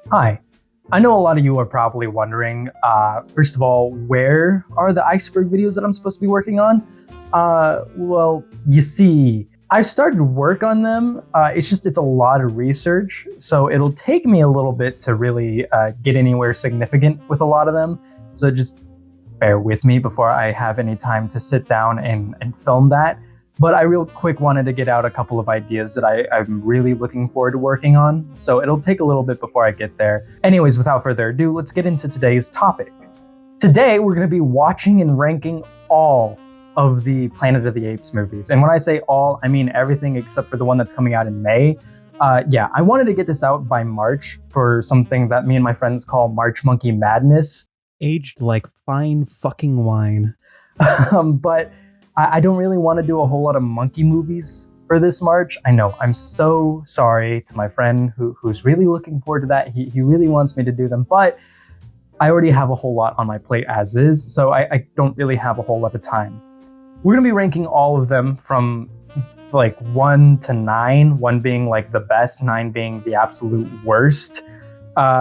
Hi. I know a lot of you are probably wondering, first of all, where are the iceberg videos that I'm supposed to be working on? Well, you see, I've started work on them. It's a lot of research, so it'll take me a little bit to really get anywhere significant with a lot of them. So just bear with me before I have any time to sit down and film that. But I real quick wanted to get out a couple of ideas that I'm really looking forward to working on. So it'll take a little bit before I get there. Anyways, without further ado, let's get into today's topic. Today, we're going to be watching and ranking all of the Planet of the Apes movies. And when I say all, I mean everything except for the one that's coming out in May. I wanted to get this out by March for something that me and my friends call March Monkey Madness. Aged like fine fucking wine. But I don't really want to do a whole lot of monkey movies for this March. I know, I'm so sorry to my friend who's really looking forward to that. He really wants me to do them, but I already have a whole lot on my plate as is, so I don't really have a whole lot of time. We're going to be ranking all of them from like 1 to 9, 1 being like the best, 9 being the absolute worst.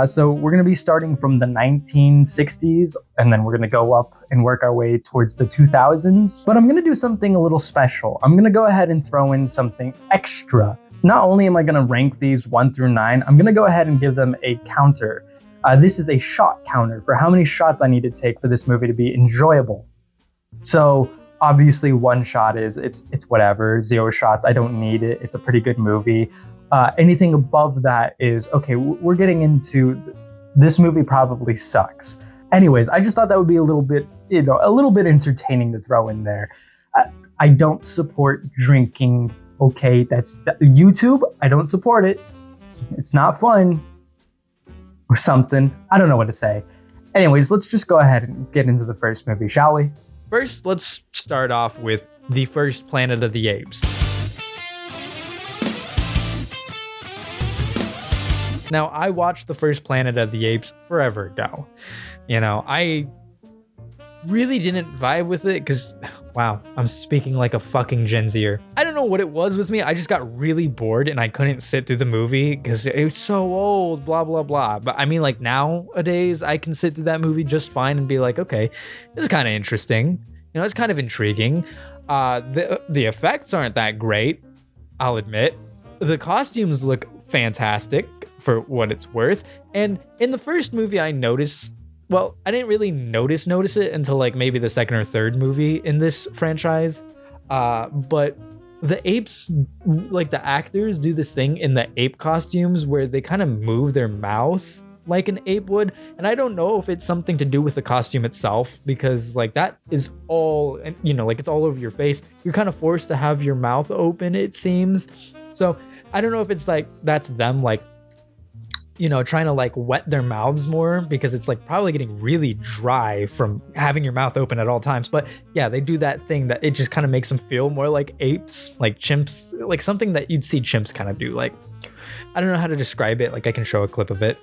So we're going to be starting from the 1960s, and then we're going to go up and work our way towards the 2000s. But I'm going to do something a little special. I'm going to go ahead and throw in something extra. Not only am I going to rank these 1 through 9, I'm going to go ahead and give them a counter. This is a shot counter for how many shots I need to take for this movie to be enjoyable. So obviously 1 shot is it's whatever, 0 shots, I don't need it. It's a pretty good movie. Anything above that is, okay, we're getting into, this movie probably sucks. Anyways, I just thought that would be a little bit entertaining to throw in there. I don't support drinking, okay? That's YouTube, I don't support it. It's not fun or something. I don't know what to say. Anyways, let's just go ahead and get into the first movie, shall we? First, let's start off with the first Planet of the Apes. Now, I watched the first Planet of the Apes forever ago. I really didn't vibe with it because, wow, I'm speaking like a fucking Gen Zer. I don't know what it was with me. I just got really bored and I couldn't sit through the movie because it was so old, blah, blah, blah. But I mean, like nowadays, I can sit through that movie just fine and be like, okay, this is kind of interesting. It's kind of intriguing. The effects aren't that great, I'll admit. The costumes look fantastic for what it's worth. And in the first movie I noticed, well, I didn't really notice it until like maybe the second or third movie in this franchise. But the apes, like the actors do this thing in the ape costumes where they kind of move their mouth like an ape would. And I don't know if it's something to do with the costume itself, because like that is all, like it's all over your face. You're kind of forced to have your mouth open, it seems. So I don't know if it's like that's them like, trying to like wet their mouths more, because it's like probably getting really dry from having your mouth open at all times. But yeah, they do that thing that it just kind of makes them feel more like apes, like chimps, like something that you'd see chimps kind of do. Like, I don't know how to describe it. Like I can show a clip of it.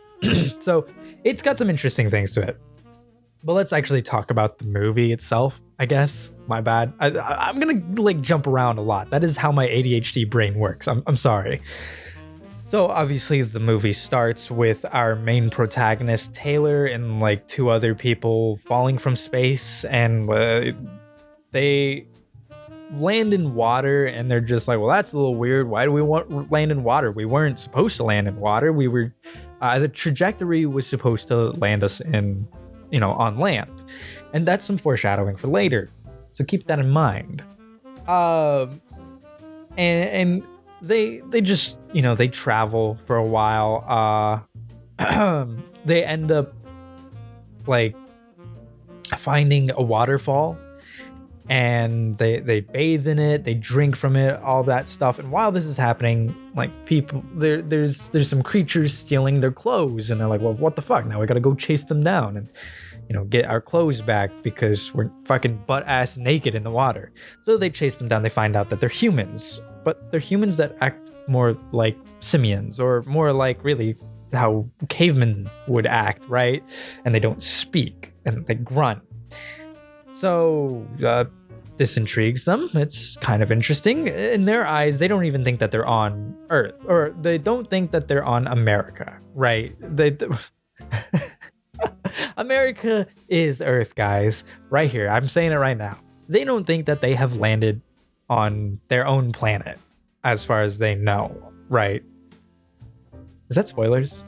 So it's got some interesting things to it. But let's actually talk about the movie itself, I guess. My bad. I'm gonna like jump around a lot. That is how my ADHD brain works. I'm sorry. So obviously the movie starts with our main protagonist, Taylor, and like 2 other people falling from space, and they land in water, and they're just like, well, that's a little weird. Why do we want land in water? We weren't supposed to land in water. We were, the trajectory was supposed to land us in, on land. And that's some foreshadowing for later. So keep that in mind. And they just, they travel for a while. They end up like finding a waterfall, and they bathe in it, they drink from it, all that stuff. And while this is happening, like people, there's some creatures stealing their clothes, and they're like, well, what the fuck? Now we gotta go chase them down and get our clothes back because we're fucking butt ass naked in the water. So they chase them down. They find out that they're humans, but they're humans that act more like simians, or more like really how cavemen would act, right? And they don't speak, and they grunt. So this intrigues them. It's kind of interesting. In their eyes, they don't even think that they're on Earth, or they don't think that they're on America, right? America is Earth, guys. Right here. I'm saying it right now. They don't think that they have landed on their own planet, as far as they know, right? Is that spoilers?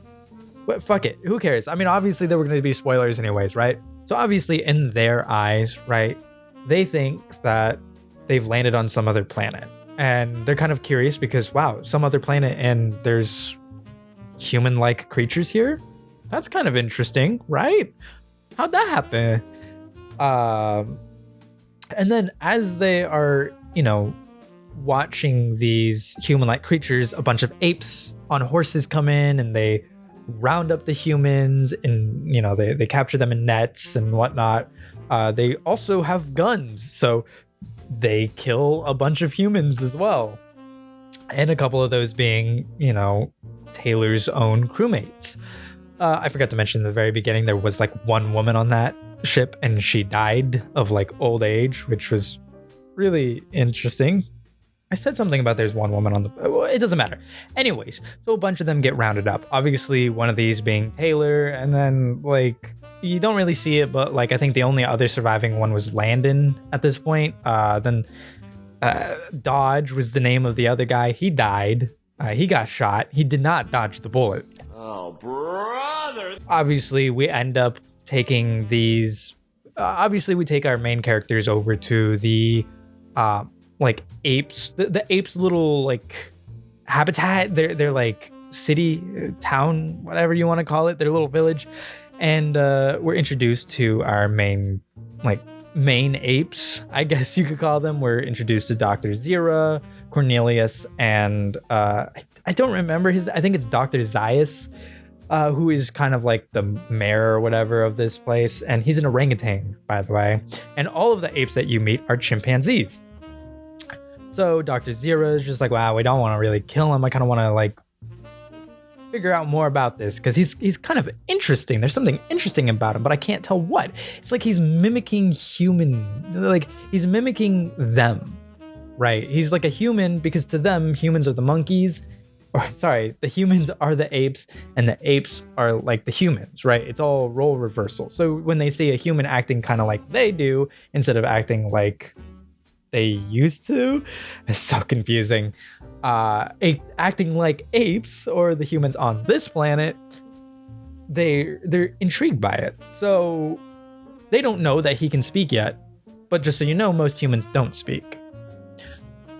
But fuck it. Who cares? I mean, obviously there were going to be spoilers anyways, right? So obviously in their eyes, right, they think that they've landed on some other planet. And they're kind of curious because, wow, some other planet and there's human-like creatures here? That's kind of interesting, right? How'd that happen? And then as they are, watching these human-like creatures, a bunch of apes on horses come in and they round up the humans and, they capture them in nets and whatnot. They also have guns, so they kill a bunch of humans as well. And a couple of those being, Taylor's own crewmates. I forgot to mention in the very beginning, there was like one woman on that ship and she died of like old age, which was really interesting. I said something about there's one woman on the... Well, it doesn't matter. Anyways, so a bunch of them get rounded up. Obviously, one of these being Taylor, and then like you don't really see it, but like I think the only other surviving one was Landon at this point. Then Dodge was the name of the other guy. He died. He got shot. He did not dodge the bullet. Oh, brother. Obviously, we end up taking these... obviously, we take our main characters over to the... like apes, the apes little like habitat, their like city, town, whatever you want to call it, their little village. And we're introduced to our main apes, I guess you could call them. We're introduced to Dr. Zira, Cornelius, and I don't remember I think it's Dr. Zaius, who is kind of like the mayor or whatever of this place. And he's an orangutan, by the way. And all of the apes that you meet are chimpanzees. So Dr. Zira is just like, wow, we don't want to really kill him. I kind of want to like figure out more about this because he's kind of interesting. There's something interesting about him, but I can't tell what. It's like he's mimicking he's mimicking them, right? He's like a human because to them, humans are the monkeys. Or sorry, the humans are the apes and the apes are like the humans, right? It's all role reversal. So when they see a human acting kind of like they do instead of acting like they used to, it's so confusing. Acting like apes or the humans on this planet, they're intrigued by it. So they don't know that he can speak yet, but just so you know, most humans don't speak.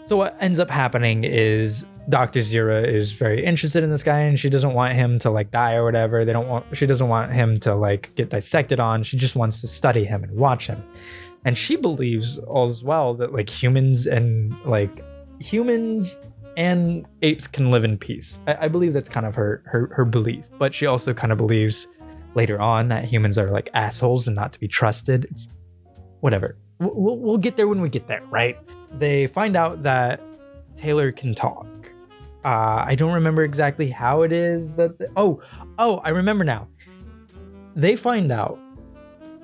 So what ends up happening is Dr. Zira is very interested in this guy and she doesn't want him to like die or whatever. She doesn't want him to like get dissected on. She just wants to study him and watch him. And she believes as well that like humans and apes can live in peace. I believe that's kind of her belief. But she also kind of believes later on that humans are like assholes and not to be trusted. It's whatever. We'll get there when we get there, right? They find out that Taylor can talk. I don't remember exactly how it is that... I remember now. They find out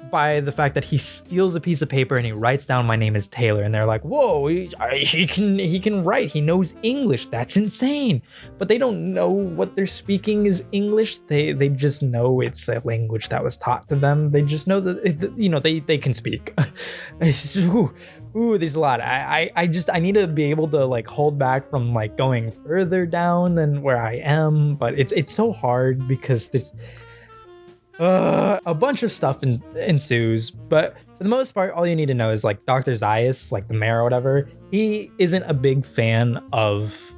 by the fact that he steals a piece of paper and he writes down my name is Taylor, and they're like, whoa, he can write, he knows English, that's insane. But they don't know what they're speaking is English. They just know it's a language that was taught to them. They just know that they can speak. Ooh, there's a lot. I need to be able to like hold back from like going further down than where I am, but it's so hard because there's a bunch of stuff ensues, but for the most part, all you need to know is like Dr. Zaius, like the mayor or whatever, he isn't a big fan of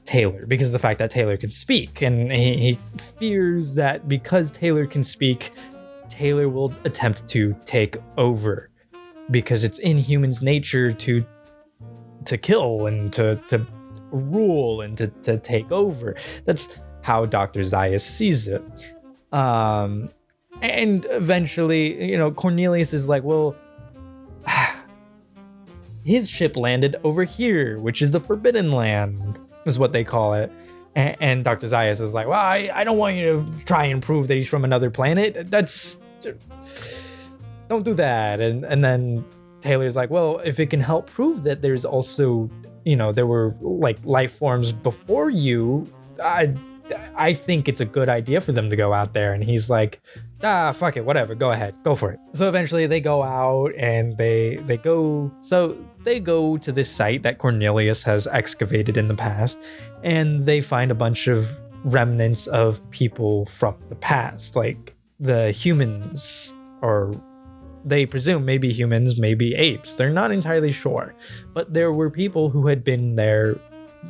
Taylor because of the fact that Taylor can speak, and he fears that because Taylor can speak, Taylor will attempt to take over because it's in humans' nature to kill and to rule and to take over. That's how Dr. Zaius sees it. And eventually, Cornelius is like, well, his ship landed over here, which is the Forbidden Land, is what they call it. And Dr. Zaius is like, well, I don't want you to try and prove that he's from another planet. Don't do that. And then Taylor's like, well, if it can help prove that there's also, there were like life forms before you, I think it's a good idea for them to go out there. And he's like, fuck it, whatever, go ahead, go for it. So eventually they go out and they go to this site that Cornelius has excavated in the past, and they find a bunch of remnants of people from the past, like the humans, or they presume maybe humans, maybe apes. They're not entirely sure, but there were people who had been there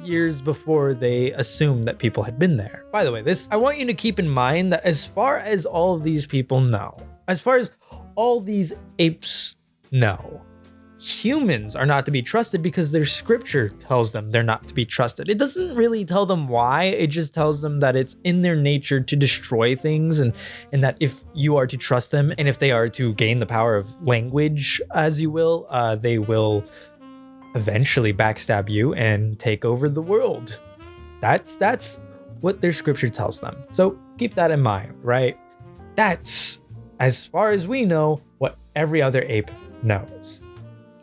years before they assumed that people had been there. By the way, I want you to keep in mind that as far as all of these people know, as far as all these apes know, humans are not to be trusted because their scripture tells them they're not to be trusted. It doesn't really tell them why, it just tells them that it's in their nature to destroy things, and that if you are to trust them, and if they are to gain the power of language, as you will, they will eventually backstab you and take over the world. That's what their scripture tells them. So keep that in mind, right? That's, as far as we know, what every other ape knows.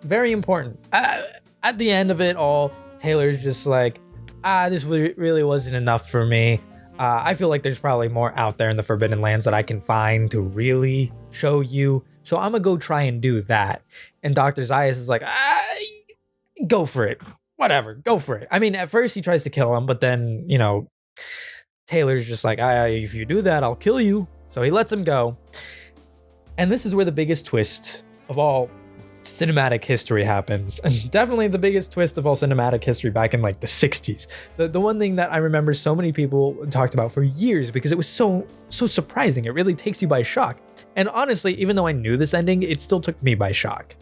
Very important. At the end of it all, Taylor's just like, this really wasn't enough for me. I feel like there's probably more out there in the Forbidden Lands that I can find to really show you. So I'm gonna go try and do that. And Dr. Zaius is like, go for it. Whatever, go for it. I mean, at first he tries to kill him, but then, Taylor's just like, if you do that, I'll kill you. So he lets him go. And this is where the biggest twist of all cinematic history happens. And definitely the biggest twist of all cinematic history back in like the 60s. The one thing that I remember so many people talked about for years because it was so surprising. It really takes you by shock. And honestly, even though I knew this ending, it still took me by shock.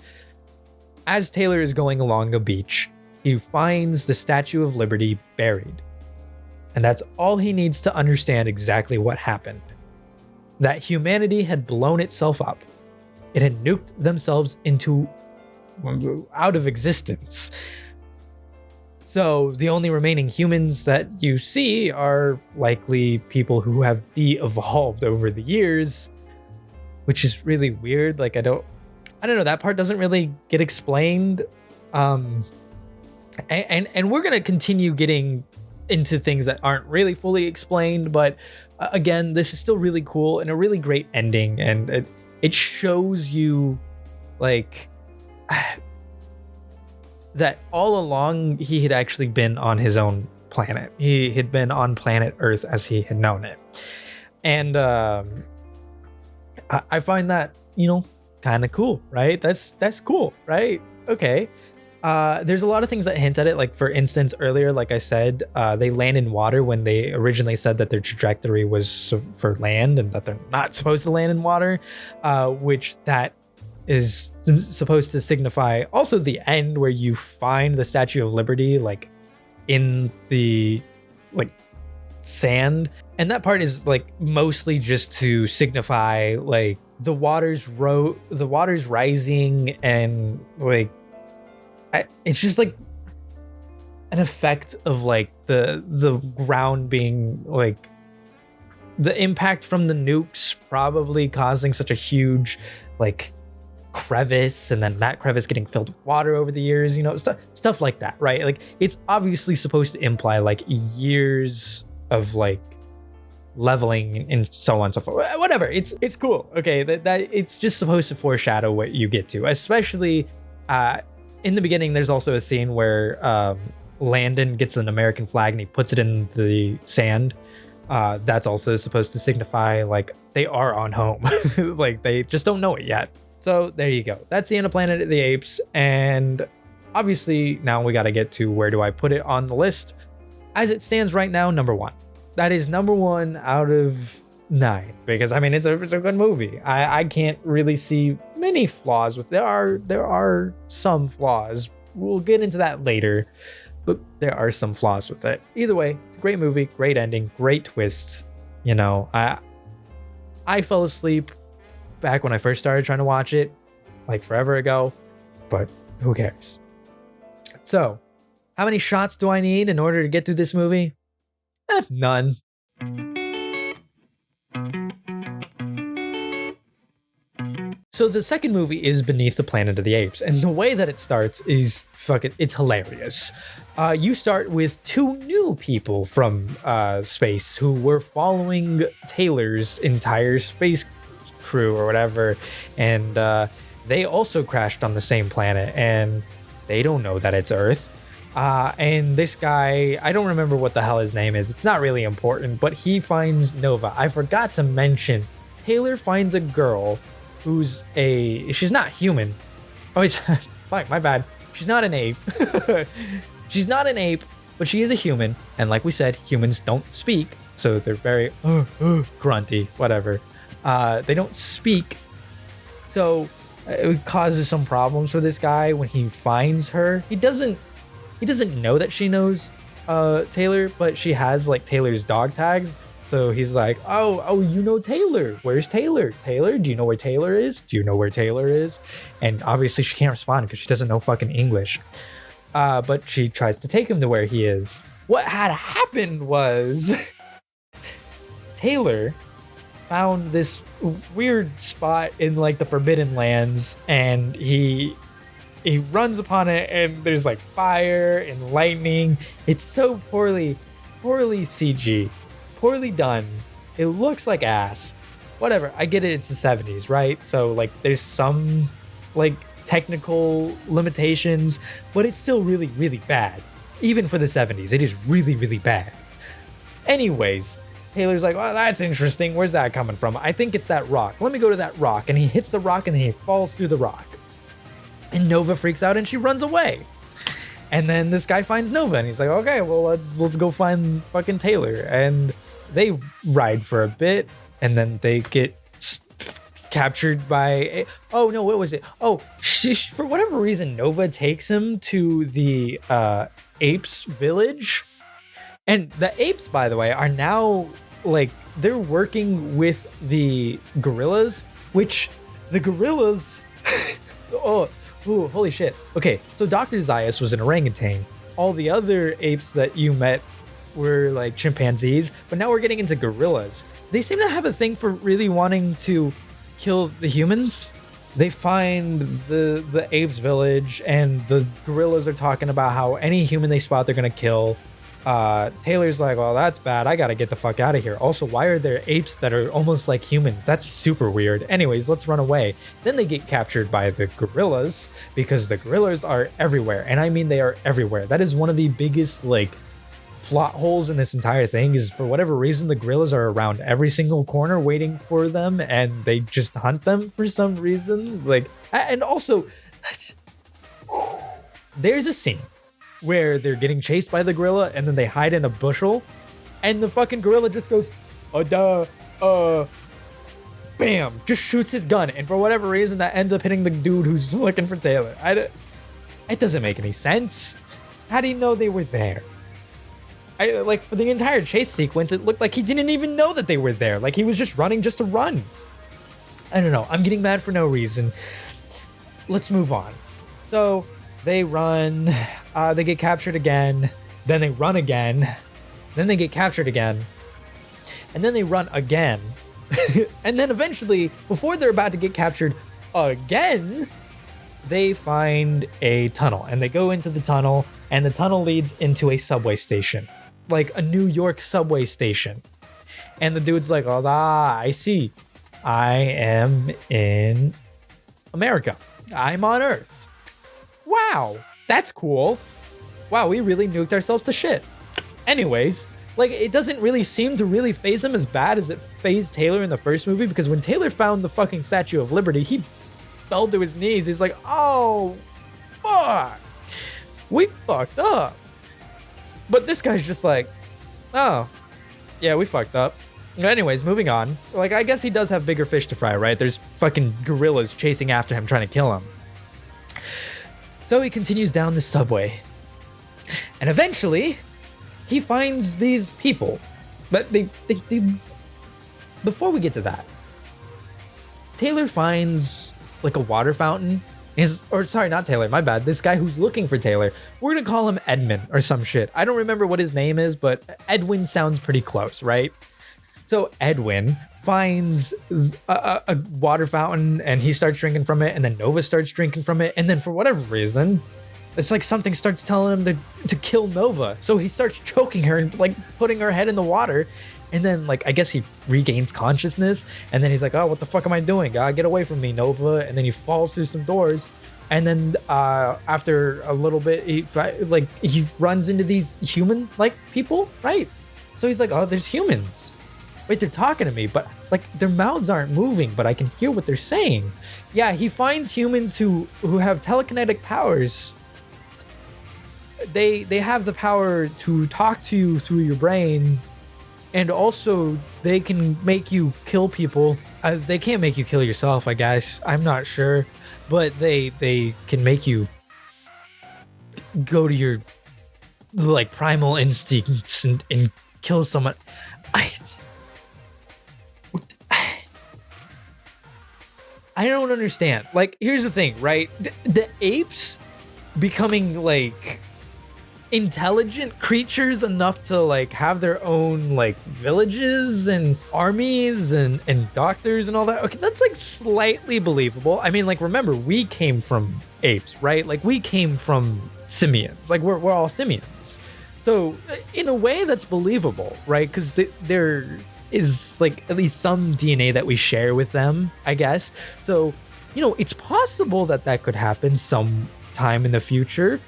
As Taylor is going along a beach, he finds the Statue of Liberty buried. And that's all he needs to understand exactly what happened. That humanity had blown itself up. It had nuked themselves out of existence. So the only remaining humans that you see are likely people who have de-evolved over the years, which is really weird. Like, I don't know, that part doesn't really get explained. And we're going to continue getting into things that aren't really fully explained, but again, this is still really cool and a really great ending, and it shows you like that all along he had actually been on his own planet. He had been on planet Earth as he had known it. And I find that, kind of cool, right? That's cool, right? Okay. There's a lot of things that hint at it. Like, for instance, earlier, like I said, they land in water when they originally said that their trajectory was for land and that they're not supposed to land in water, which that is supposed to signify also the end where you find the Statue of Liberty, like in the sand. And that part is like mostly just to signify like the water's rising, and like it's just like an effect of like the ground being like the impact from the nukes probably causing such a huge like crevice, and then that crevice getting filled with water over the years, stuff like that, right? Like, it's obviously supposed to imply like years of like leveling and so on and so forth. Whatever, it's cool. Okay, that it's just supposed to foreshadow what you get to, especially in the beginning. There's also a scene where Landon gets an American flag and he puts it in the sand. That's also supposed to signify like they are on home. Like, they just don't know it yet. So there you go. That's the end of Planet of the Apes. And obviously now we got to get to where do I put it on the list. As it stands right now, number 1. That is number 1 out of 9, because I mean, it's a good movie. I can't really see many flaws with there are some flaws. We'll get into that later, but there are some flaws with it. Either way, it's a great movie, great ending, great twists. I fell asleep back when I first started trying to watch it, like forever ago, but who cares? So, how many shots do I need in order to get through this movie? None. So the second movie is Beneath the Planet of the Apes, and the way that it starts is it's hilarious. You start with two new people from space who were following Taylor's entire space crew or whatever, and they also crashed on the same planet, and they don't know that it's Earth. And this guy, I don't remember what the hell his name is. It's not really important, but he finds Nova. I forgot to mention, Taylor finds a girl who's she's not human. Oh, it's fuck, my bad. She's not an ape. She's not an ape, but she is a human. And like we said, humans don't speak. So they're very grunty, whatever. They don't speak. So it causes some problems for this guy when he finds her. He doesn't know that she knows Taylor, but she has like Taylor's dog tags. So he's like, oh, you know Taylor. Where's Taylor? Taylor, do you know where Taylor is? Do you know where Taylor is? And obviously she can't respond because she doesn't know fucking English. But she tries to take him to where he is. What had happened was Taylor found this weird spot in like the Forbidden Lands, and he runs upon it, and there's like fire and lightning. It's so poorly CG, poorly done. It looks like ass. Whatever, I get it, it's the 70s, right? So like there's some like technical limitations, but it's still really, really bad. Even for the 70s, it is really, really bad. Anyways, Taylor's like, well, that's interesting. Where's that coming from? I think it's that rock. Let me go to that rock. And he hits the rock, and then he falls through the rock. And Nova freaks out, and she runs away. And then this guy finds Nova, and he's like, okay, well, let's go find fucking Taylor. And they ride for a bit, and then they get captured by oh no, what was it? Oh, for whatever reason, Nova takes him to the Apes village. And the apes, by the way, are now like they're working with the gorillas, which the gorillas oh, holy shit. Okay, so Dr. Zaius was an orangutan. All the other apes that you met were like chimpanzees, but now we're getting into gorillas. They seem to have a thing for really wanting to kill the humans. They find the apes village, and the gorillas are talking about how any human they spot they're gonna kill. Taylor's like, well, that's bad. I gotta get the fuck out of here. Also, why are there apes that are almost like humans? That's super weird. Anyways, let's run away. Then they get captured by the gorillas, because the gorillas are everywhere. And I mean, they are everywhere. That is one of the biggest like plot holes in this entire thing, is for whatever reason the gorillas are around every single corner waiting for them, and they just hunt them for some reason. Like, and also there's a scene where they're getting chased by the gorilla, and then they hide in a bushel, and the fucking gorilla just goes, bam, just shoots his gun, and for whatever reason that ends up hitting the dude who's looking for Taylor. It doesn't make any sense. How do you know they were there? Like, for the entire chase sequence, it looked like he didn't even know that they were there. Like, he was just running just to run. I don't know. I'm getting mad for no reason. Let's move on. So they run, they get captured again, then they run again, then they get captured again, and then they run again. And then eventually, before they're about to get captured again, they find a tunnel, and they go into the tunnel, and the tunnel leads into a subway station, like a New York subway station. And the dude's like, oh, I see. I am in America. I'm on Earth. Wow, that's cool. Wow, we really nuked ourselves to shit. Anyways, like, it doesn't really seem to really phase him as bad as it phased Taylor in the first movie, because when Taylor found the fucking Statue of Liberty, he fell to his knees. He's like, oh, fuck. We fucked up. But this guy's just like, oh, yeah, we fucked up. Anyways, moving on. Like, I guess he does have bigger fish to fry, right? There's fucking gorillas chasing after him, trying to kill him. So he continues down the subway. And eventually, he finds these people. But they before we get to that, Taylor finds like a water fountain. Not Taylor, my bad. This guy who's looking for Taylor. We're gonna call him Edmund or some shit. I don't remember what his name is, but Edwin sounds pretty close, right? So Edwin finds a water fountain and he starts drinking from it, and then Nova starts drinking from it, and then for whatever reason, it's like something starts telling him to kill Nova. So he starts choking her and like putting her head in the water. And then like, I guess he regains consciousness, and then he's like, oh, what the fuck am I doing? Get away from me, Nova. And then he falls through some doors. And then after a little bit, he runs into these human like people, right? So he's like, oh, there's humans. Wait, they're talking to me, but like their mouths aren't moving, but I can hear what they're saying. Yeah, he finds humans who have telekinetic powers. They have the power to talk to you through your brain, and also they can make you kill people. They can't make you kill yourself, I guess. I'm not sure, but they can make you go to your like primal instincts and kill someone. I don't understand. Like, here's the thing, right? The apes becoming like intelligent creatures enough to like have their own like villages and armies and doctors and all that. Okay, that's like slightly believable. I mean, like, remember, we came from apes, right? Like, we came from simians. Like, we're all simians. So in a way that's believable, right? Because there is like at least some DNA that we share with them, I guess. So, you know, it's possible that could happen sometime in the future.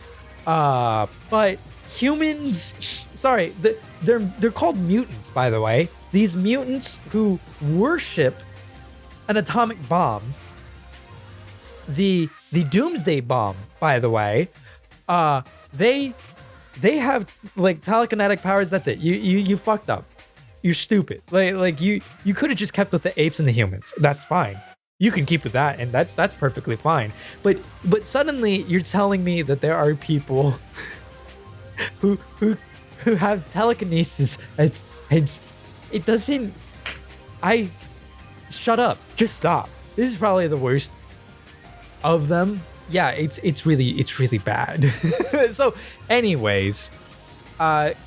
But humans, sorry, they're called mutants, by the way. These mutants who worship an atomic bomb, the doomsday bomb, by the way. They have like telekinetic powers. That's it. You fucked up. You're stupid. Like you could have just kept with the apes and the humans. That's fine. You can keep with that, and that's perfectly fine. But suddenly you're telling me that there are people who have telekinesis. It doesn't. Shut up. Just stop. This is probably the worst of them. Yeah, it's really bad. So, anyways,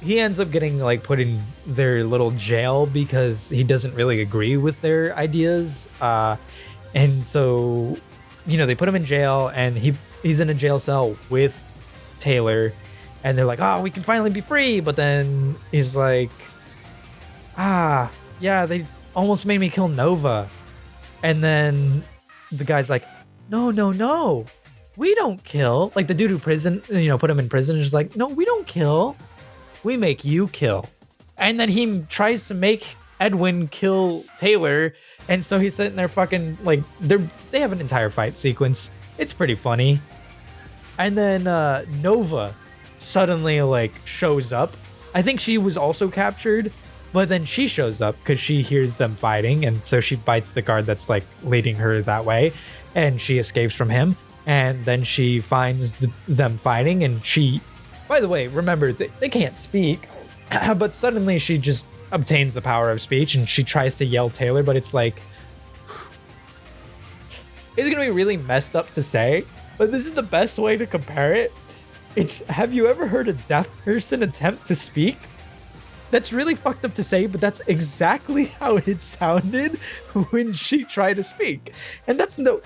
he ends up getting like put in their little jail because he doesn't really agree with their ideas. And so, you know, they put him in jail, and he's in a jail cell with Taylor, and they're like, oh, we can finally be free. But then he's like, yeah, they almost made me kill Nova. And then the guy's like, no, we don't kill. Like the dude who put him in prison is like, no, we don't kill. We make you kill. And then he tries to make Edwin kill Taylor, and so he's sitting there fucking like they have an entire fight sequence. It's pretty funny. And then Nova suddenly like shows up. I think she was also captured, but then she shows up because she hears them fighting, and so she bites the guard that's like leading her that way, and she escapes from him. And then she finds them fighting, and she, by the way, remember they can't speak, but suddenly she just obtains the power of speech, and she tries to yell Taylor, but it's like, it's gonna be really messed up to say, but this is the best way to compare it. Have you ever heard a deaf person attempt to speak? That's really fucked up to say, but that's exactly how it sounded when she tried to speak. And that's no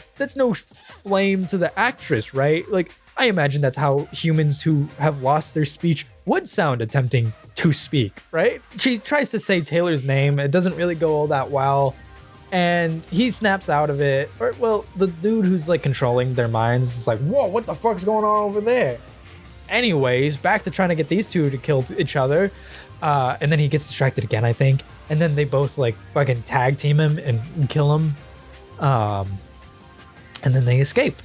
flame to the actress, right? Like, I imagine that's how humans who have lost their speech would sound attempting to speak, right? She tries to say Taylor's name. It doesn't really go all that well. And he snaps out of it. Or, well, the dude who's like controlling their minds is like, whoa, what the fuck's going on over there? Anyways, back to trying to get these two to kill each other. And then he gets distracted again, I think. And then they both like fucking tag team him and kill him. And then they escape.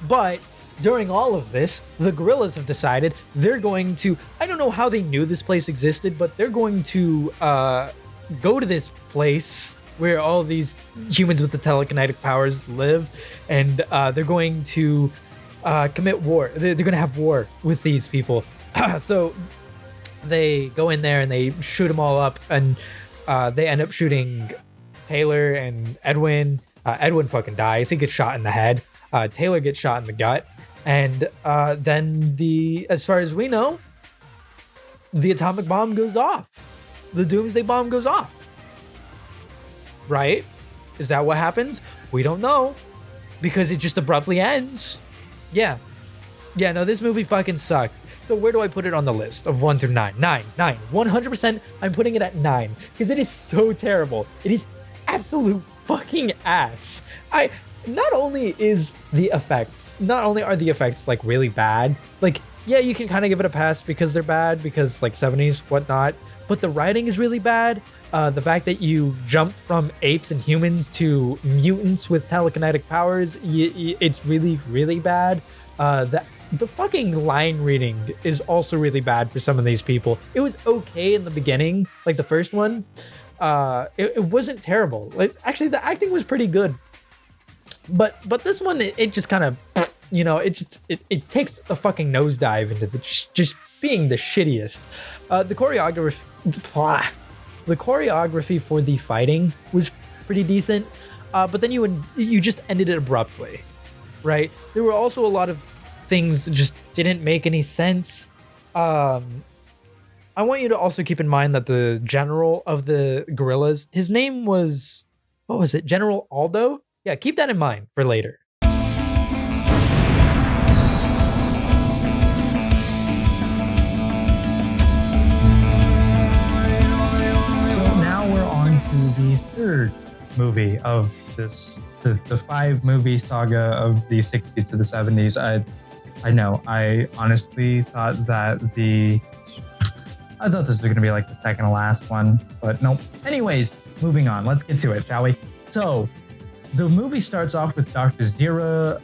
But during all of this, the gorillas have decided they're going to, I don't know how they knew this place existed, but they're going to go to this place where all these humans with the telekinetic powers live. And they're going to commit war. They're going to have war with these people. So they go in there and they shoot them all up, and they end up shooting Taylor and Edwin. Edwin fucking dies. He gets shot in the head. Taylor gets shot in the gut. And then as far as we know, the atomic bomb goes off. The doomsday bomb goes off. right? Is that what happens? We don't know, because it just abruptly ends. Yeah, no, this movie fucking sucked. So where do I put it on the list of 1 through 9? 9. 100%, I'm putting it at 9 because it is so terrible. It is absolute fucking ass. Not only are the effects like really bad, like, yeah, you can kind of give it a pass because they're bad, because like 70s, whatnot, but the writing is really bad. The fact that you jumped from apes and humans to mutants with telekinetic powers, it's really, really bad. The fucking line reading is also really bad for some of these people. It was okay in the beginning, like the first one. It wasn't terrible. Like, actually, the acting was pretty good. But this one, it just kind of, it takes a fucking nosedive into just being the shittiest. The choreography for the fighting was pretty decent, but then you just ended it abruptly, right? There were also a lot of things that just didn't make any sense. I want you to also keep in mind that the general of the guerrillas, his name was, what was it? General Aldo? Yeah, keep that in mind for later. So now we're on to the third movie of this, the 5-movie saga of the 60s to the 70s. I know, I honestly thought that I thought this was going to be like the second to last one, but nope. Anyways, moving on. Let's get to it, shall we? So, the movie starts off with Dr. Zira,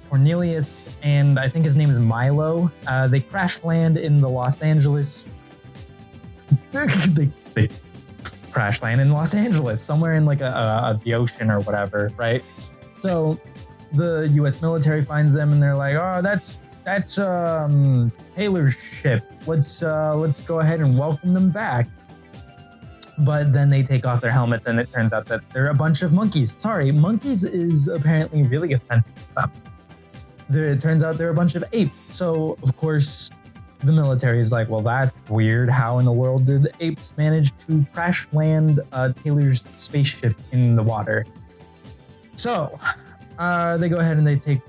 Cornelius, and I think his name is Milo. They crash land in the Los Angeles. they crash land in Los Angeles, somewhere in like the ocean or whatever, right? So the U.S. military finds them and they're like, "Oh, that's Taylor's ship. Let's go ahead and welcome them back." But then they take off their helmets and it turns out that they're a bunch of monkeys. Sorry, monkeys is apparently really offensive to them. It turns out they're a bunch of apes. So, of course, the military is like, well, that's weird. How in the world did apes manage to crash land Taylor's spaceship in the water? So, they go ahead and they take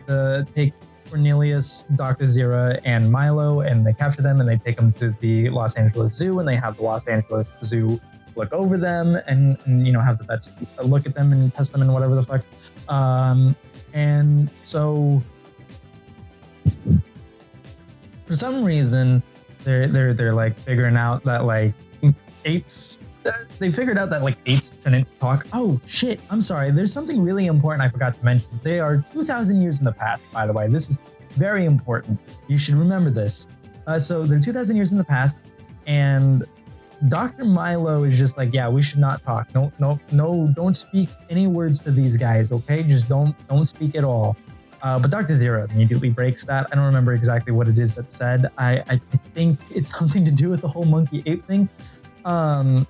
Cornelius, Dr. Zira, and Milo, and they capture them and they take them to the Los Angeles Zoo, and they have the Los Angeles Zoo look over them and have the vets look at them and test them and whatever the fuck. And so for some reason they're like figuring out that like apes. They figured out that like apes shouldn't talk. Oh shit, I'm sorry. There's something really important I forgot to mention. They are 2,000 years in the past, by the way. This is very important. You should remember this. So they're 2,000 years in the past, and Dr. Milo is just like, yeah, we should not talk. No, don't speak any words to these guys, okay? Just don't speak at all. But Dr. Zira immediately breaks that. I don't remember exactly what it is that's said. I think it's something to do with the whole monkey ape thing. And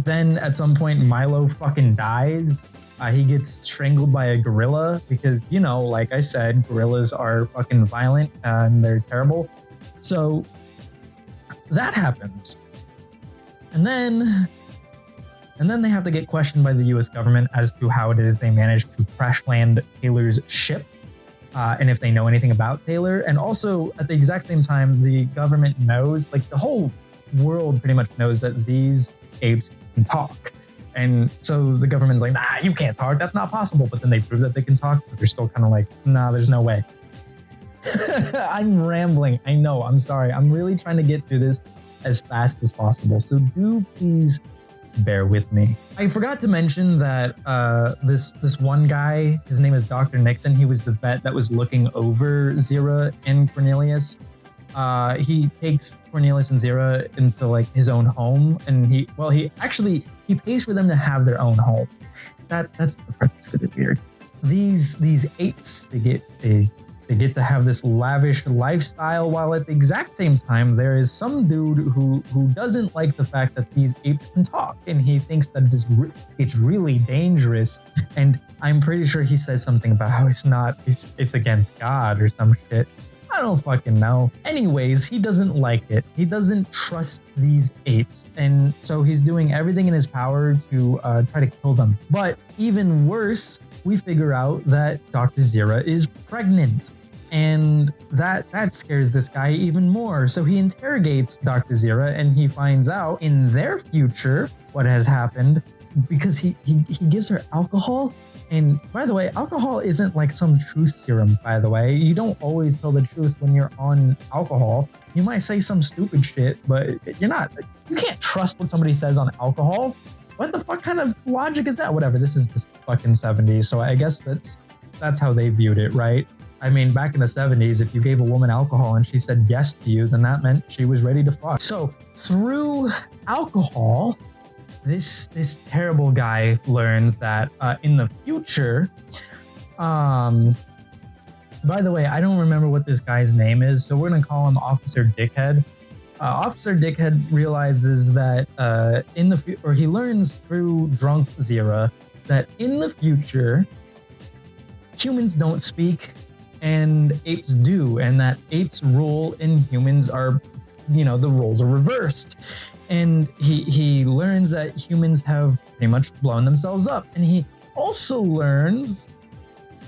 then at some point Milo fucking dies. He gets strangled by a gorilla because, like I said, gorillas are fucking violent and they're terrible. So that happens. And then they have to get questioned by the US government as to how it is they managed to crash land Taylor's ship, and if they know anything about Taylor. And also at the exact same time, the government knows, like the whole world pretty much knows, that these apes can talk. And so the government's like, nah, you can't talk. That's not possible. But then they prove that they can talk, but they're still kind of like, nah, there's no way. I'm rambling. I know. I'm sorry. I'm really trying to get through this as fast as possible. So do please bear with me. I forgot to mention that this one guy, his name is Dr. Nixon. He was the vet that was looking over Zira and Cornelius. He takes Cornelius and Zira into like his own home, and he pays for them to have their own home. That's the purpose for the weird. These apes, they get to have this lavish lifestyle, while at the exact same time there is some dude who doesn't like the fact that these apes can talk, and he thinks that it's really dangerous. And I'm pretty sure he says something about how it's against God or some shit. I don't fucking know. Anyways, he doesn't like it. He doesn't trust these apes. And so he's doing everything in his power to try to kill them. But even worse, we figure out that Dr. Zira is pregnant. And that scares this guy even more. So he interrogates Dr. Zira and he finds out in their future what has happened because he gives her alcohol. And by the way, alcohol isn't like some truth serum, by the way. You don't always tell the truth when you're on alcohol. You might say some stupid shit, but you can't trust what somebody says on alcohol. What the fuck kind of logic is that? Whatever, this is the fucking 70s, so I guess that's how they viewed it, right? I mean, back in the 70s, if you gave a woman alcohol and she said yes to you, then that meant she was ready to fuck. So through alcohol, this terrible guy learns that in the future, by the way, I don't remember what this guy's name is, so we're gonna call him Officer Dickhead. Officer Dickhead realizes that he learns through drunk Zira that in the future, humans don't speak and apes do, and that apes rule and humans are, the roles are reversed. And he learns that humans have pretty much blown themselves up. And he also learns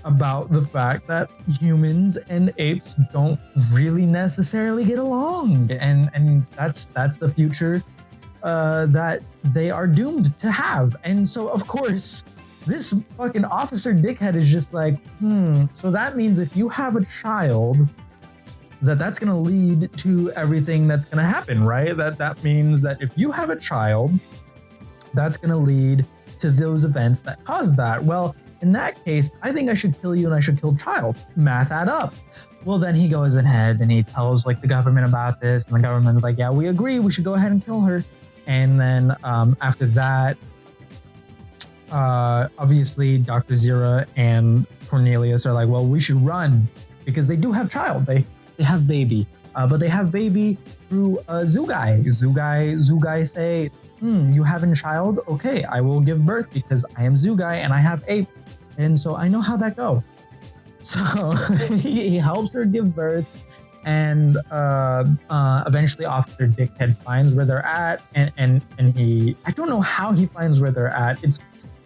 about the fact that humans and apes don't really necessarily get along. And that's the future that they are doomed to have. And so, of course, this fucking Officer Dickhead is just like, so that means if you have a child, that's going to lead to everything that's going to happen, right? That means that if you have a child, that's going to lead to those events that cause that. Well, in that case, I think I should kill you and I should kill child. Math add up. Well, then he goes ahead and he tells the government about this, and the government's like, yeah, we agree, we should go ahead and kill her. And then after that, obviously Dr. Zira and Cornelius are like, well, we should run because they do have child. They have baby, but they have baby through Zugai. Zugai say, you having a child? Okay, I will give birth because I am Zugai and I have ape. And so I know how that go. So he helps her give birth, and eventually Officer Dickhead finds where they're at, and I don't know how he finds where they're at. It's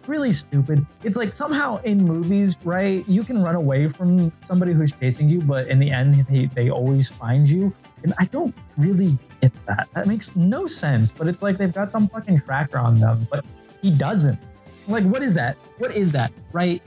really stupid. It's like somehow in movies, right, you can run away from somebody who's chasing you, but in the end they always find you. And I don't really get that. That makes no sense. But it's like they've got some fucking tracker on them, but he doesn't. Like, what is that? What is that, right?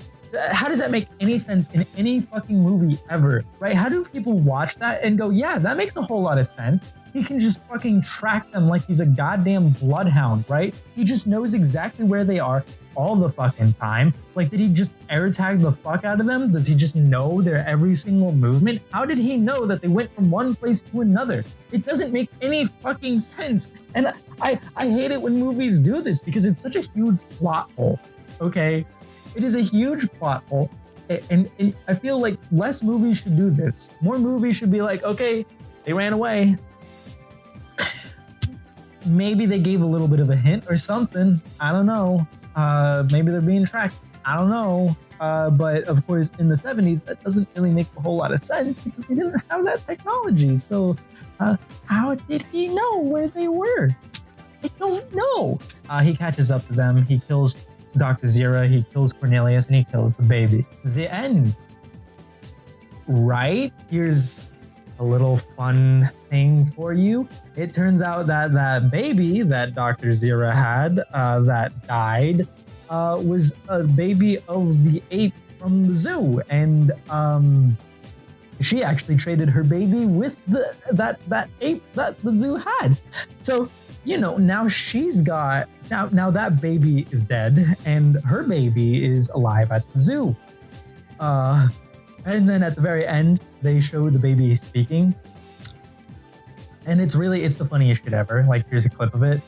How does that make any sense in any fucking movie ever, right? How do people watch that and go, yeah, that makes a whole lot of sense? He can just fucking track them like he's a goddamn bloodhound, right? He just knows exactly where they are all the fucking time. Like, did he just air tag the fuck out of them? Does he just know their every single movement? How did he know that they went from one place to another? It doesn't make any fucking sense. And I hate it when movies do this because it's such a huge plot hole, okay? It is a huge plot hole. And I feel like less movies should do this. More movies should be like, okay, they ran away. Maybe they gave a little bit of a hint or something. I don't know. Maybe they're being tracked. I don't know. But of course, in the 70s, that doesn't really make a whole lot of sense because they didn't have that technology. So how did he know where they were? I don't know. He catches up to them. He kills Dr. Zira, he kills Cornelius, and he kills the baby. The end. Right? Here's a little fun thing for you. It turns out that that baby that Dr. Zira had that died was a baby of the ape from the zoo. And she actually traded her baby with that ape that the zoo had. So, now she's got... Now that baby is dead, and her baby is alive at the zoo. And then at the very end, they show the baby speaking. And it's the funniest shit ever. Like, here's a clip of it.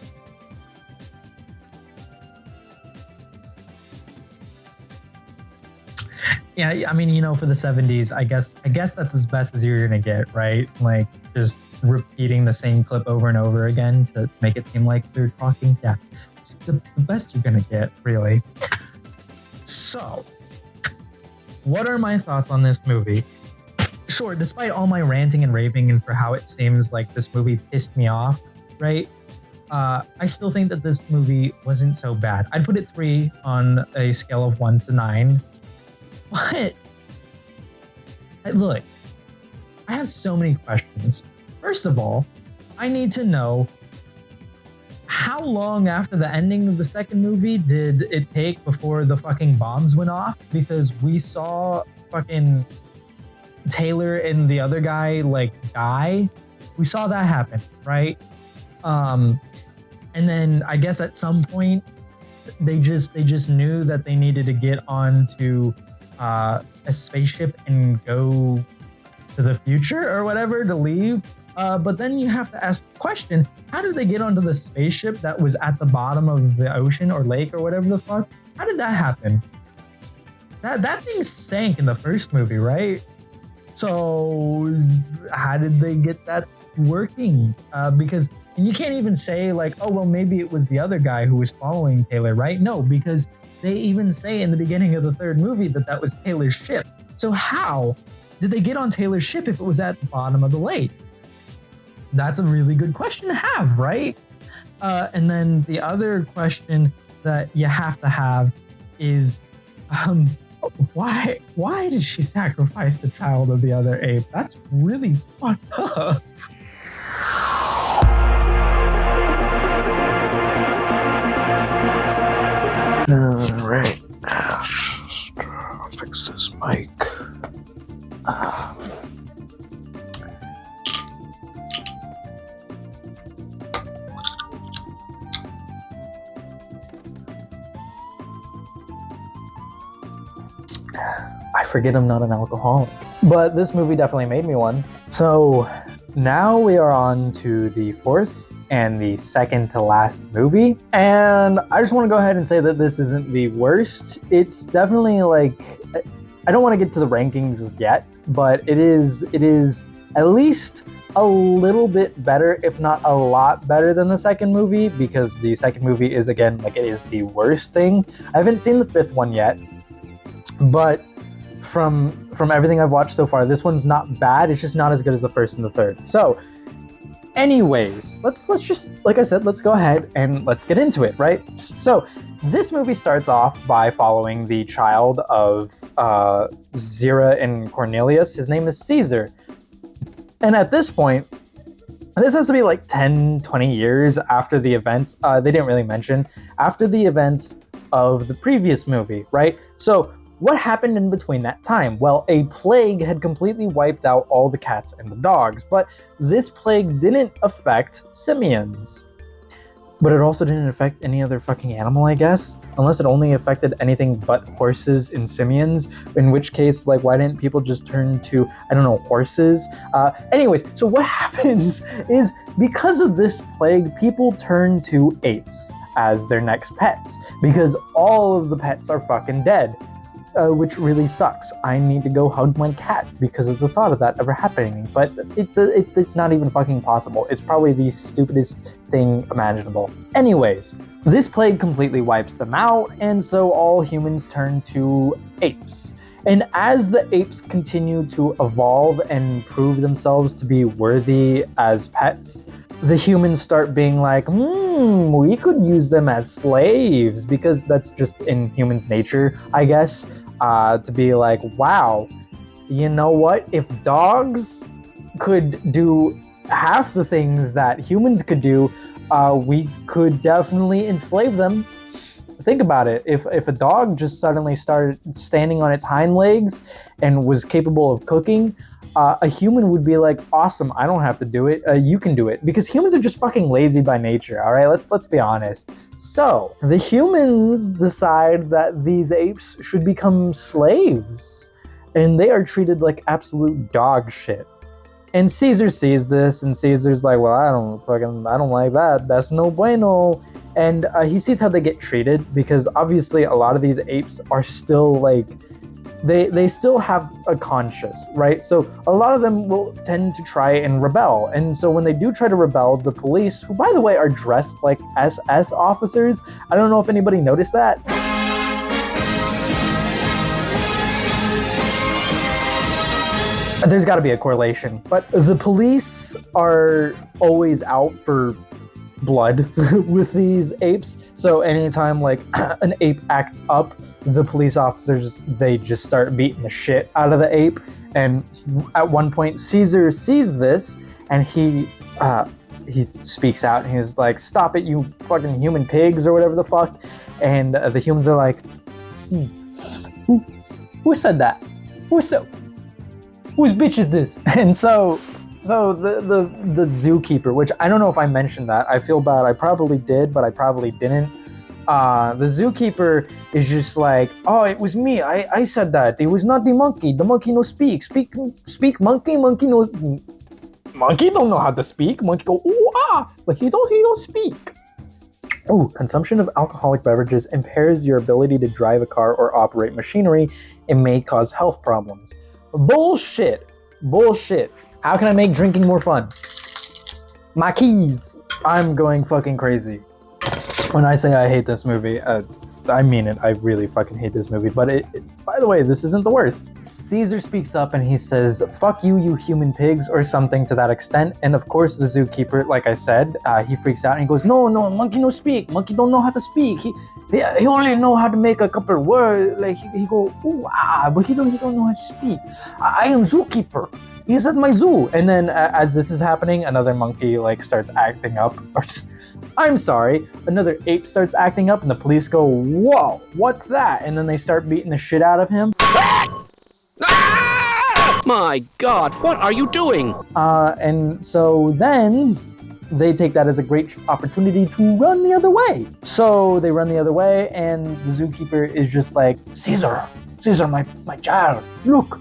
Yeah, I mean, for the 70s, I guess that's as best as you're gonna get, right? Like, just repeating the same clip over and over again to make it seem like they're talking. Yeah, it's the best you're gonna get, really. So, what are my thoughts on this movie? sure, despite all my ranting and raving and for how it seems like this movie pissed me off, right? I still think that this movie wasn't so bad. I'd put it 3 on a scale of 1 to 9. But look, I have so many questions. First of all, I need to know how long after the ending of the second movie did it take before the fucking bombs went off? Because we saw fucking Taylor and the other guy like die. We saw that happen, right? And then I guess at some point they just knew that they needed to get onto a spaceship and go to the future or whatever to leave. But then you have to ask the question, how did they get onto the spaceship that was at the bottom of the ocean or lake or whatever the fuck? How did that happen? That thing sank in the first movie, right? So how did they get that working? Because you can't even say like, oh, well, maybe it was the other guy who was following Taylor, right? No, because they even say in the beginning of the third movie that that was Taylor's ship. So how did they get on Taylor's ship if it was at the bottom of the lake? That's a really good question to have, right? And then the other question that you have to have is, why did she sacrifice the child of the other ape? That's really fucked up. All right, just fix this mic. I forget I'm not an alcoholic, but this movie definitely made me one. So now we are on to the fourth and the second to last movie. And I just want to go ahead and say that this isn't the worst. It's definitely like, I don't want to get to the rankings as yet, but it is at least a little bit better, if not a lot better than the second movie, because the second movie is, again, like, it is the worst thing. I haven't seen the fifth one yet, but from everything I've watched so far, this one's not bad. It's just not as good as the first and the third. So anyways, let's just, like I said, let's go ahead and let's get into it, right? So this movie starts off by following the child of Zira and Cornelius. His name is Caesar. And at this point, this has to be like 10, 20 years after the events. They didn't really mention. After the events of the previous movie, right? So what happened in between that time? Well, a plague had completely wiped out all the cats and the dogs, but this plague didn't affect simians. But it also didn't affect any other fucking animal, I guess? Unless it only affected anything but horses and simians, in which case, like, why didn't people just turn to, I don't know, horses? Anyways, so what happens is, because of this plague, people turn to apes as their next pets, because all of the pets are fucking dead. Which really sucks. I need to go hug my cat because of the thought of that ever happening, but it's not even fucking possible. It's probably the stupidest thing imaginable. Anyways, this plague completely wipes them out, and so all humans turn to apes. And as the apes continue to evolve and prove themselves to be worthy as pets, the humans start being like, we could use them as slaves, because that's just in humans' nature, I guess. To be like, wow, you know what? If dogs could do half the things that humans could do, we could definitely enslave them. Think about it. If a dog just suddenly started standing on its hind legs and was capable of cooking, a human would be like, awesome, I don't have to do it, you can do it. Because humans are just fucking lazy by nature, all right? Let's be honest. So, the humans decide that these apes should become slaves. And they are treated like absolute dog shit. And Caesar sees this, and Caesar's like, well, I don't like that. That's no bueno. And he sees how they get treated, because obviously a lot of these apes are still like, they still have a conscience, right? So a lot of them will tend to try and rebel. And so when they do try to rebel, the police, who by the way are dressed like SS officers, I don't know if anybody noticed that. There's got to be a correlation. But the police are always out for blood with these apes. So anytime like an ape acts up, the police officers, they just start beating the shit out of the ape. And at one point, Caesar sees this, and he speaks out, and he's like, "Stop it, you fucking human pigs," or whatever the fuck. And the humans are like, who said that? Whose bitch is this? And so the zookeeper, which I don't know if I mentioned that. I feel bad. I probably did, but I probably didn't. The zookeeper is just like, "Oh, it was me. I said that. It was not the monkey. The monkey no speak. Speak monkey. Monkey no. Monkey don't know how to speak. Monkey go ooh ah, but he don't speak." Oh, consumption of alcoholic beverages impairs your ability to drive a car or operate machinery. It may cause health problems. Bullshit. How can I make drinking more fun? My keys. I'm going fucking crazy. When I say I hate this movie, I mean it. I really fucking hate this movie. But by the way, this isn't the worst. Caesar speaks up and he says, "Fuck you, you human pigs," or something to that extent. And of course, the zookeeper, like I said, he freaks out and he goes, "No, monkey no speak. Monkey don't know how to speak. He only know how to make a couple of words. Like he go ooh ah, but he don't know how to speak. I am zookeeper. He's at my zoo." And then as this is happening, another monkey like starts acting up. I'm sorry, another ape starts acting up, and the police go, "Whoa, what's that?" And then they start beating the shit out of him. My God, what are you doing? And so then they take that as a great opportunity to run the other way. So they run the other way, and the zookeeper is just like, Caesar, my child, look,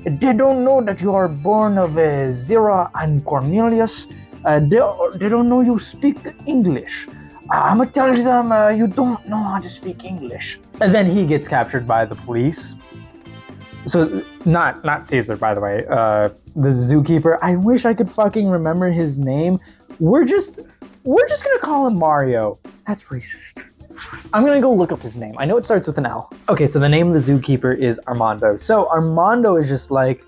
they don't know that you are born of Zira and Cornelius. They don't know you speak English. I'm gonna tell them you don't know how to speak English." And then he gets captured by the police. So not Caesar, by the way. The zookeeper. I wish I could fucking remember his name. We're just gonna call him Mario. That's racist. I'm gonna go look up his name. I know it starts with an L. Okay, so the name of the zookeeper is Armando. So Armando is just like.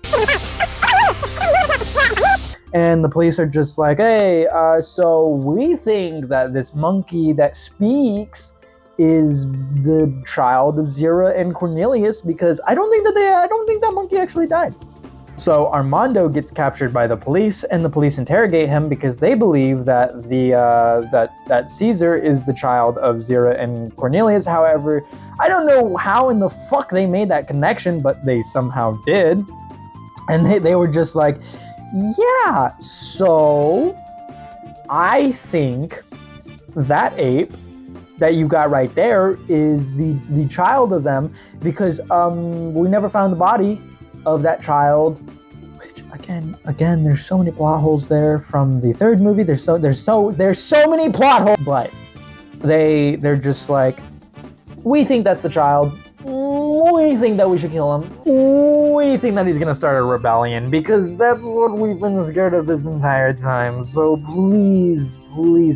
And the police are just like, "Hey, so we think that this monkey that speaks is the child of Zira and Cornelius, because I don't think that monkey actually died." So Armando gets captured by the police, and the police interrogate him because they believe that that Caesar is the child of Zira and Cornelius. However, I don't know how in the fuck they made that connection, but they somehow did. And they were just like, "Yeah, so I think that ape that you got right there is the child of them, because we never found the body of that child." Which again, there's so many plot holes there from the third movie. There's so many plot holes, but they're just like, "We think that's the child. We think that we should kill him. We think that he's gonna start a rebellion, because that's what we've been scared of this entire time. So please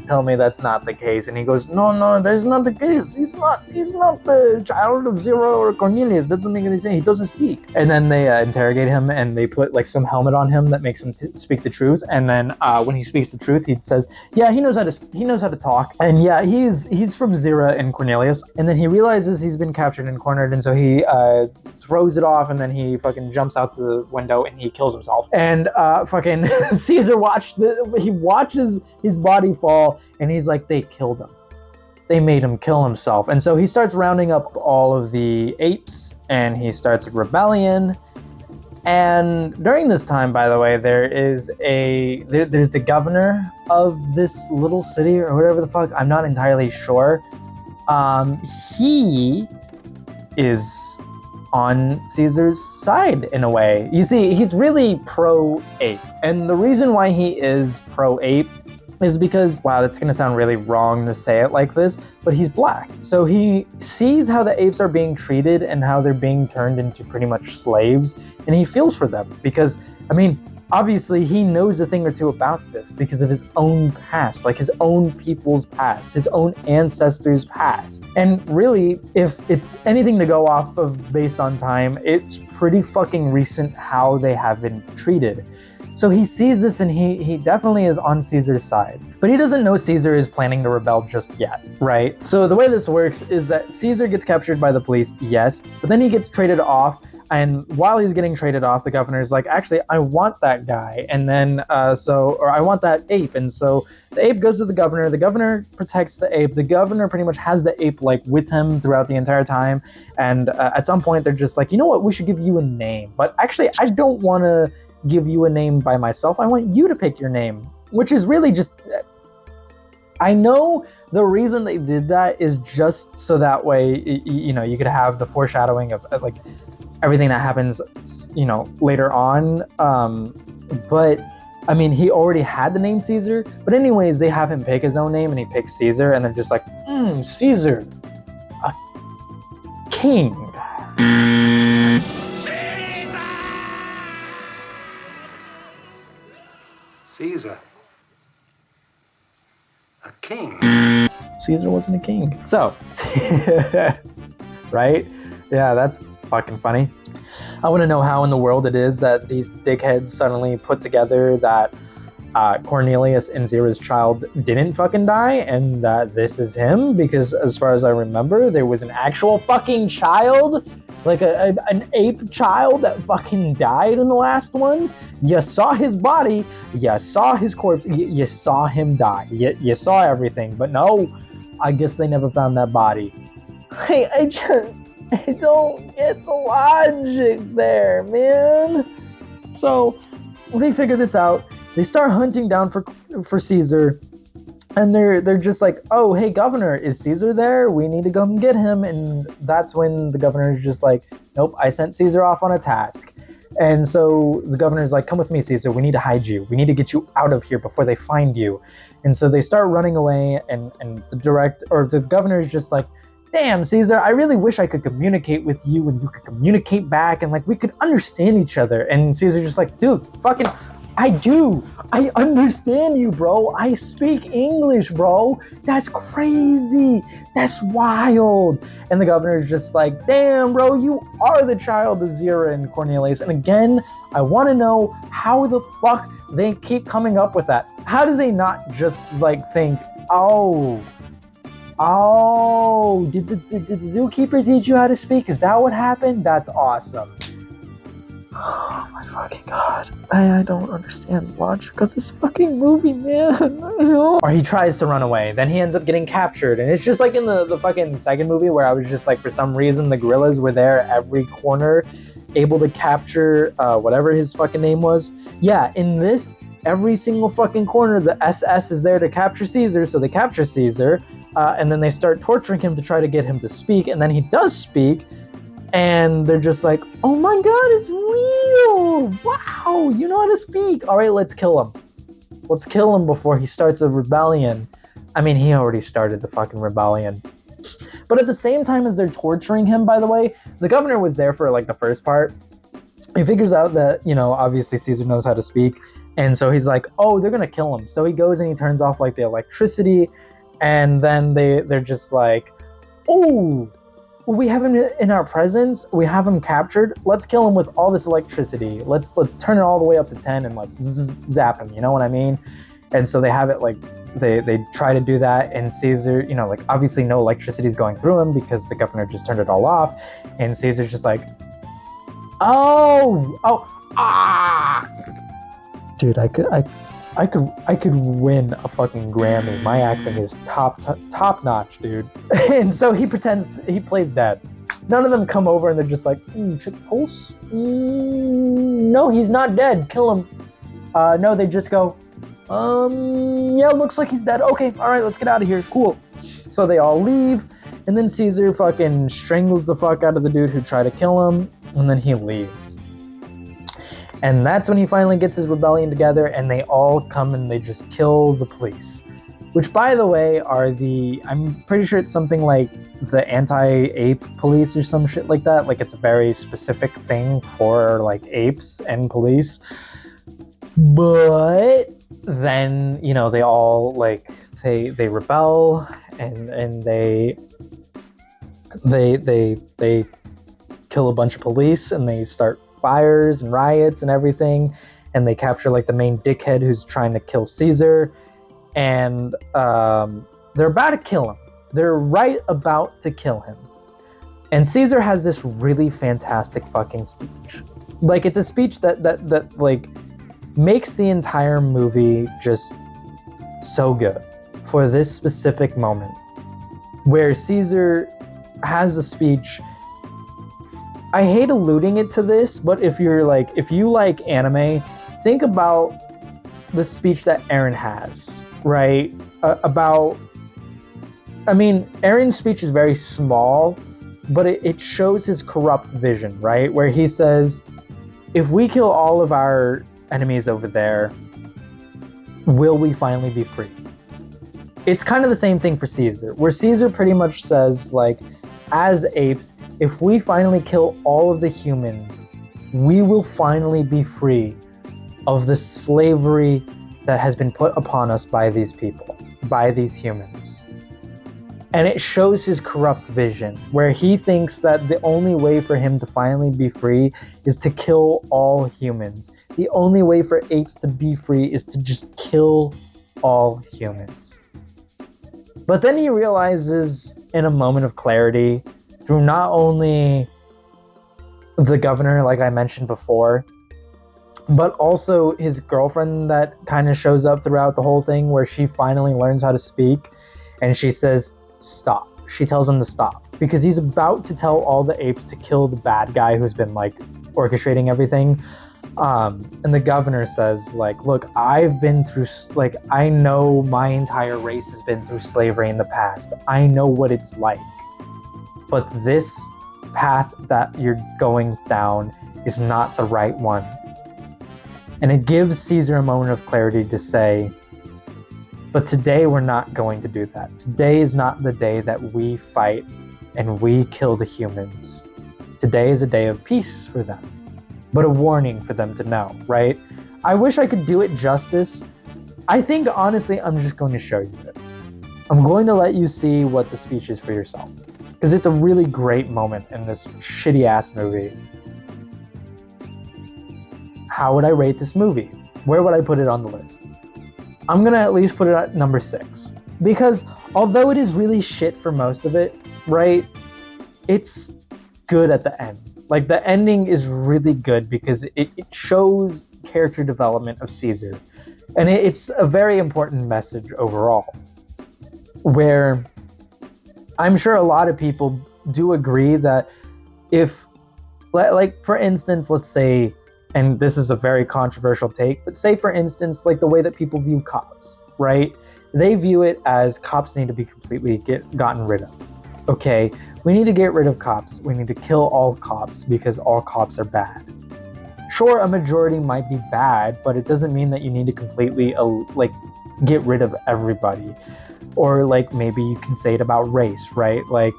tell me that's not the case." And he goes, No, that's not the case. He's not the child of Zero or Cornelius. Doesn't make any sense. He doesn't speak." And then they interrogate him, and they put like some helmet on him that makes him speak the truth. And then when he speaks the truth, he says, "Yeah, he knows how to talk. And yeah, he's from Zira and Cornelius." And then he realizes he's been captured and cornered, and so he throws it off, and then he fucking jumps out the window and he kills himself. And fucking Caesar watches his body fall, and he's like, "They killed him. They made him kill himself." And so he starts rounding up all of the apes, and he starts a rebellion. And during this time, by the way, there's the governor of this little city or whatever the fuck. I'm not entirely sure. He is on Caesar's side in a way. You see, he's really pro-ape. And the reason why he is pro-ape is because, wow, that's gonna sound really wrong to say it like this, but he's black. So he sees how the apes are being treated and how they're being turned into pretty much slaves, and he feels for them because, I mean, obviously he knows a thing or two about this because of his own past, like his own people's past, his own ancestors' past. And really, if it's anything to go off of based on time, it's pretty fucking recent how they have been treated. So he sees this and he definitely is on Caesar's side. But he doesn't know Caesar is planning to rebel just yet, right? So the way this works is that Caesar gets captured by the police, yes, but then he gets traded off. And while he's getting traded off, the governor's like, actually, I want that guy. And then, or I want that ape. And so the ape goes to the governor protects the ape. The governor pretty much has the ape like with him throughout the entire time. And at some point, they're just like, you know what, we should give you a name. But actually, I don't want to give you a name by myself. I want you to pick your name, which is really just, I know the reason they did that is just so that way, you could have the foreshadowing of like everything that happens, later on. But I mean, he already had the name Caesar, but anyways, they have him pick his own name and he picks Caesar and they're just like, Caesar, a king. Caesar. A king. Caesar wasn't a king. So, right? Yeah, that's fucking funny. I want to know how in the world it is that these dickheads suddenly put together that Cornelius and Zira's child didn't fucking die and that this is him, because as far as I remember, there was an actual fucking child, like an ape child that fucking died in the last one. You saw his body, you saw his corpse, you saw him die, you saw everything, but no, I guess they never found that body. I don't get the logic there, man. So they figure this out. They start hunting down for Caesar, and they're just like, oh, hey, governor, is Caesar there? We need to go and get him. And that's when the governor is just like, nope, I sent Caesar off on a task. And so the governor's like, come with me, Caesar. We need to hide you. We need to get you out of here before they find you. And so they start running away, and the governor is just like, damn, Caesar, I really wish I could communicate with you and you could communicate back and like we could understand each other. And Caesar's just like, dude, fucking, I do. I understand you, bro. I speak English, bro. That's crazy. That's wild. And the governor's just like, damn, bro, you are the child of Zira and Cornelius. And again, I want to know how the fuck they keep coming up with that. How do they not just like think, oh, did the zookeeper teach you how to speak? Is that what happened? That's awesome. Oh my fucking god. I don't understand the logic of this fucking movie, man. Or he tries to run away. Then he ends up getting captured. And it's just like in the fucking second movie where I was just like, for some reason, the gorillas were there every corner, able to capture whatever his fucking name was. Yeah, in this, every single fucking corner, the SS is there to capture Caesar. So they capture Caesar. And then they start torturing him to try to get him to speak. And then he does speak. And they're just like, oh my god, it's real! Wow, you know how to speak! All right, let's kill him. Let's kill him before he starts a rebellion. I mean, he already started the fucking rebellion. But at the same time as they're torturing him, by the way, the governor was there for like the first part. He figures out that, obviously Caesar knows how to speak. And so he's like, oh, they're gonna kill him. So he goes and he turns off like the electricity. And then they're just like, oh, we have him in our presence. We have him captured. Let's kill him with all this electricity. Let's turn it all the way up to 10 and let's zap him. You know what I mean? And so they have it like, they try to do that. And Caesar, like obviously no electricity is going through him because the governor just turned it all off. And Caesar's just like, dude, I could win a fucking Grammy. My acting is top notch, dude. And so he plays dead. None of them come over and they're just like, check the pulse. No, he's not dead. Kill him. No, they just go, yeah, looks like he's dead. Okay, all right, let's get out of here. Cool. So they all leave, and then Caesar fucking strangles the fuck out of the dude who tried to kill him, and then he leaves. And that's when he finally gets his rebellion together, and they all come and they just kill the police. Which, by the way, I'm pretty sure it's something like the anti-ape police or some shit like that. Like, it's a very specific thing for, like, apes and police. But then, you know, they all like they rebel and they kill a bunch of police and they start fires and riots and everything, and they capture like the main dickhead who's trying to kill Caesar, and they're about to kill him. They're right about to kill him. And Caesar has this really fantastic fucking speech. Like, it's a speech that like makes the entire movie just so good for this specific moment where Caesar has a speech. I hate alluding it to this, but if you like anime, think about the speech that Eren has, right? Eren's speech is very small, but it shows his corrupt vision, right? Where he says, if we kill all of our enemies over there, will we finally be free? It's kind of the same thing for Caesar, where Caesar pretty much says, like, as apes, if we finally kill all of the humans, we will finally be free of the slavery that has been put upon us by these people, by these humans. And it shows his corrupt vision, where he thinks that the only way for him to finally be free is to kill all humans. The only way for apes to be free is to just kill all humans. But then he realizes, in a moment of clarity, through not only the governor, like I mentioned before, but also his girlfriend that kind of shows up throughout the whole thing, where she finally learns how to speak, and she says, stop. She tells him to stop because he's about to tell all the apes to kill the bad guy who's been like orchestrating everything. And the governor says, like, look, I've been through, like, I know my entire race has been through slavery in the past. I know what it's like. But this path that you're going down is not the right one. And it gives Caesar a moment of clarity to say, but today we're not going to do that. Today is not the day that we fight and we kill the humans. Today is a day of peace for them, but a warning for them to know, right? I wish I could do it justice. I think, honestly, I'm just going to show you it. I'm going to let you see what the speech is for yourself, because it's a really great moment in this shitty-ass movie. How would I rate this movie? Where would I put it on the list? I'm going to at least put it at number 6. Because although it is really shit for most of it, right, it's good at the end. Like, the ending is really good because it shows character development of Caesar. And it's a very important message overall. Where I'm sure a lot of people do agree that if, like, for instance, let's say, and this is a very controversial take, but say, for instance, like the way that people view cops, right? They view it as cops need to be completely gotten rid of. Okay, we need to get rid of cops. We need to kill all cops because all cops are bad. Sure, a majority might be bad, but it doesn't mean that you need to completely, get rid of everybody. Or, like, maybe you can say it about race, right? Like,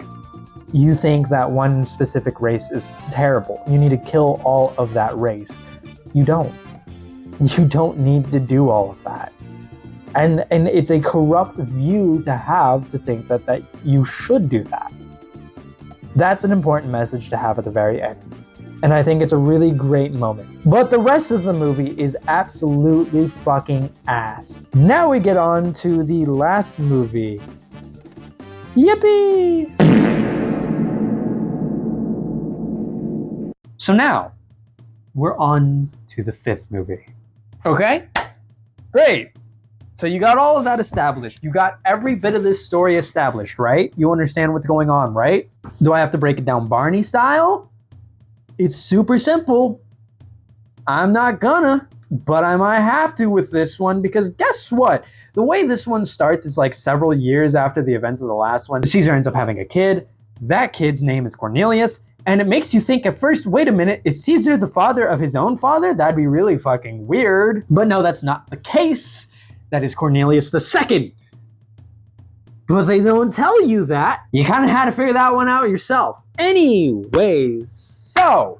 you think that one specific race is terrible. You need to kill all of that race. You don't. You don't need to do all of that. And it's a corrupt view to have, to think that you should do that. That's an important message to have at the very end. And I think it's a really great moment. But the rest of the movie is absolutely fucking ass. Now we get on to the last movie. Yippee! So now, we're on to the 5th movie. Okay? Great. So you got all of that established. You got every bit of this story established, right? You understand what's going on, right? Do I have to break it down Barney style? It's super simple. I'm not gonna, but I might have to with this one, because guess what? The way this one starts is like several years after the events of the last one. Caesar ends up having a kid. That kid's name is Cornelius. And it makes you think at first, wait a minute, is Caesar the father of his own father? That'd be really fucking weird. But no, that's not the case. That is Cornelius II. But they don't tell you that. You kind of had to figure that one out yourself. Anyways, so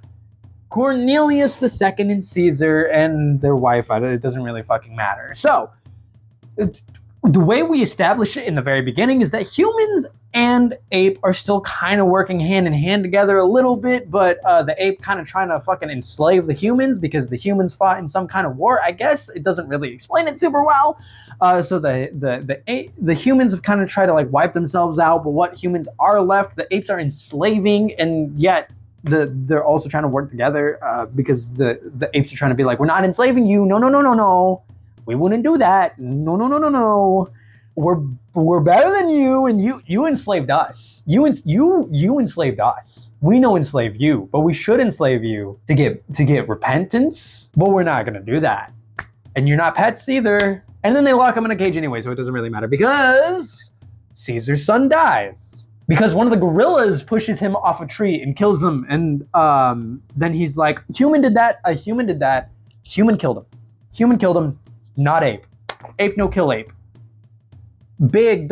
Cornelius II and Caesar and their wife. It doesn't really fucking matter. So, the way we establish it in the very beginning is that humans and ape are still kind of working hand in hand together a little bit, but the ape kind of trying to fucking enslave the humans because the humans fought in some kind of war. I guess it doesn't really explain it super well. So the humans have kind of tried to like wipe themselves out, but what humans are left, the apes are enslaving, and yet they're also trying to work together because the apes are trying to be like, we're not enslaving you. No. We wouldn't do that. No. We're better than you, and you enslaved us. You enslaved us. We know enslave you, but we should enslave you to get repentance. But we're not gonna do that. And you're not pets either. And then they lock him in a cage anyway, so it doesn't really matter because Caesar's son dies. Because one of the gorillas pushes him off a tree and kills him, and then he's like, human did that, a human did that, human killed him. Human killed him, not ape. Ape no kill ape. Big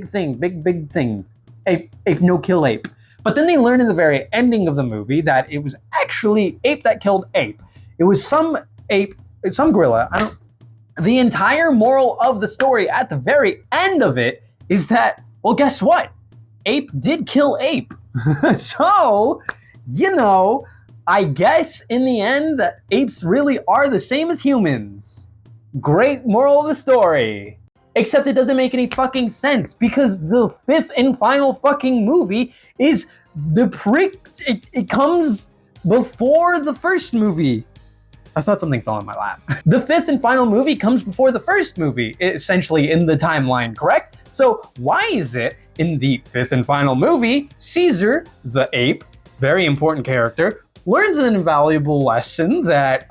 thing. Ape no kill ape. But then they learn in the very ending of the movie that it was actually ape that killed ape. It was some ape, some gorilla. The entire moral of the story at the very end of it is that, well, guess what? Ape did kill ape. So, I guess in the end that apes really are the same as humans. Great moral of the story. Except it doesn't make any fucking sense because the fifth and final fucking movie is it comes before the first movie. I thought something fell in my lap. The fifth and final movie comes before the first movie, essentially in the timeline, correct? So why is it in the fifth and final movie, Caesar, the ape, very important character, learns an invaluable lesson that,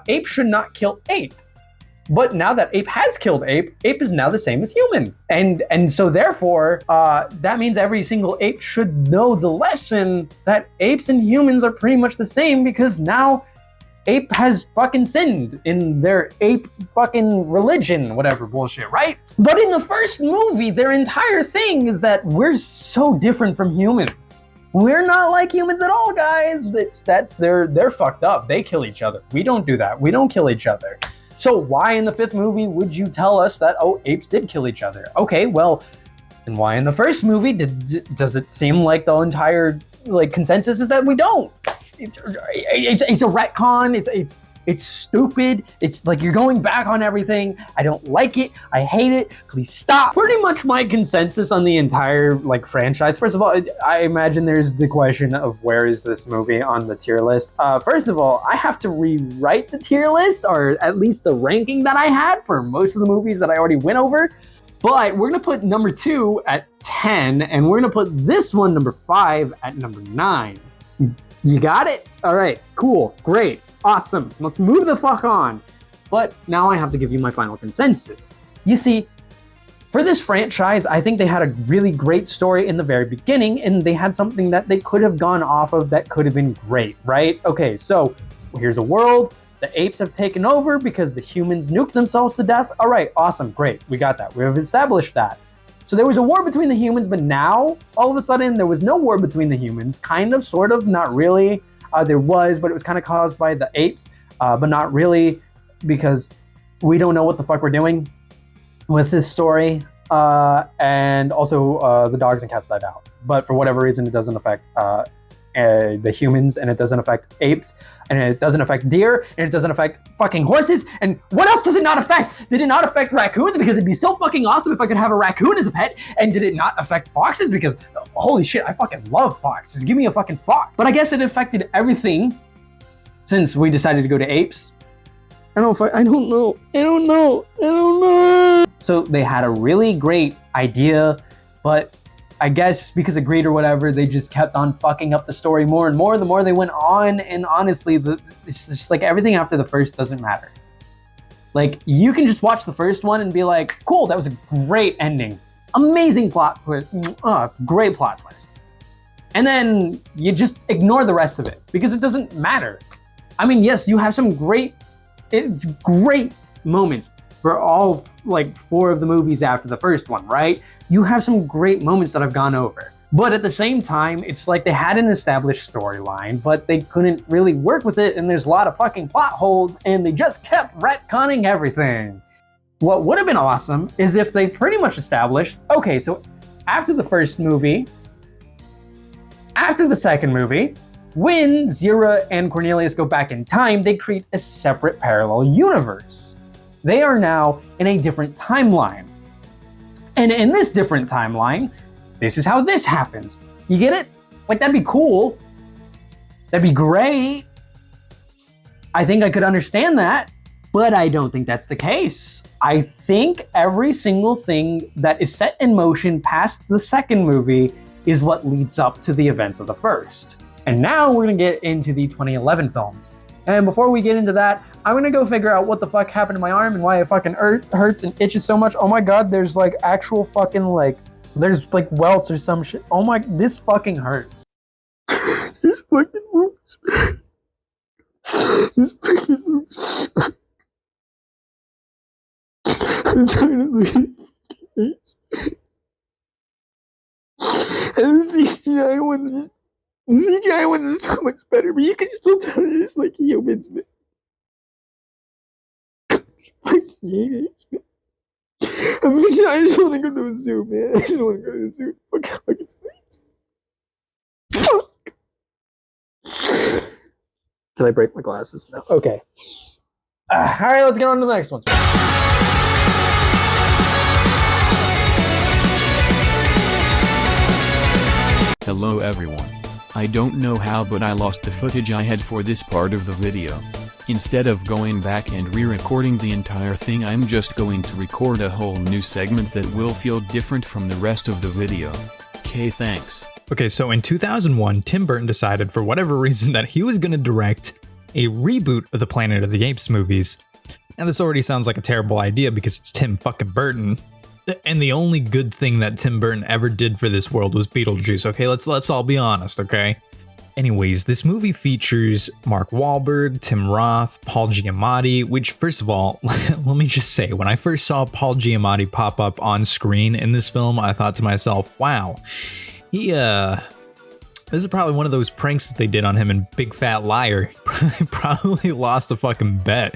ape should not kill ape. But now that ape has killed ape is now the same as human. And so therefore, that means every single ape should know the lesson that apes and humans are pretty much the same because now ape has fucking sinned in their ape fucking religion, whatever bullshit, right? But in the first movie, their entire thing is that we're so different from humans. We're not like humans at all, guys. They're fucked up. They kill each other. We don't do that. We don't kill each other. So why in the fifth movie would you tell us that, apes did kill each other? Okay, well, and why in the first movie does it seem like the entire consensus is that we don't? It's a retcon. It's stupid. It's like you're going back on everything. I don't like it. I hate it. Please stop. Pretty much my consensus on the entire franchise. First of all, I imagine there's the question of where is this movie on the tier list. First of all, I have to rewrite the tier list, or at least the ranking that I had for most of the movies that I already went over. But we're gonna put number 2 at 10, and we're gonna put this one, number 5, at number 9. You got it? All right, cool, great. Awesome, let's move the fuck on. But now I have to give you my final consensus. You see, for this franchise, I think they had a really great story in the very beginning, and they had something that they could have gone off of that could have been great, right? Okay, so here's a world. The apes have taken over because the humans nuked themselves to death. All right, awesome, great, we got that. We have established that. So there was a war between the humans, but now, all of a sudden, there was no war between the humans. Kind of, sort of, not really. There was, but it was kind of caused by the apes, but not really, because we don't know what the fuck we're doing with this story. And also, the dogs and cats died out. But for whatever reason, it doesn't affect the humans, and it doesn't affect apes, and it doesn't affect deer, and it doesn't affect fucking horses. And what else does it not affect? Did it not affect raccoons? Because it'd be so fucking awesome if I could have a raccoon as a pet. And did it not affect foxes? Because holy shit, I fucking love foxes. Give me a fucking fox. But I guess it affected everything since we decided to go to apes. I don't know. So they had a really great idea, but I guess because of greed or whatever, they just kept on fucking up the story more and more the more they went on. And honestly, it's just like everything after the first doesn't matter. Like, you can just watch the first one and be like, cool, that was a great ending. Amazing plot twist. Great plot twist. And then you just ignore the rest of it because it doesn't matter. I mean, yes, you have some great moments for all 4 of the movies after the first one, right? You have some great moments that I've gone over. But at the same time, it's like they had an established storyline, but they couldn't really work with it, and there's a lot of fucking plot holes, and they just kept retconning everything. What would have been awesome is if they pretty much established, okay, so after the first movie, after the second movie, when Zira and Cornelius go back in time, they create a separate parallel universe. They are now in a different timeline. And in this different timeline, this is how this happens. You get it? Like, that'd be cool. That'd be great. I think I could understand that, but I don't think that's the case. I think every single thing that is set in motion past the second movie is what leads up to the events of the first. And now we're gonna get into the 2011 films. And before we get into that, I'm gonna go figure out what the fuck happened to my arm and why it fucking hurts and itches so much. Oh my god, there's like actual fucking like, there's like welts or some shit. Oh my, this fucking hurts. This fucking moves. This fucking moves. I'm trying to look at fucking apes. And the CGI ones are so much better, but you can still tell it's like humans, man. Fucking hate apes, man. I just want to go to a zoo, man. I just want to go to a zoo. Fuck, it's apes. Fuck. Did I break my glasses? No. Okay. Alright, let's get on to the next one. Hello everyone. I don't know how, but I lost the footage I had for this part of the video. Instead of going back and re-recording the entire thing, I'm just going to record a whole new segment that will feel different from the rest of the video. Okay, thanks. Okay, so in 2001, Tim Burton decided for whatever reason that he was going to direct a reboot of the Planet of the Apes movies. Now this already sounds like a terrible idea because it's Tim fucking Burton. And the only good thing that Tim Burton ever did for this world was Beetlejuice, okay? Let's all be honest, okay? Anyways, this movie features Mark Wahlberg, Tim Roth, Paul Giamatti, which, first of all, let me just say, when I first saw Paul Giamatti pop up on screen in this film, I thought to myself, wow, this is probably one of those pranks that they did on him in Big Fat Liar. He probably lost a fucking bet.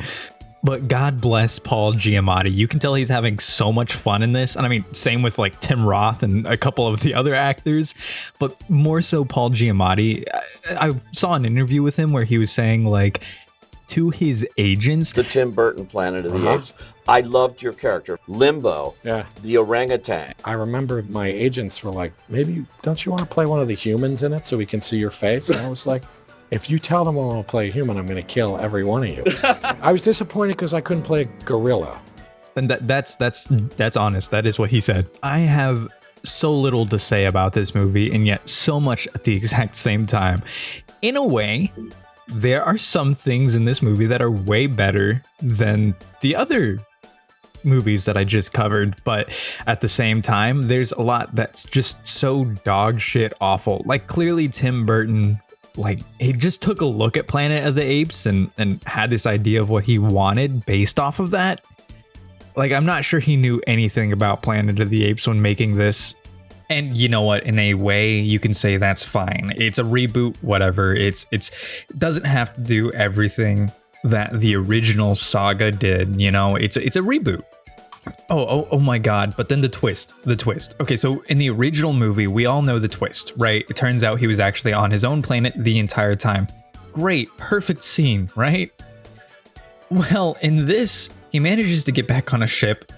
But God bless Paul Giamatti. You can tell he's having so much fun in this. And I mean, same with like Tim Roth and a couple of the other actors, but more so Paul Giamatti. I saw an interview with him where he was saying like to his agents. The Tim Burton Planet of the Apes. I loved your character, Limbo, the orangutan. I remember my agents were like, maybe don't you want to play one of the humans in it so we can see your face? And I was like, if you tell them I want to play a human, I'm going to kill every one of you. I was disappointed because I couldn't play a gorilla. And that's honest. That is what he said. I have so little to say about this movie and yet so much at the exact same time. In a way, there are some things in this movie that are way better than the other movies that I just covered, but at the same time, there's a lot that's just so dog shit awful. Like clearly Tim Burton, like he just took a look at Planet of the Apes and had this idea of what he wanted based off of that. Like I'm not sure he knew anything about Planet of the Apes when making this. And you know what, in a way you can say that's fine. It's a reboot, whatever. It doesn't have to do everything that the original saga did, you know? It's a reboot. Oh my god, but then the twist. Okay, so in the original movie, we all know the twist, right? It turns out he was actually on his own planet the entire time. Great, perfect scene, right? Well, in this, he manages to get back on a ship,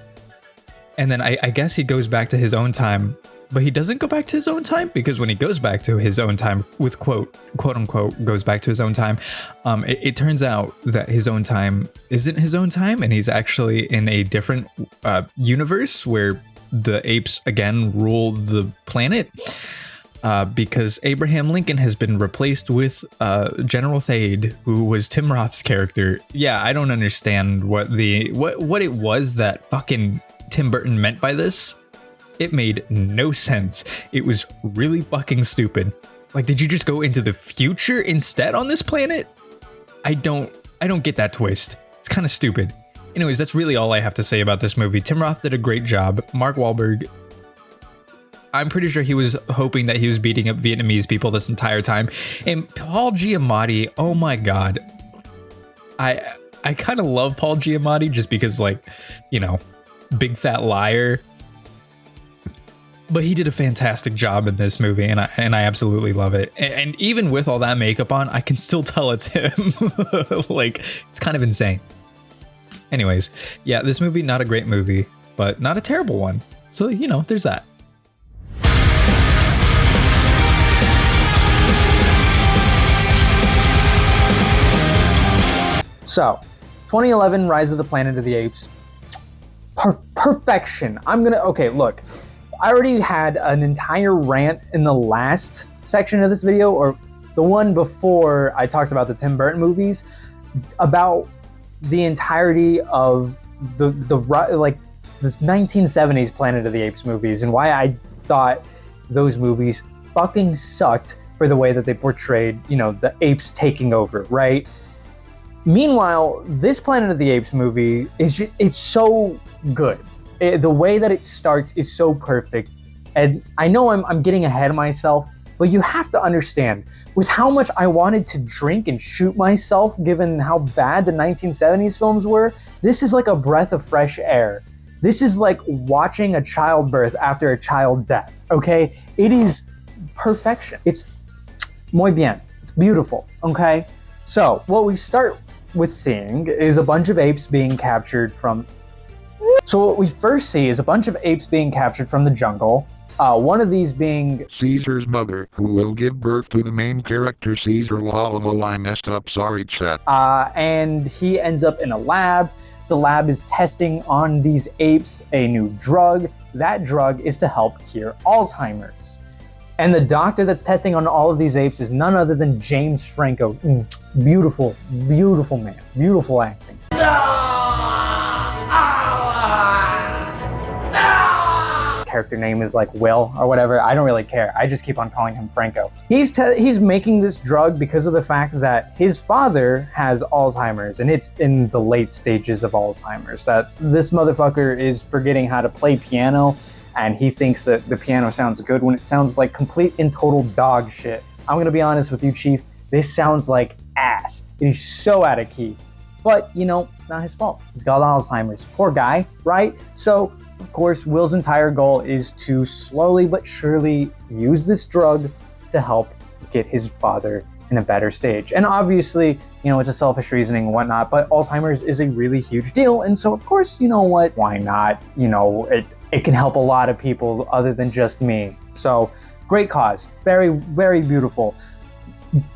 and then I guess he goes back to his own time, but he doesn't go back to his own time, because when he goes back to his own time, with quote unquote, goes back to his own time, it turns out that his own time isn't his own time, and he's actually in a different universe where the apes again rule the planet, because Abraham Lincoln has been replaced with General Thade, who was Tim Roth's character. Yeah, I don't understand what it was that fucking Tim Burton meant by this. It made no sense. It was really fucking stupid. Like, did you just go into the future instead on this planet? I don't get that twist. It's kind of stupid. Anyways, that's really all I have to say about this movie. Tim Roth did a great job. Mark Wahlberg, I'm pretty sure he was hoping that he was beating up Vietnamese people this entire time. And Paul Giamatti, oh my God. I kind of love Paul Giamatti just because, like, you know, big fat liar. But he did a fantastic job in this movie, and I absolutely love it. And even with all that makeup on, I can still tell it's him. Like, it's kind of insane. Anyways, yeah, this movie, not a great movie, but not a terrible one. So, you know, there's that. So, 2011, Rise of the Planet of the Apes. Perfection. Okay, look. I already had an entire rant in the last section of this video, or the one before I talked about the Tim Burton movies, about the entirety of the 1970s Planet of the Apes movies and why I thought those movies fucking sucked for the way that they portrayed, you know, the apes taking over, right? Meanwhile, this Planet of the Apes movie is it's so good. The way that it starts is so perfect. And I know I'm getting ahead of myself, but you have to understand, with how much I wanted to drink and shoot myself, given how bad the 1970s films were, this is like a breath of fresh air. This is like watching a childbirth after a child death, okay? It is perfection. It's muy bien. It's beautiful, okay? So, what we start with seeing is a bunch of apes being captured from... So what we first see is a bunch of apes being captured from the jungle. One of these being Caesar's mother, who will give birth to the main character Caesar. I messed up, sorry chat. And he ends up in a lab. The lab is testing on these apes a new drug. That drug is to help cure Alzheimer's. And the doctor that's testing on all of these apes is none other than James Franco. Beautiful, beautiful man. Beautiful acting. Character name is like Will or whatever. I don't really care. I just keep on calling him Franco. He's making this drug because of the fact that his father has Alzheimer's, and it's in the late stages of Alzheimer's. That this motherfucker is forgetting how to play piano, and he thinks that the piano sounds good when it sounds like complete and total dog shit. I'm gonna be honest with you, Chief. This sounds like ass. It is so out of key. But, you know, it's not his fault. He's got Alzheimer's. Poor guy, right? So, of course, Will's entire goal is to slowly but surely use this drug to help get his father in a better stage. And obviously, you know, it's a selfish reasoning and whatnot, but Alzheimer's is a really huge deal. And so, of course, you know what? Why not? You know, it can help a lot of people other than just me. So, great cause. Very, very beautiful.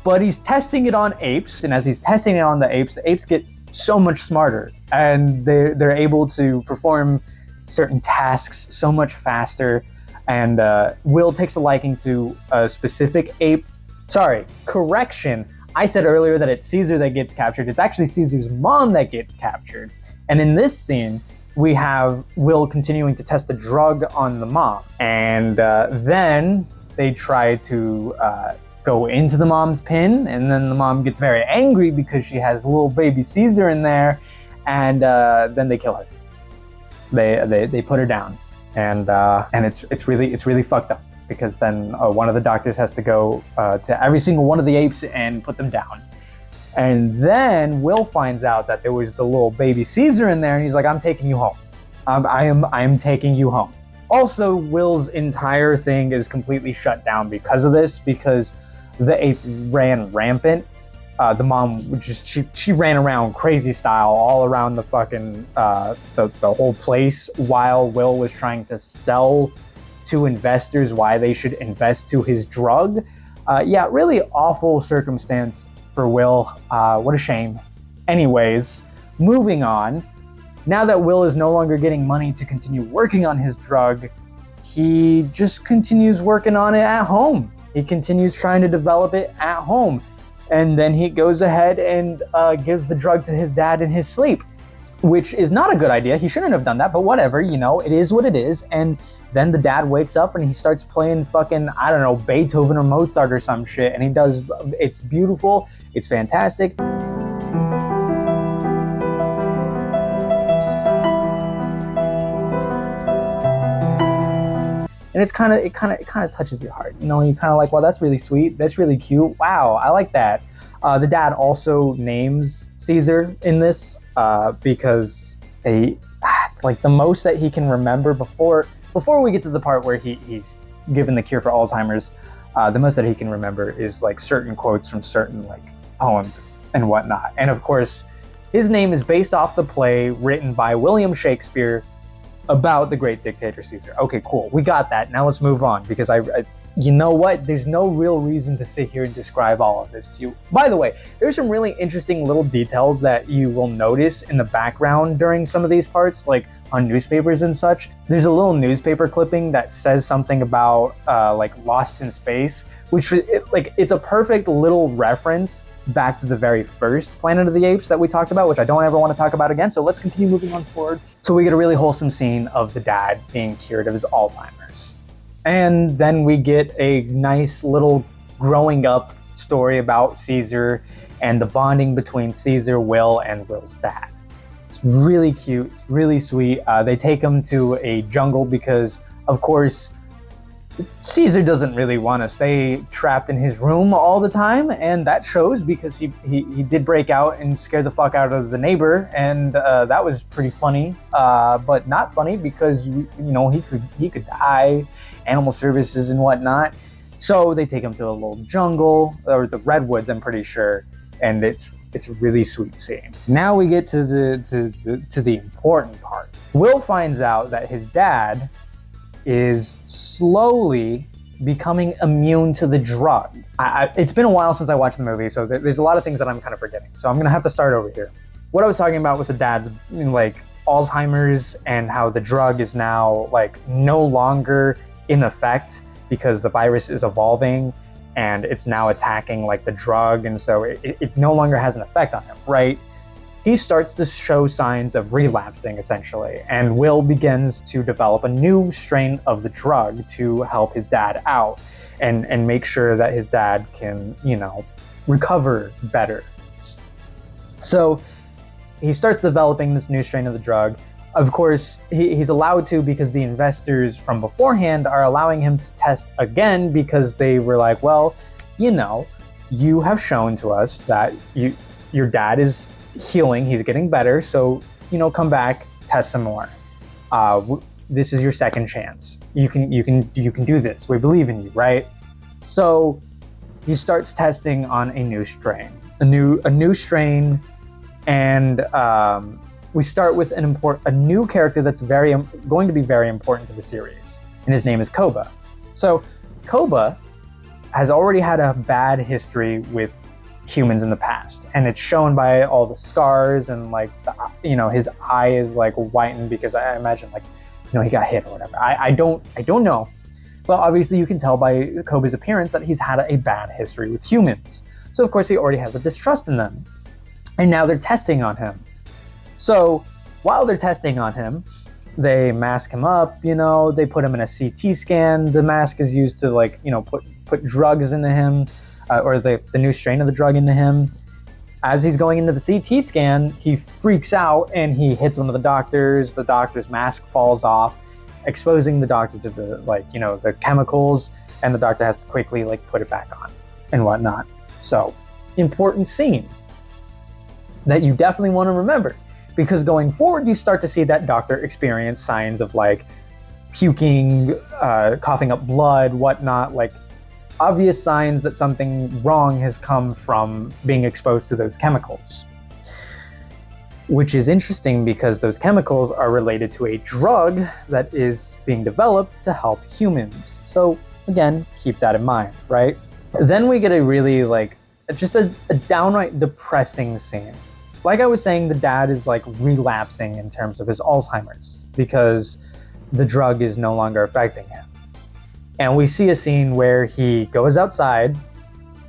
But he's testing it on apes, and as he's testing it on the apes get so much smarter, and they're able to perform certain tasks so much faster. And Will takes a liking to a specific ape. Sorry, correction. I said earlier that it's Caesar that gets captured. It's actually Caesar's mom that gets captured. And in this scene, we have Will continuing to test the drug on the mom. And then they try to go into the mom's pen, and then the mom gets very angry because she has little baby Caesar in there, and then they kill her. They put her down, and it's really fucked up, because then one of the doctors has to go to every single one of the apes and put them down. And then Will finds out that there was the little baby Caesar in there, and he's like, "I'm taking you home. I am taking you home." Also, Will's entire thing is completely shut down because of this, because the ape ran rampant. The mom she ran around crazy style all around the fucking the whole place, while Will was trying to sell to investors why they should invest to his drug. Yeah, really awful circumstance for Will. What a shame. Anyways, moving on. Now that Will is no longer getting money to continue working on his drug, he just continues working on it at home. He continues trying to develop it at home. And then he goes ahead and gives the drug to his dad in his sleep, which is not a good idea. He shouldn't have done that, but whatever, you know, it is what it is. And then the dad wakes up and he starts playing fucking, I don't know, Beethoven or Mozart or some shit. And he does, it's beautiful, it's fantastic. And and it kind of touches your heart. You know, you kind of like, wow, that's really sweet. That's really cute. Wow, I like that. The dad also names Caesar in this because like the most that he can remember before we get to the part where he's given the cure for Alzheimer's. The most that he can remember is like certain quotes from certain like poems and whatnot. And of course, his name is based off the play written by William Shakespeare about the great dictator Caesar. Okay, cool. We got that. Now let's move on, because I you know what? There's no real reason to sit here and describe all of this to you. By the way, there's some really interesting little details that you will notice in the background during some of these parts, like on newspapers and such. There's a little newspaper clipping that says something about like Lost in Space, which it's a perfect little reference back to the very first Planet of the Apes that we talked about, which I don't ever want to talk about again. So let's continue moving on forward. So we get a really wholesome scene of the dad being cured of his Alzheimer's. And then we get a nice little growing up story about Caesar and the bonding between Caesar, Will, and Will's dad. It's really cute. It's really sweet. They take him to a jungle because, of course, Caesar doesn't really want to stay trapped in his room all the time, and that shows because he did break out and scare the fuck out of the neighbor, and that was pretty funny, but not funny because you know he could die, animal services and whatnot. So they take him to a little jungle or the redwoods, I'm pretty sure, and it's a really sweet scene. Now we get to the important part. Will finds out that his dad is slowly becoming immune to the drug. It's been a while since I watched the movie, so there's a lot of things that I'm kind of forgetting. So I'm gonna have to start over here. What I was talking about with the dad's like Alzheimer's and how the drug is now like no longer in effect because the virus is evolving and it's now attacking like the drug, and so it no longer has an effect on him, right? He starts to show signs of relapsing, essentially, and Will begins to develop a new strain of the drug to help his dad out and make sure that his dad can, recover better. So he starts developing this new strain of the drug. Of course, he's allowed to because the investors from beforehand are allowing him to test again because they were like, well, you have shown to us that your dad is healing, he's getting better, so come back, test some more. This is your second chance. You can do this. We believe in you, right? So he starts testing on a new strain, a new strain, and we start with a new character that's going to be very important to the series, and his name is Koba. So Koba has already had a bad history with humans in the past, and it's shown by all the scars and like his eye is like whitened because I imagine he got hit or whatever. I don't know, but obviously you can tell by Koba's appearance that he's had a bad history with humans. So of course he already has a distrust in them, and now they're testing on him. So while they're testing on him, they mask him up. They put him in a CT scan. The mask is used to put drugs into him. Or the new strain of the drug into him. As he's going into the CT scan, he freaks out and he hits one of the doctors. The doctor's mask falls off, exposing the doctor to the chemicals, and the doctor has to quickly put it back on and whatnot. So, important scene that you definitely want to remember, because going forward, you start to see that doctor experience signs of puking, coughing up blood, whatnot, obvious signs that something wrong has come from being exposed to those chemicals. Which is interesting because those chemicals are related to a drug that is being developed to help humans. So again, keep that in mind, right? Then we get a really just a downright depressing scene. Like I was saying, the dad is relapsing in terms of his Alzheimer's because the drug is no longer affecting him. And we see a scene where he goes outside,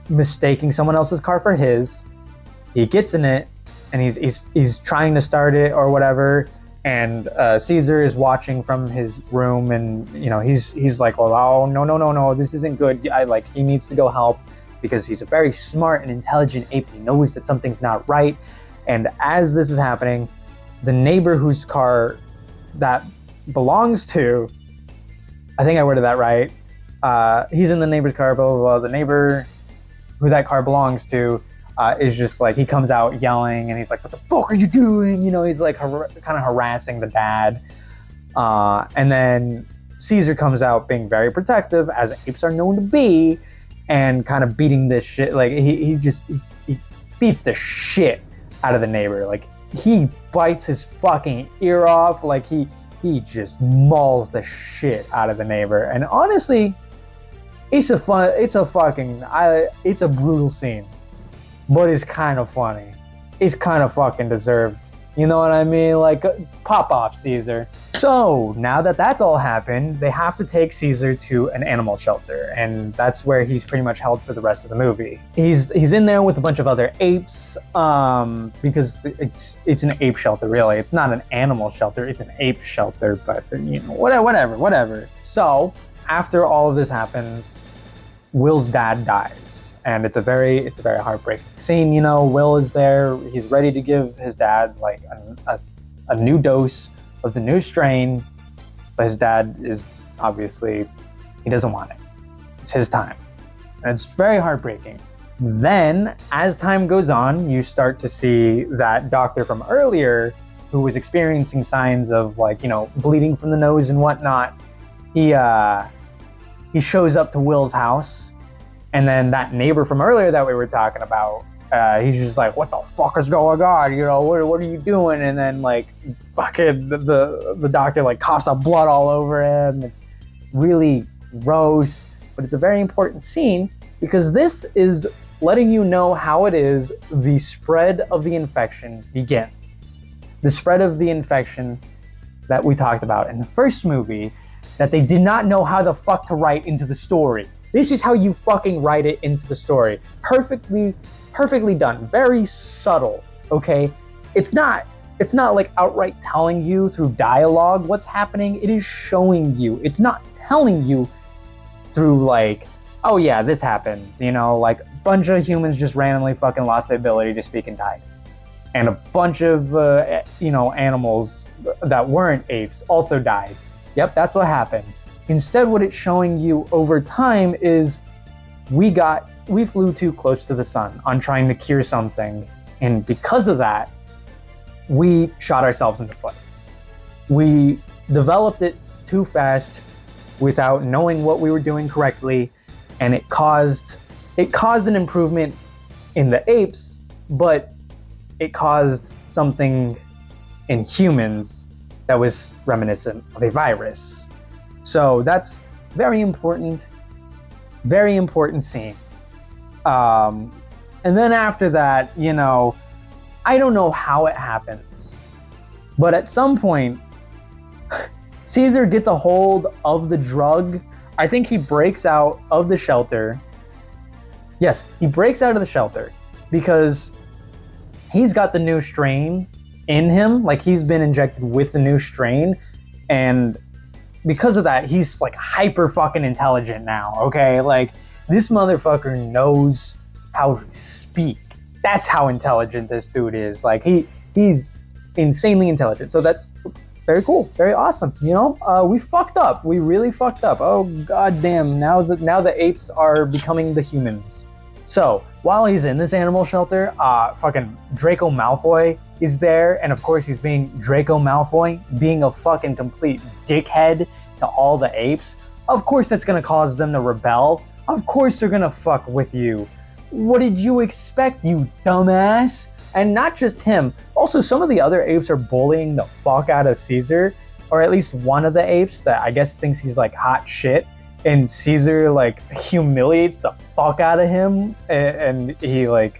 mistaking someone else's car for his. He gets in it, and he's trying to start it or whatever. And Caesar is watching from his room, and he's like, "Well, oh no, this isn't good. He needs to go help because he's a very smart and intelligent ape. He knows that something's not right." And as this is happening, the neighbor whose car that belongs to I think I worded that right. He's in the neighbor's car, blah, blah, blah. The neighbor who that car belongs to is just like, he comes out yelling and he's like, what the fuck are you doing? You know, he's like kind of harassing the dad. And then Caesar comes out being very protective, as apes are known to be, and kind of beating this shit. Like he beats the shit out of the neighbor. Like he bites his fucking ear off. Like he just mauls the shit out of the neighbor. And honestly, it's a brutal scene, but it's kind of funny. It's kind of fucking deserved. You know what I mean? Like, pop off, Caesar. So now that that's all happened, they have to take Caesar to an animal shelter, and that's where he's pretty much held for the rest of the movie. He's in there with a bunch of other apes, because it's an ape shelter, really. It's not an animal shelter, it's an ape shelter, but you know, whatever. So after all of this happens, Will's dad dies, and it's a very heartbreaking scene. You know, Will is there, he's ready to give his dad like a new dose of the new strain, but his dad is obviously, he doesn't want it. It's his time, and it's very heartbreaking. Then as time goes on, you start to see that doctor from earlier who was experiencing signs of, like, you know, bleeding from the nose and whatnot. He shows up to Will's house, and then that neighbor from earlier that we were talking about, he's just like, what the fuck is going on? You know, what are you doing? And then like fucking the doctor like coughs up blood all over him. It's really gross, but it's a very important scene because this is letting you know how it is the spread of the infection begins. The spread of the infection that we talked about in the first movie, that they did not know how the fuck to write into the story. This is how you fucking write it into the story. Perfectly done. Very subtle, okay? It's not like outright telling you through dialogue what's happening. It is showing you. It's not telling you through like, oh yeah, this happens. You know, like a bunch of humans just randomly fucking lost the ability to speak and died. And a bunch of, animals that weren't apes also died. Yep, that's what happened. Instead, what it's showing you over time is we flew too close to the sun on trying to cure something, and because of that, we shot ourselves in the foot. We developed it too fast without knowing what we were doing correctly, and it caused an improvement in the apes, but it caused something in humans that was reminiscent of a virus. So that's very important scene. And then after that, you know, I don't know how it happens, but at some point, Caesar gets a hold of the drug. I think he breaks out of the shelter. Yes, he breaks out of the shelter because he's got the new strain in him, like he's been injected with the new strain, and because of that, he's like hyper fucking intelligent now, okay? Like this motherfucker knows how to speak. That's how intelligent this dude is. Like he's insanely intelligent. So that's very cool, very awesome. You know, we fucked up. We really fucked up. Oh goddamn! Now the apes are becoming the humans. So while he's in this animal shelter, fucking Draco Malfoy is there, and of course he's being Draco Malfoy, being a fucking complete dickhead to all the apes. Of course that's gonna cause them to rebel. Of course they're gonna fuck with you. What did you expect, you dumbass? And not just him, also some of the other apes are bullying the fuck out of Caesar, or at least one of the apes that I guess thinks he's like hot shit, and Caesar like humiliates the fuck out of him, and he lets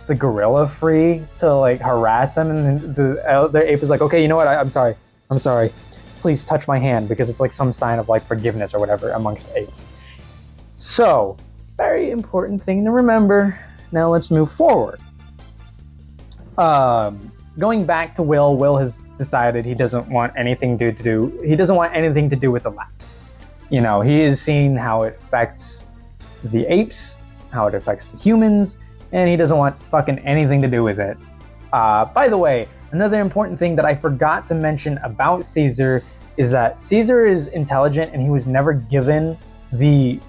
the gorilla free to like harass him, and the other ape is like, okay, you know what, I'm sorry, please touch my hand, because it's like some sign of like forgiveness or whatever amongst apes. So very important thing to remember. Now let's move forward. Going back to Will has decided he doesn't want anything to do with the lab. You know, he has seen how it affects the apes, how it affects the humans, and he doesn't want fucking anything to do with it. By the way, another important thing that I forgot to mention about Caesar is that Caesar is intelligent and he was never given the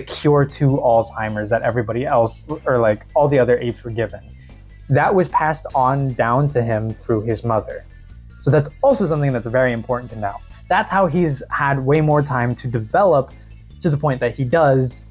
cure to Alzheimer's that everybody else, or like all the other apes, were given. That was passed on down to him through his mother. So that's also something that's very important to know. That's how he's had way more time to develop to the point that he does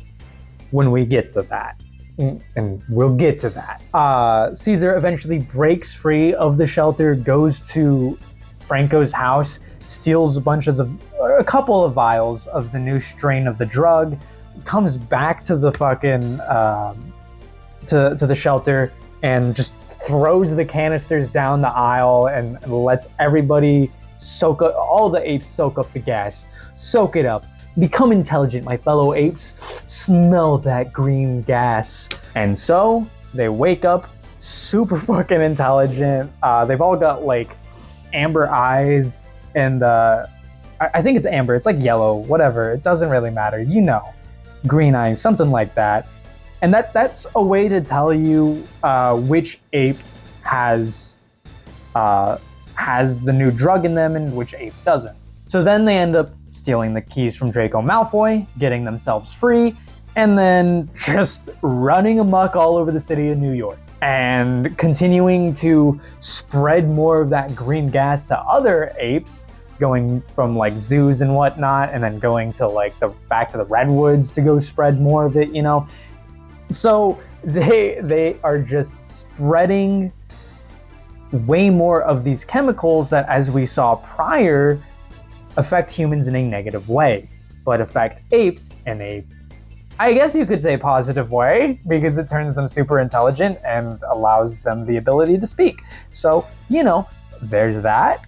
when we get to that. And we'll get to that. Caesar eventually breaks free of the shelter, goes to Franco's house, steals a couple of vials of the new strain of the drug, comes back to the fucking to the shelter and just throws the canisters down the aisle and lets everybody all the apes soak up the gas. Soak it up. Become intelligent, my fellow apes. Smell that green gas. And so they wake up super fucking intelligent. They've all got like amber eyes, and I think it's amber. It's like yellow, whatever. It doesn't really matter. You know, green eyes, something like that. And that's a way to tell you which ape has the new drug in them and which ape doesn't. So then they end up stealing the keys from Draco Malfoy, getting themselves free, and then just running amok all over the city of New York and continuing to spread more of that green gas to other apes, going from like zoos and whatnot, and then going to like back to the redwoods to go spread more of it, you know. So they are just spreading way more of these chemicals that, as we saw prior, affect humans in a negative way, but affect apes in a, I guess you could say, positive way, because it turns them super intelligent and allows them the ability to speak. So, you know, there's that.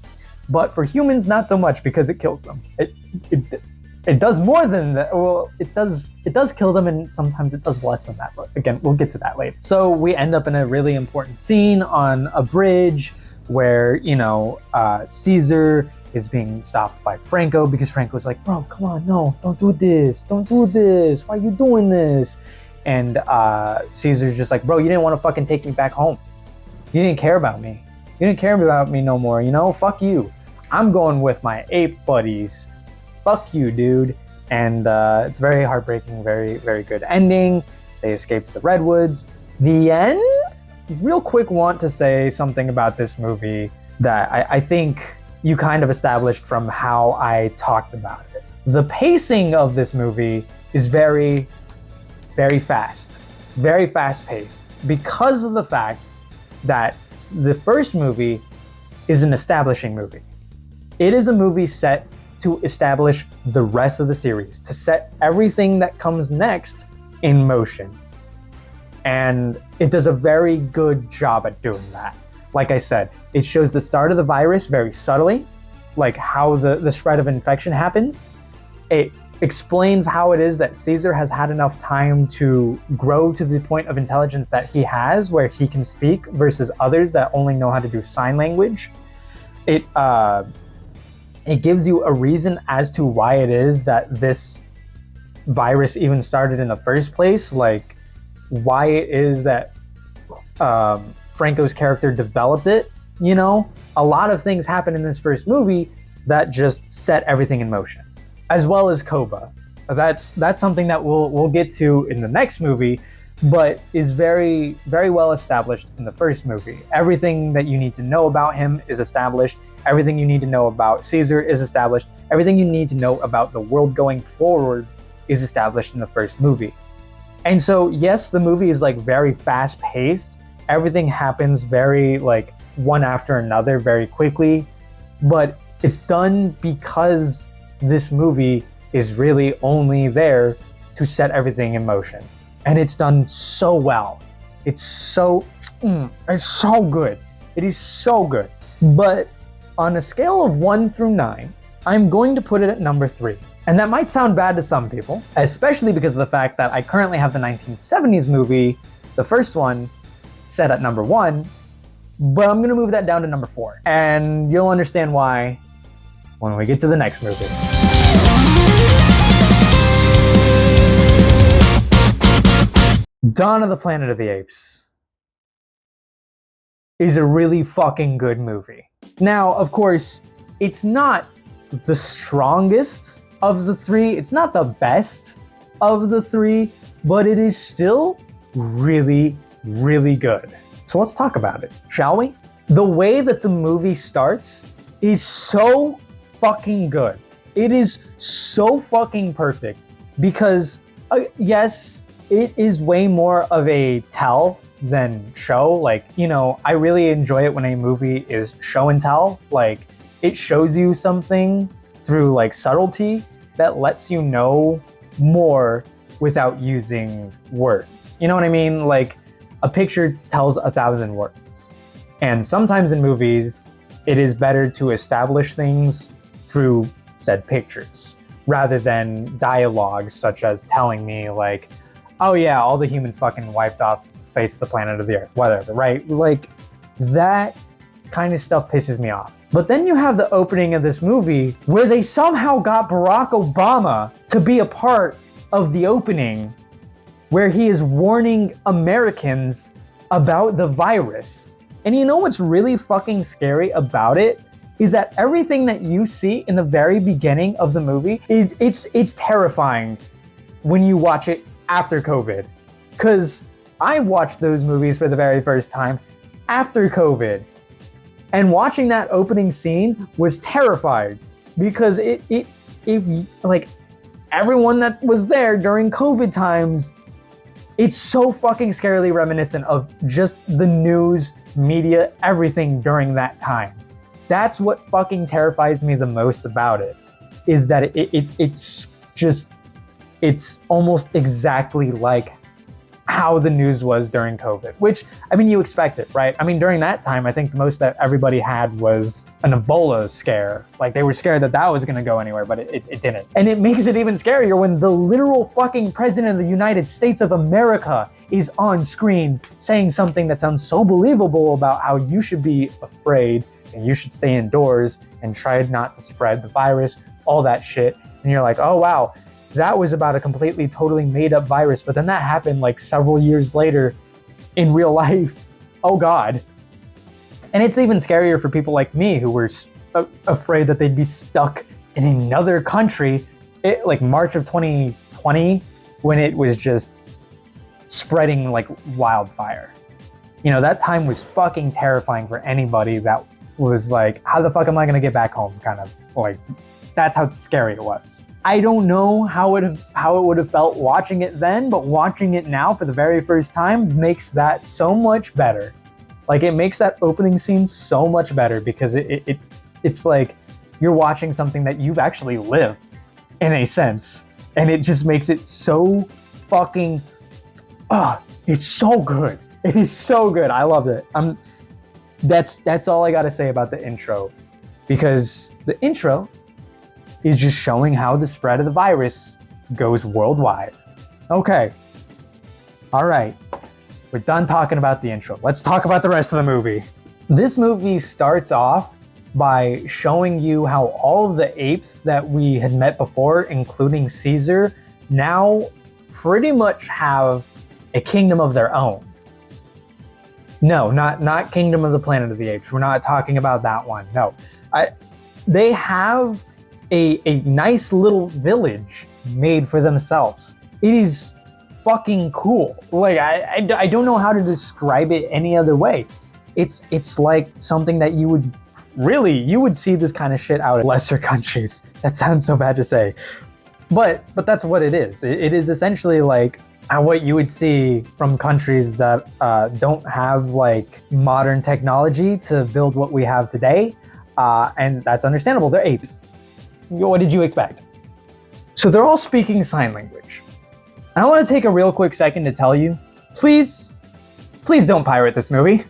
But for humans, not so much, because it kills them. It does more than that. Well, it does kill them, and sometimes it does less than that. But again, we'll get to that later. So we end up in a really important scene on a bridge where, you know, Caesar is being stopped by Franco, because Franco's like, bro, come on, no, don't do this. Why are you doing this? And Caesar's just like, bro, you didn't want to fucking take me back home. You didn't care about me. You didn't care about me no more, you know? Fuck you. I'm going with my ape buddies. Fuck you, dude. And it's very heartbreaking, very, very good ending. They escape to the redwoods. The end? Real quick, want to say something about this movie that I think you kind of established from how I talked about it. The pacing of this movie is very, very fast. It's very fast paced because of the fact that the first movie is an establishing movie. It is a movie set to establish the rest of the series, to set everything that comes next in motion. And it does a very good job at doing that. Like I said, it shows the start of the virus very subtly, like how the spread of infection happens. It explains how it is that Caesar has had enough time to grow to the point of intelligence that he has, where he can speak, versus others that only know how to do sign language. It gives you a reason as to why it is that this virus even started in the first place, like why it is that Franco's character developed it. You know, a lot of things happen in this first movie that just set everything in motion, as well as Koba. That's something that we'll get to in the next movie, but is very, very well established in the first movie. Everything that you need to know about him is established. Everything you need to know about Caesar is established. Everything you need to know about the world going forward is established in the first movie. And so, yes, the movie is like very fast paced. Everything happens very like one after another very quickly, but it's done because this movie is really only there to set everything in motion. And it's done so well. It's so good. It is so good. But on a scale of 1 through 9, I'm going to put it at number 3. And that might sound bad to some people, especially because of the fact that I currently have the 1970s movie, the first one, set at number 1, but I'm gonna move that down to number 4. And you'll understand why when we get to the next movie. Dawn of the Planet of the Apes is a really fucking good movie. Now, of course, it's not the strongest of the three. It's not the best of the three, but it is still really, really good. So let's talk about it, shall we? The way that the movie starts is so fucking good. It is so fucking perfect because, yes, it is way more of a tell than show. Like, you know, I really enjoy it when a movie is show and tell. Like, it shows you something through like subtlety that lets you know more without using words. You know what I mean? Like, a picture tells 1,000 words. And sometimes in movies, it is better to establish things through said pictures rather than dialogues such as telling me like, oh yeah, all the humans fucking wiped off the face of the planet of the earth, whatever, right? Like, that kind of stuff pisses me off. But then you have the opening of this movie where they somehow got Barack Obama to be a part of the opening, where he is warning Americans about the virus. And you know what's really fucking scary about it? Is that everything that you see in the very beginning of the movie, it's terrifying when you watch it after COVID. Because I watched those movies for the very first time after COVID. And watching that opening scene was terrifying because if like everyone that was there during COVID times, it's so fucking scarily reminiscent of just the news, media, everything during that time. That's what fucking terrifies me the most about it, is that it's almost exactly like how the news was during COVID, which, I mean, you expect it, right? I mean, during that time, I think the most that everybody had was an Ebola scare. Like, they were scared that that was gonna go anywhere, but it didn't. And it makes it even scarier when the literal fucking president of the United States of America is on screen saying something that sounds so believable about how you should be afraid and you should stay indoors and try not to spread the virus, all that shit. And you're like, oh wow, that was about a completely, totally made up virus. But then that happened like several years later in real life. Oh God. And it's even scarier for people like me who were afraid that they'd be stuck in another country, like March of 2020, when it was just spreading like wildfire. You know, that time was fucking terrifying for anybody that was like, how the fuck am I gonna get back home? Kind of like, that's how scary it was. I don't know how it would have felt watching it then, but watching it now for the very first time makes that so much better. Like, it makes that opening scene so much better because it's like you're watching something that you've actually lived in a sense, and it just makes it so fucking, it's so good. It is so good. I loved it. That's all I gotta say about the intro, because the intro is just showing how the spread of the virus goes worldwide. Okay. All right. We're done talking about the intro. Let's talk about the rest of the movie. This movie starts off by showing you how all of the apes that we had met before, including Caesar, now pretty much have a kingdom of their own. No, not Kingdom of the Planet of the Apes. We're not talking about that one. No. They have a nice little village made for themselves. It is fucking cool. Like, I don't know how to describe it any other way. It's like something that you would see this kind of shit out of lesser countries. That sounds so bad to say, but that's what it is. It is essentially like what you would see from countries that don't have like modern technology to build what we have today, and that's understandable. They're apes. What did you expect? So they're all speaking sign language. And I want to take a real quick second to tell you, please don't pirate this movie.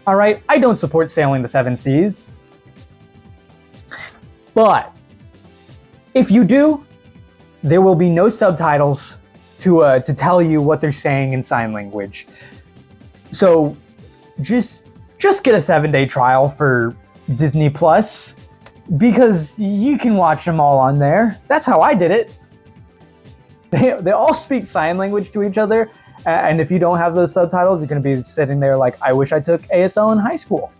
All right, I don't support sailing the seven seas. But if you do, there will be no subtitles to tell you what they're saying in sign language. So just get a 7-day trial for Disney Plus, because you can watch them all on there. That's how I did it. They all speak sign language to each other, and if you don't have those subtitles, you're going to be sitting there like, I wish I took ASL in high school.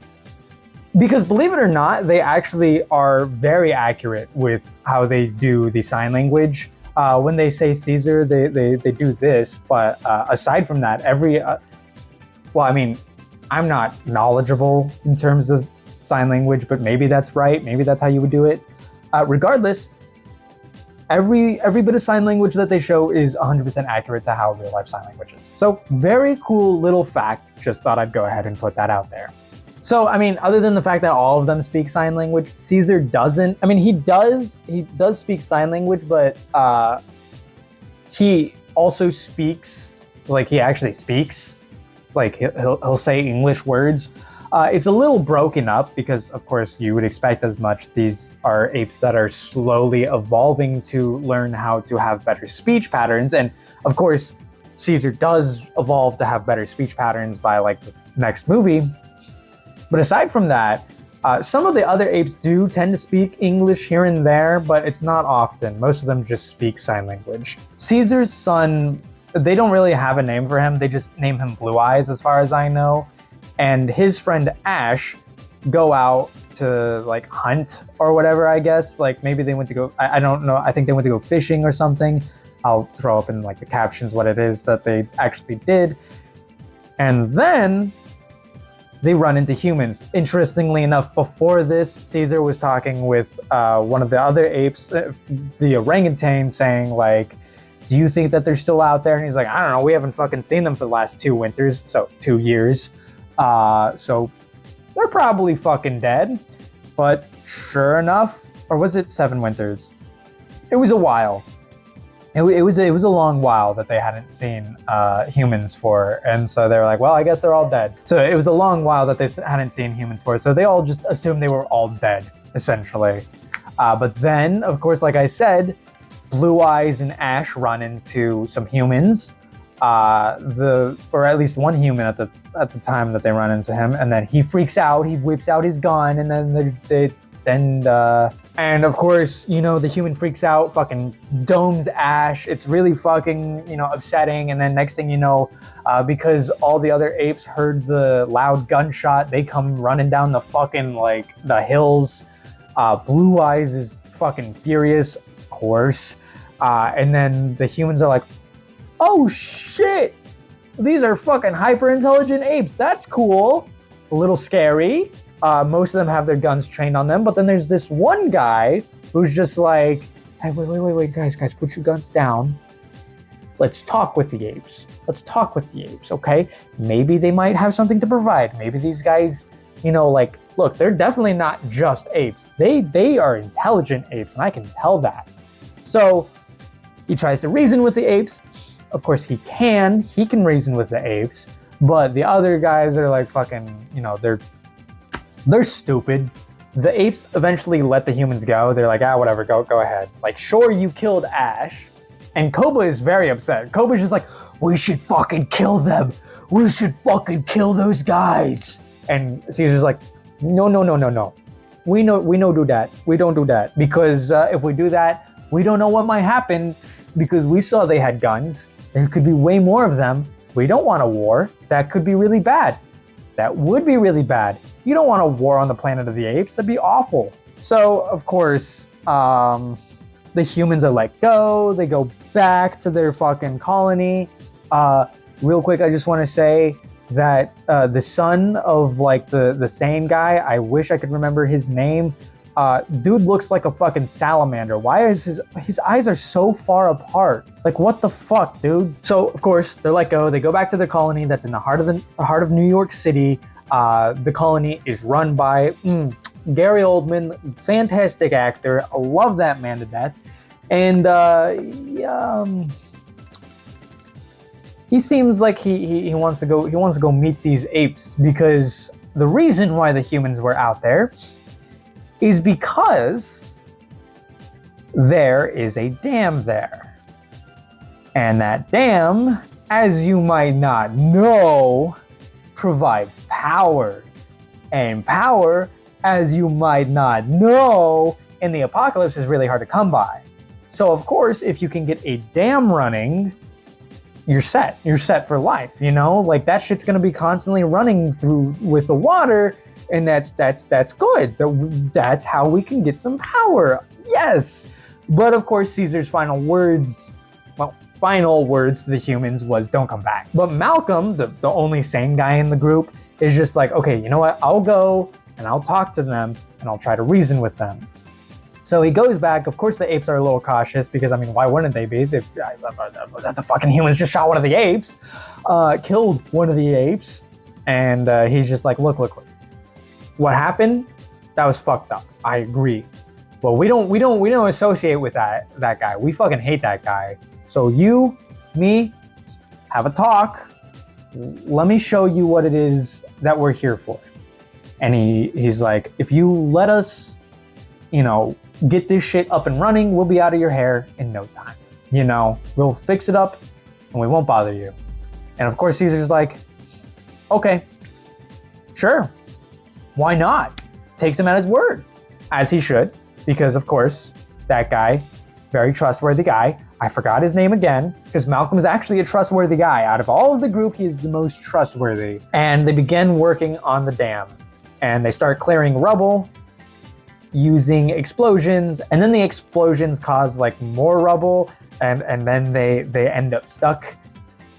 Because believe it or not, they actually are very accurate with how they do the sign language. When they say Caesar, they do this. But aside from that, well, I mean, I'm not knowledgeable in terms of sign language, but maybe that's right. Maybe that's how you would do it. Regardless, every bit of sign language that they show is 100% accurate to how real life sign language is. So very cool little fact. Just thought I'd go ahead and put that out there. So, I mean, other than the fact that all of them speak sign language, Caesar doesn't. I mean, he does speak sign language, but he also speaks, like he actually speaks, like he'll say English words. It's a little broken up because, of course, you would expect as much. These are apes that are slowly evolving to learn how to have better speech patterns. And, of course, Caesar does evolve to have better speech patterns by, like, the next movie. But aside from that, some of the other apes do tend to speak English here and there, but it's not often. Most of them just speak sign language. Caesar's son, they don't really have a name for him. They just name him Blue Eyes, as far as I know. And his friend Ash go out to like hunt or whatever, I guess. Like maybe they went to go, I don't know. I think they went to go fishing or something. I'll throw up in like the captions what it is that they actually did. And then they run into humans. Interestingly enough, before this, Caesar was talking with one of the other apes, the orangutan, saying like, do you think that they're still out there? And he's like, I don't know, we haven't fucking seen them for the last 2 winters, so 2 years. So they're probably fucking dead. But sure enough, or was it 7 winters? It was a while. It was a long while that they hadn't seen humans for, and so they were like, well, I guess they're all dead. So it was a long while that they hadn't seen humans for, so they all just assumed they were all dead, essentially. But then, of course, like I said, Blue Eyes and Ash run into some humans, or at least one human at the time that they run into him, and then he freaks out. He whips out his gun, and then and of course, you know, the human freaks out, fucking domes Ash. It's really fucking, you know, upsetting. And then next thing you know, because all the other apes heard the loud gunshot, they come running down the fucking, like, the hills. Blue Eyes is fucking furious, of course. And then the humans are like, oh shit, these are fucking hyper intelligent apes. That's cool. A little scary. Most of them have their guns trained on them, but then there's this one guy who's just like, hey, wait, guys, put your guns down. Let's talk with the apes. Okay? Maybe they might have something to provide. Maybe these guys, you know, like, look, they're definitely not just apes. They are intelligent apes, and I can tell that. So he tries to reason with the apes. Of course, he can reason with the apes, but the other guys are like fucking, you know, they're stupid. The apes eventually let the humans go. They're like, whatever, go ahead. Like, sure, you killed Ash. And Koba is very upset. Koba's just like, we should fucking kill them. We should fucking kill those guys. And Caesar's like, no. We don't do that. We don't do that. Because if we do that, we don't know what might happen. Because we saw they had guns. There could be way more of them. We don't want a war. That could be really bad. That would be really bad. You don't want a war on the planet of the apes. That'd be awful. So, of course, the humans are let go. They go back to their fucking colony. Real quick, I just want to say that the son of, like, the sane guy, I wish I could remember his name. Dude looks like a fucking salamander. Why is his eyes are so far apart? Like, what the fuck, dude? So, of course, they're let go. They go back to their colony that's in the heart of New York City. The colony is run by Gary Oldman, fantastic actor. I love that man to death. And he seems like he wants to go meet these apes, because the reason why the humans were out there is because there is a dam there. And that dam, as you might not know, provides power. And power, as you might not know, in the apocalypse is really hard to come by. So of course, if you can get a dam running, you're set. You're set for life, you know? Like, that shit's gonna be constantly running through with the water, And that's good. That's how we can get some power. Yes. But of course, Caesar's final words to the humans was don't come back. But Malcolm, the only sane guy in the group, is just like, okay, you know what? I'll go and I'll talk to them and I'll try to reason with them. So he goes back. Of course, the apes are a little cautious because, I mean, why wouldn't they be? The fucking humans just shot one of the apes, killed one of the apes. And he's just like, look. What happened? That was fucked up. I agree. But we don't associate with that guy. We fucking hate that guy. So you, me, have a talk. Let me show you what it is that we're here for. And he's like, if you let us, get this shit up and running, we'll be out of your hair in no time. We'll fix it up and we won't bother you. And of course, Caesar's like, okay, sure. Why not? Takes him at his word, as he should, because of course, that guy, very trustworthy guy. I forgot his name again, because Malcolm is actually a trustworthy guy. Out of all of the group, he is the most trustworthy. And they begin working on the dam. And they start clearing rubble using explosions, and then the explosions cause like more rubble, and then they end up stuck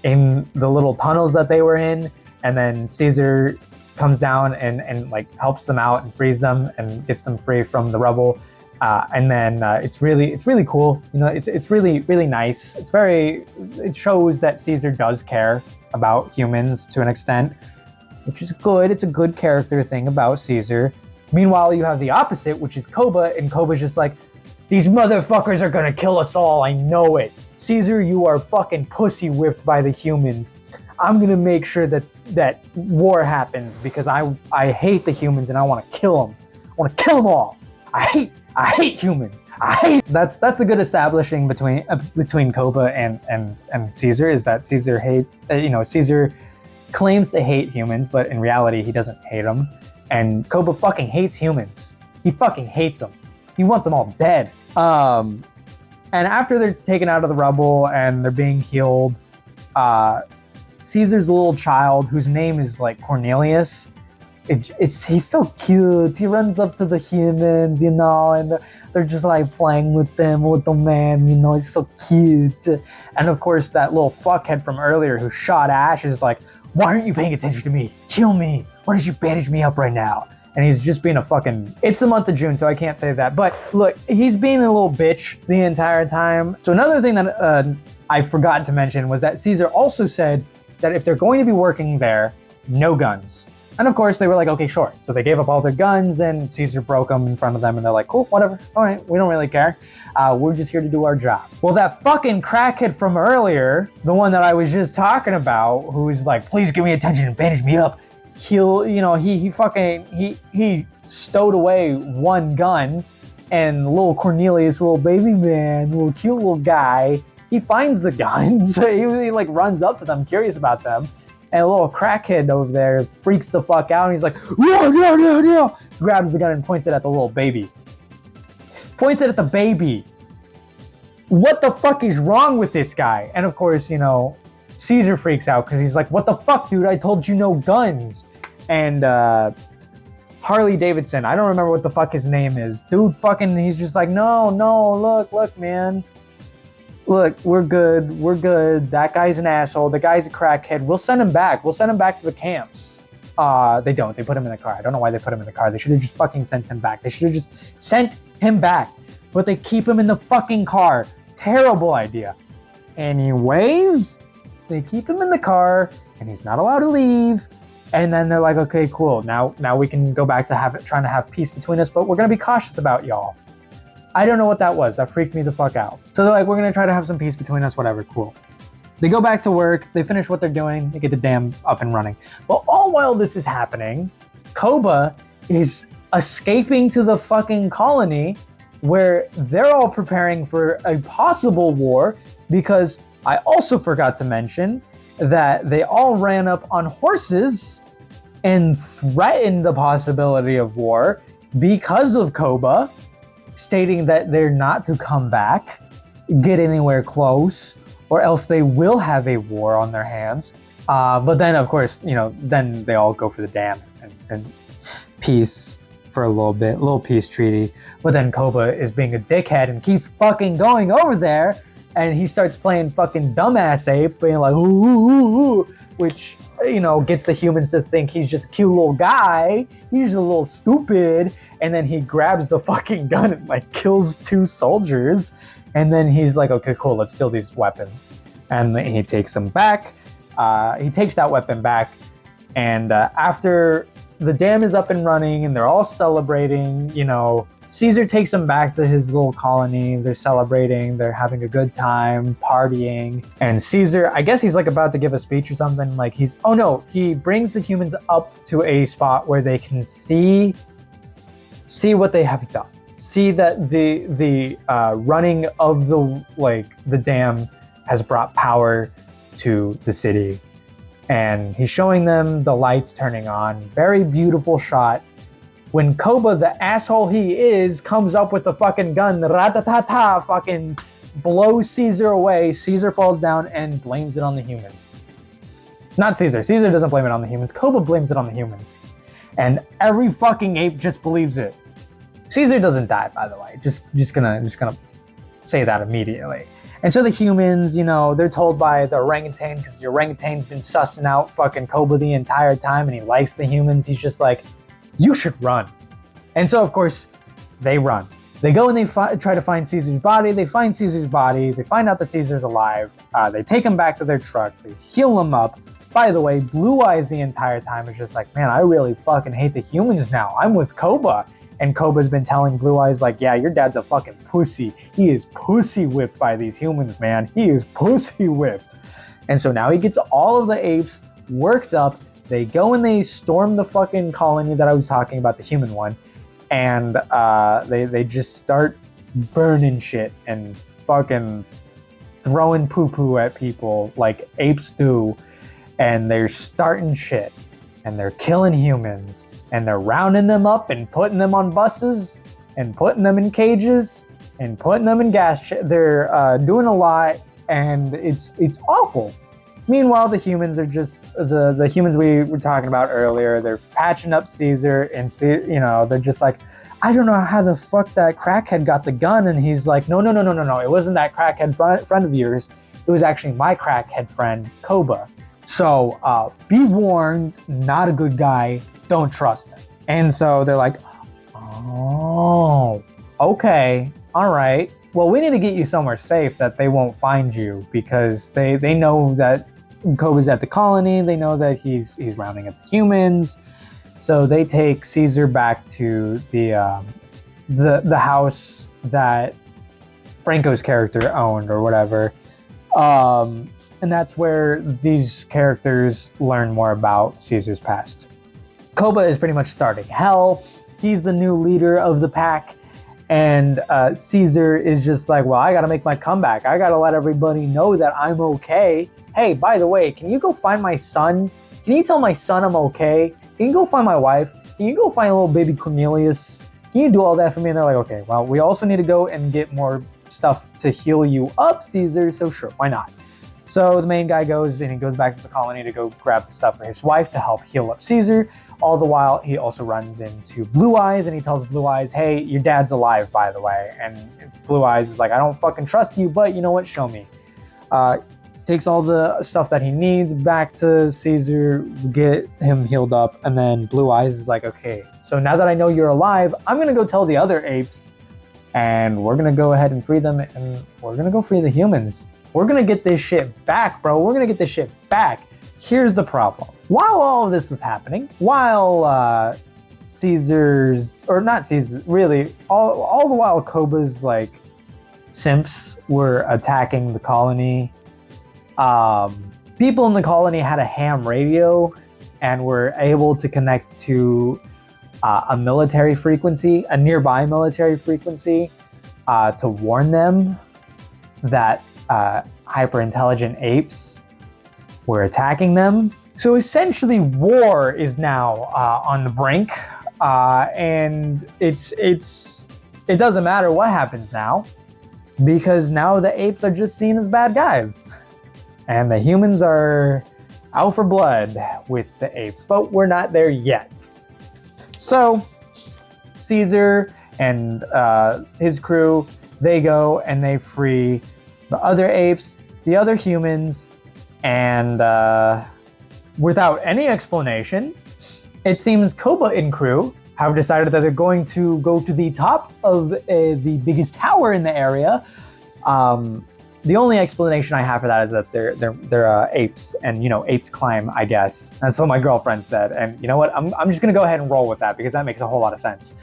in the little tunnels that they were in, and then Caesar comes down and like helps them out and frees them and gets them free from the rubble. And then it's really cool. It's really nice. It shows that Caesar does care about humans to an extent, which is good. It's a good character thing about Caesar. Meanwhile, you have the opposite, which is Koba, and Koba's just like, these motherfuckers are gonna kill us all, I know it. Caesar, you are fucking pussy whipped by the humans. I'm gonna make sure that war happens because I hate the humans and I wanna kill them. I wanna kill them all. I hate humans. That's the good establishing between Koba and Caesar, is that Caesar Caesar claims to hate humans, but in reality he doesn't hate them. And Koba fucking hates humans. He fucking hates them. He wants them all dead. And after they're taken out of the rubble and they're being healed, Caesar's little child, whose name is like Cornelius, he's so cute. He runs up to the humans, and they're just like playing with them, with the man, he's so cute. And of course, that little fuckhead from earlier who shot Ash is like, why aren't you paying attention to me? Kill me. Why don't you bandage me up right now? And he's just being it's the month of June, so I can't say that. But look, he's being a little bitch the entire time. So another thing that I forgot to mention was that Caesar also said that if they're going to be working there, no guns. And of course, they were like, okay, sure. So they gave up all their guns, and Caesar broke them in front of them, and they're like, cool, whatever. All right, we don't really care. We're just here to do our job. Well, that fucking crackhead from earlier, the one that I was just talking about, who was like, please give me attention and bandage me up, he stowed away one gun, and little Cornelius, little baby man, little cute little guy, he finds the guns. he like runs up to them, curious about them. And a little crackhead over there freaks the fuck out, and he's like, no, grabs the gun and points it at the little baby. Points it at the baby. What the fuck is wrong with this guy? And of course, Caesar freaks out because he's like, what the fuck, dude? I told you no guns. And Harley Davidson, I don't remember what the fuck his name is. Dude he's just like, no, look, man. Look, we're good. That guy's an asshole. The guy's a crackhead. We'll send him back. We'll send him back to the camps. They don't. They put him in the car. I don't know why they put him in the car. They should have just fucking sent him back. They should have just sent him back. But they keep him in the fucking car. Terrible idea. Anyways, they keep him in the car, and he's not allowed to leave. And then they're like, okay, cool. Now we can go back to trying to have peace between us, but we're going to be cautious about y'all. I don't know what that was. That freaked me the fuck out. So they're like, we're going to try to have some peace between us, whatever, cool. They go back to work. They finish what they're doing. They get the dam up and running. But all while this is happening, Koba is escaping to the fucking colony where they're all preparing for a possible war, because I also forgot to mention that they all ran up on horses and threatened the possibility of war because of Koba, stating that they're not to come back, get anywhere close, or else they will have a war on their hands. But then, of course, then they all go for the dam and peace for a little peace treaty. But then Koba is being a dickhead and keeps fucking going over there, and he starts playing fucking dumbass ape, being like, ooh, which, you know, gets the humans to think he's just a cute little guy. He's just a little stupid. And then he grabs the fucking gun and like kills 2 soldiers. And then he's like, okay, cool, let's steal these weapons. And then he takes them back. He takes that weapon back. And after the dam is up and running and they're all celebrating, you know, Caesar takes them back to his little colony. They're celebrating. They're having a good time, partying. And Caesar, I guess he's like about to give a speech or something. Like he brings the humans up to a spot where they can see what they have done. See that the running of the dam has brought power to the city. And he's showing them the lights turning on. Very beautiful shot. When Koba, the asshole he is, comes up with the fucking gun, ratatata, fucking blows Caesar away. Caesar falls down and blames it on the humans. Not Caesar. Caesar doesn't blame it on the humans. Koba blames it on the humans. And every fucking ape just believes it. Caesar doesn't die, by the way. Just gonna say that immediately. And so the humans, you know, they're told by the orangutan, because the orangutan's been sussing out fucking Koba the entire time, and he likes the humans. He's just like, you should run. And so, of course, they run. They go and they try to find Caesar's body. They find Caesar's body. They find out that Caesar's alive. They take him back to their truck. They heal him up. By the way, Blue Eyes the entire time is just like, man, I really fucking hate the humans now. I'm with Koba. And Koba's been telling Blue Eyes, like, yeah, your dad's a fucking pussy. He is pussy whipped by these humans, man. He is pussy whipped. And so now he gets all of the apes worked up. They go and they storm the fucking colony that I was talking about, the human one. And they just start burning shit and fucking throwing poo-poo at people like apes do. And they're starting shit. And they're killing humans. And they're rounding them up and putting them on buses and putting them in cages and putting them in they're doing a lot, and it's awful. Meanwhile, the humans are just the humans we were talking about earlier. They're patching up Caesar, and you know, they're just like, I don't know how the fuck that crackhead got the gun. And he's like, no, it wasn't that crackhead friend of yours. It was actually my crackhead friend, Koba. So be warned, not a good guy. Don't trust him. And so they're like, oh, okay, all right. Well, we need to get you somewhere safe that they won't find you, because they know that Koba's at the colony. They know that he's rounding up the humans. So they take Caesar back to the house that Franco's character owned or whatever. And that's where these characters learn more about Caesar's past. Koba is pretty much starting hell. He's the new leader of the pack. And Caesar is just like, well, I gotta make my comeback. I gotta let everybody know that I'm okay. Hey, by the way, can you go find my son? Can you tell my son I'm okay? Can you go find my wife? Can you go find little baby Cornelius? Can you do all that for me? And they're like, okay, well, we also need to go and get more stuff to heal you up, Caesar. So sure, why not? So the main guy goes and he goes back to the colony to go grab the stuff for his wife to help heal up Caesar. All the while, he also runs into Blue Eyes and he tells Blue Eyes, hey, your dad's alive, by the way. And Blue Eyes is like, I don't fucking trust you, but you know what? Show me. Takes all the stuff that he needs back to Caesar, get him healed up. And then Blue Eyes is like, okay, so now that I know you're alive, I'm going to go tell the other apes and we're going to go ahead and free them. And we're going to go free the humans. We're going to get this shit back, bro. We're going to get this shit back. Here's the problem. While all of this was happening, while Caesar's, or not Caesar, really, all the while Koba's like simps were attacking the colony, people in the colony had a ham radio and were able to connect to a military frequency, a nearby military frequency, to warn them that hyper-intelligent apes were attacking them. So essentially, war is now on the brink, and it doesn't matter what happens now, because now the apes are just seen as bad guys, and the humans are out for blood with the apes. But we're not there yet. So Caesar and his crew, they go and they free the other apes, the other humans, and without any explanation, it seems Koba and crew have decided that they're going to go to the top of the biggest tower in the area. The only explanation I have for that is that they're apes, and apes climb, I guess. That's what my girlfriend said, and you know what? I'm just gonna go ahead and roll with that because that makes a whole lot of sense.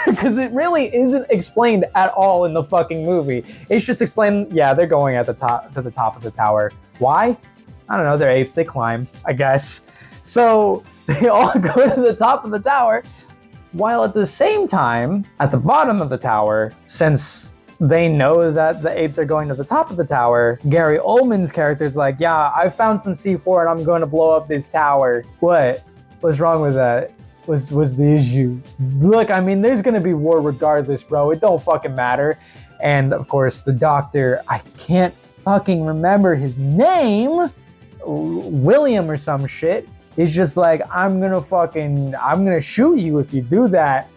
Because it really isn't explained at all in the fucking movie. It's just explained. Yeah, they're going to the top of the tower. Why? I don't know. They're apes. They climb, I guess. So they all go to the top of the tower, while at the same time, at the bottom of the tower, since they know that the apes are going to the top of the tower, Gary Oldman's character's like, yeah, I found some C4 and I'm going to blow up this tower. What's wrong with that? What's the issue? Look, I mean, there's going to be war regardless, bro. It don't fucking matter. And of course, the doctor, I can't fucking remember his name, William or some shit, is just like, I'm gonna shoot you if you do that,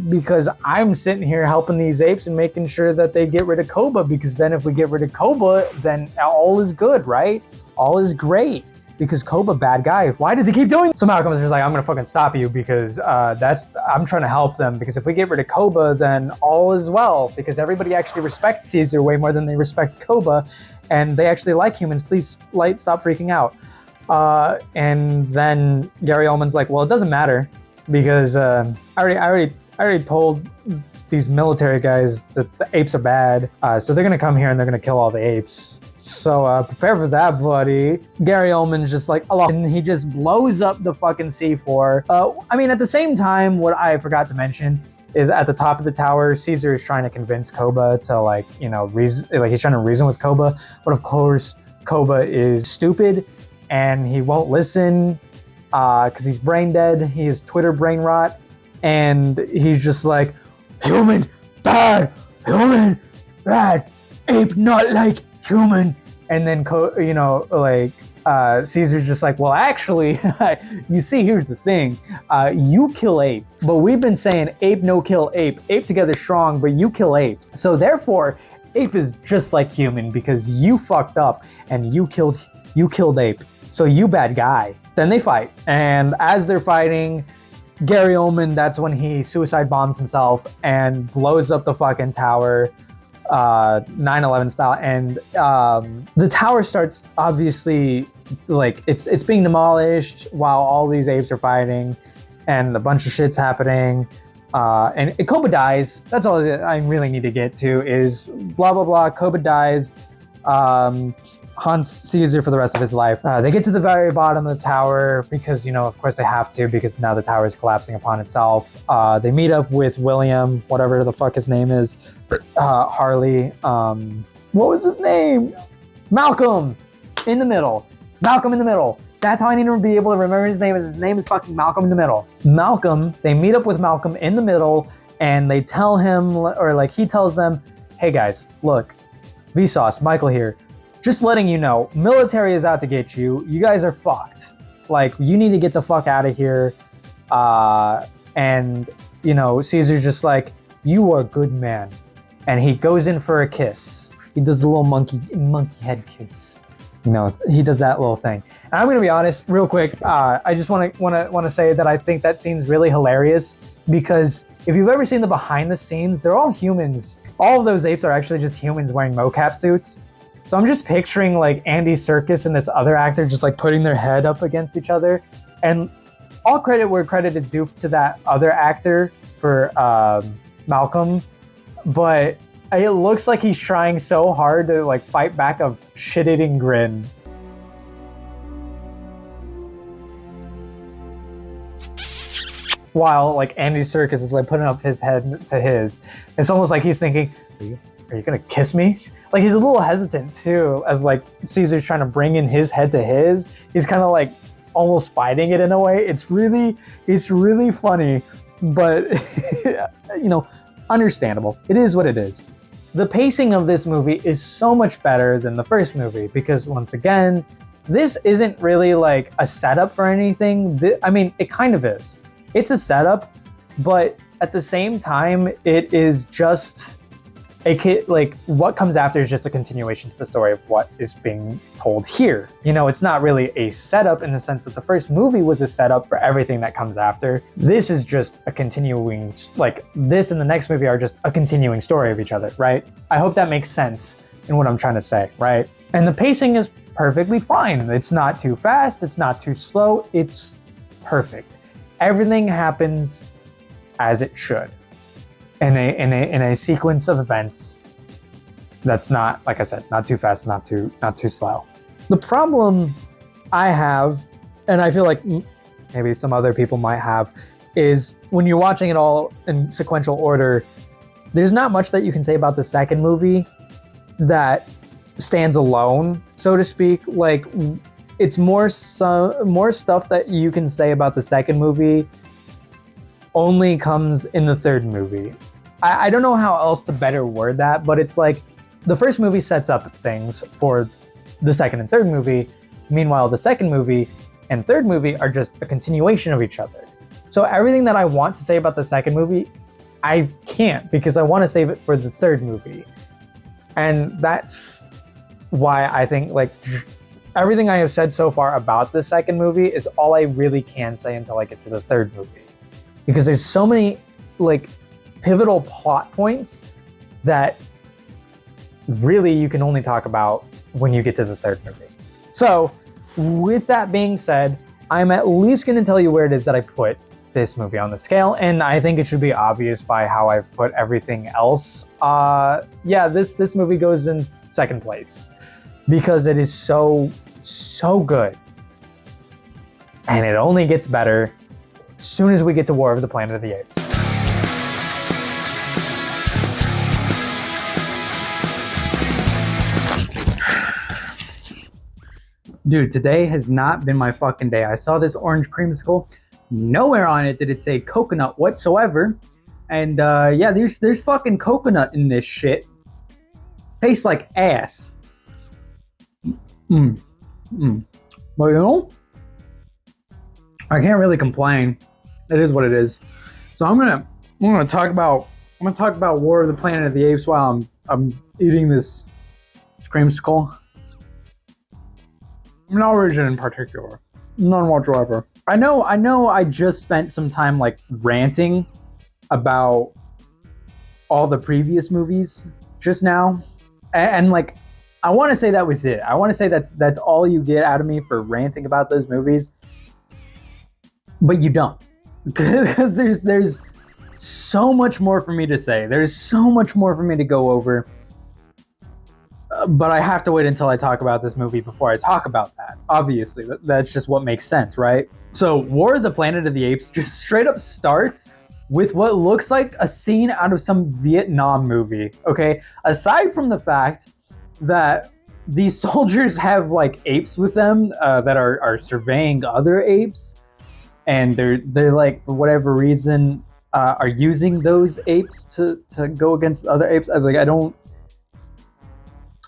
because I'm sitting here helping these apes and making sure that they get rid of Koba, because then if we get rid of Koba, then all is good, right? All is great, because Koba, bad guy. Why does he keep doing? So Malcolm is just like, I'm gonna fucking stop you, because I'm trying to help them, because if we get rid of Koba, then all is well, because everybody actually respects Caesar way more than they respect Koba, and they actually like humans. Please, stop freaking out. And then Gary Oldman's like, well, it doesn't matter, because I already told these military guys that the apes are bad, so they're gonna come here and they're gonna kill all the apes. So prepare for that, buddy. Gary Oldman's just like, and he just blows up the fucking C4. I mean, at the same time, what I forgot to mention is at the top of the tower, Caesar is trying to convince Koba to he's trying to reason with Koba, but of course, Koba is stupid and he won't listen because he's brain dead. He has Twitter brain rot. And he's just like, human, bad, ape, not like human. And then, Caesar's just like, well, actually, you see, here's the thing. You kill ape, but we've been saying ape, no kill ape. Ape together strong, but you kill ape. So therefore, ape is just like human because you fucked up and you killed ape. So you bad guy. Then they fight. And as they're fighting, Gary Oldman, that's when he suicide bombs himself and blows up the fucking tower, 9/11 style. And the tower starts, obviously, like, it's being demolished while all these apes are fighting and a bunch of shit's happening. And Koba dies. That's all I really need to get to is blah, blah, blah. Koba dies. Haunts Caesar for the rest of his life. They get to the very bottom of the tower because, of course they have to, because now the tower is collapsing upon itself. They meet up with William, whatever the fuck his name is, Harley. What was his name? Malcolm in the middle. That's how I need to be able to remember his name. His name is fucking Malcolm in the middle. They meet up with Malcolm in the middle and they tell him, or like he tells them, hey guys, look, Vsauce, Michael here. Just letting you know, military is out to get you. You guys are fucked. Like, you need to get the fuck out of here. And Caesar's just like, you are a good man. And he goes in for a kiss. He does a little monkey head kiss. He does that little thing. And I'm gonna be honest, real quick. I just want to say that I think that scene's really hilarious because if you've ever seen the behind the scenes, they're all humans. All of those apes are actually just humans wearing mocap suits. So I'm just picturing like Andy Serkis and this other actor just like putting their head up against each other. And all credit where credit is due to that other actor for Malcolm. But it looks like he's trying so hard to like fight back a shit-eating grin. While like Andy Serkis is like putting up his head to his. It's almost like he's thinking, are you gonna kiss me? Like he's a little hesitant too, as like Caesar's trying to bring in his head to his. He's kind of like almost fighting it in a way. It's really funny, but understandable. It is what it is. The pacing of this movie is so much better than the first movie because once again, this isn't really like a setup for anything. I mean, it kind of is. it's a setup, but at the same time, it is just like what comes after is just a continuation to the story of what is being told here. You know, it's not really a setup in the sense that the first movie was a setup for everything that comes after. This is just a continuing, like this and the next movie are just a continuing story of each other, right? I hope that makes sense in what I'm trying to say, right? And the pacing is perfectly fine. It's not too fast, it's not too slow, it's perfect. Everything happens as it should. In a sequence of events that's not, like I said, not too fast, not too slow. The problem I have, and I feel like maybe some other people might have, is when you're watching it all in sequential order, there's not much that you can say about the second movie that stands alone, so to speak. Like, it's more stuff that you can say about the second movie only comes in the third movie. I don't know how else to better word that, but it's like the first movie sets up things for the second and third movie. Meanwhile, the second movie and third movie are just a continuation of each other. So everything that I want to say about the second movie, I can't, because I want to save it for the third movie. And that's why I think like everything I have said so far about the second movie is all I really can say until I get to the third movie. Because there's so many like pivotal plot points that really you can only talk about when you get to the third movie. So with that being said, I'm at least going to tell you where it is that I put this movie on the scale, and I think it should be obvious by how I've put everything else. Yeah, this movie goes in second place because it is so good, and it only gets better as soon as we get to War of the Planet of the Apes. Dude, today has not been my fucking day. I saw this orange creamsicle. Nowhere on it did it say coconut whatsoever. And yeah, there's fucking coconut in this shit. Tastes like ass. But you know, I can't really complain. It is what it is. So I'm gonna talk about War of the Planet of the Apes while I'm eating this creamsicle. No reason in particular. None whatsoever. I know I just spent some time like ranting about all the previous movies just now. And like, I want to say that was it. I want to say that's all you get out of me for ranting about those movies. But you don't. Because there's so much more for me to say. There's so much more for me to go over. But I have to wait until I talk about this movie before I talk about that. Obviously, that's just what makes sense, right? So War of the Planet of the Apes just straight up starts with what looks like a scene out of some Vietnam movie, okay? Aside from the fact that these soldiers have like apes with them that are surveying other apes, and they're like, for whatever reason, are using those apes to go against other apes.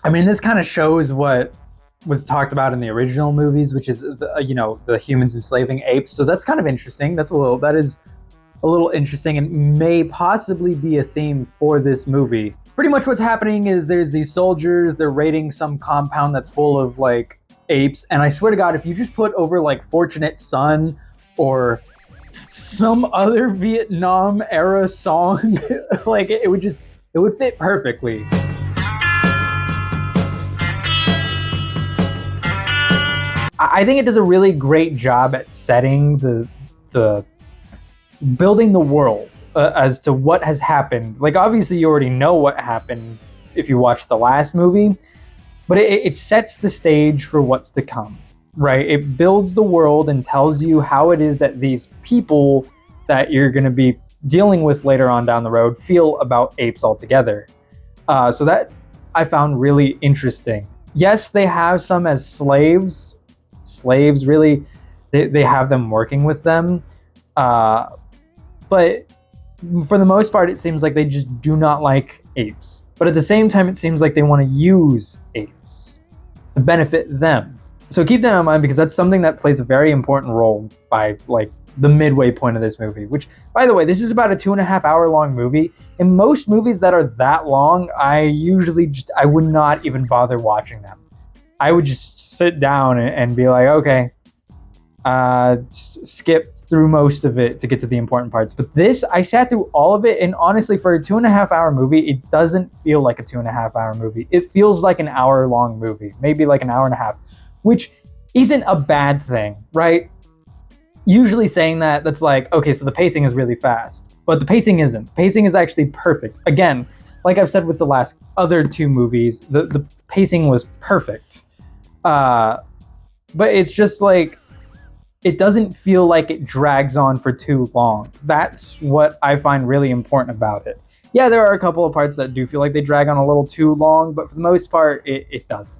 I mean, this kind of shows what was talked about in the original movies, which is the humans enslaving apes. So that's kind of interesting. That is a little interesting and may possibly be a theme for this movie. Pretty much what's happening is there's these soldiers, they're raiding some compound that's full of like apes. And I swear to God, if you just put over like Fortunate Son or some other Vietnam era song, like it would fit perfectly. I think it does a really great job at setting the building the world as to what has happened. Like, obviously you already know what happened if you watched the last movie, but it sets the stage for what's to come, right? It builds the world and tells you how it is that these people that you're going to be dealing with later on down the road feel about apes altogether. So that I found really interesting. Yes, they have some as slaves, really, they have them working with them, but for the most part it seems like they just do not like apes. But at the same time it seems like they want to use apes to benefit them. So keep that in mind, because that's something that plays a very important role by like the midway point of this movie, which, by the way, this is about a 2.5 hour long movie. In most movies that are that long, I would not even bother watching them. I would just sit down and be like, okay, skip through most of it to get to the important parts. But this, I sat through all of it, and honestly, for a 2.5 hour movie, it doesn't feel like a 2.5 hour movie. It feels like an hour long movie, maybe like an hour and a half, which isn't a bad thing, right? Usually saying that's like, okay, so the pacing is really fast, but the pacing isn't. Pacing is actually perfect. Again, like I've said with the last other two movies, the pacing was perfect. But it's just like, it doesn't feel like it drags on for too long. That's what I find really important about it. Yeah, there are a couple of parts that do feel like they drag on a little too long, but for the most part, it doesn't.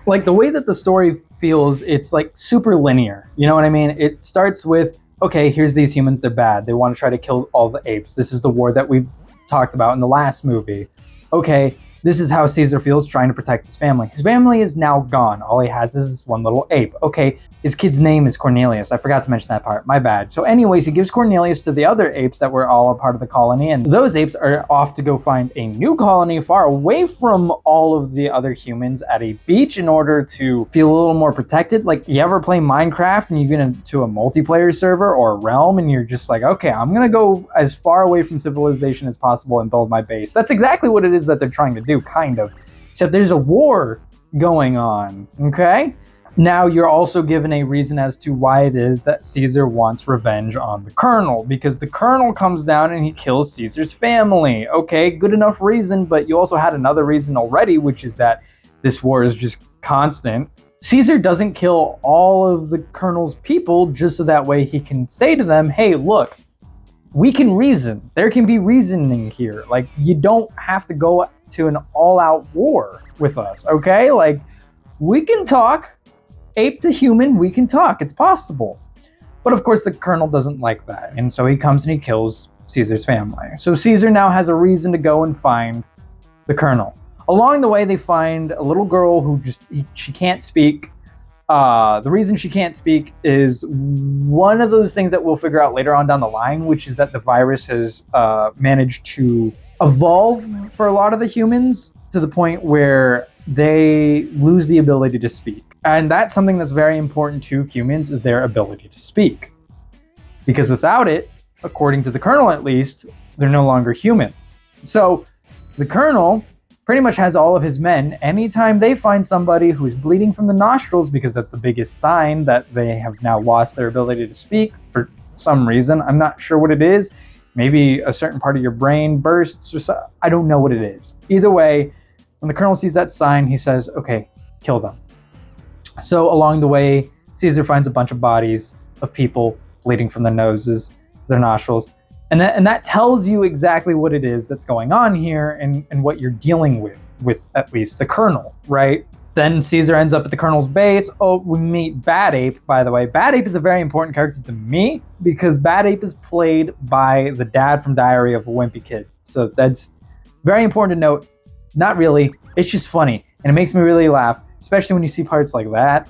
Like the way that the story feels, it's like super linear. You know what I mean? It starts with, okay, here's these humans, they're bad. They want to try to kill all the apes. This is the war that we talked about in the last movie. Okay, this is how Caesar feels trying to protect his family. His family is now gone. All he has is this one little ape. Okay, his kid's name is Cornelius. I forgot to mention that part. My bad. So anyways, he gives Cornelius to the other apes that were all a part of the colony, and those apes are off to go find a new colony far away from all of the other humans at a beach in order to feel a little more protected. Like, you ever play Minecraft and you get into a multiplayer server or a realm and you're just like, okay, I'm gonna go as far away from civilization as possible and build my base. That's exactly what it is that they're trying to do, kind of. Except there's a war going on, okay? Now you're also given a reason as to why it is that Caesar wants revenge on the Colonel, because the Colonel comes down and he kills Caesar's family. Okay, good enough reason, but you also had another reason already, which is that this war is just constant. Caesar doesn't kill all of the Colonel's people just so that way he can say to them, hey, look, we can reason. There can be reasoning here. Like, you don't have to go to an all-out war with us, okay? Like, we can talk. Ape to human, we can talk. It's possible. But of course, the Colonel doesn't like that. And so he comes and he kills Caesar's family. So Caesar now has a reason to go and find the Colonel. Along the way, they find a little girl who she can't speak. The reason she can't speak is one of those things that we'll figure out later on down the line, which is that the virus has managed to evolve for a lot of the humans to the point where they lose the ability to speak. And that's something that's very important to humans, is their ability to speak. Because without it, according to the Colonel at least, they're no longer human. So the Colonel pretty much has all of his men, anytime they find somebody who's bleeding from the nostrils, because that's the biggest sign that they have now lost their ability to speak for some reason. I'm not sure what it is. Maybe a certain part of your brain bursts or so. I don't know what it is. Either way, when the Colonel sees that sign, he says, okay, kill them. So along the way, Caesar finds a bunch of bodies of people bleeding from their noses, their nostrils. And that tells you exactly what it is that's going on here and what you're dealing with at least the Colonel, right? Then Caesar ends up at the Colonel's base. Oh, we meet Bad Ape, by the way. Bad Ape is a very important character to me because Bad Ape is played by the dad from Diary of a Wimpy Kid. So that's very important to note. Not really. It's just funny. And it makes me really laugh, especially when you see parts like that.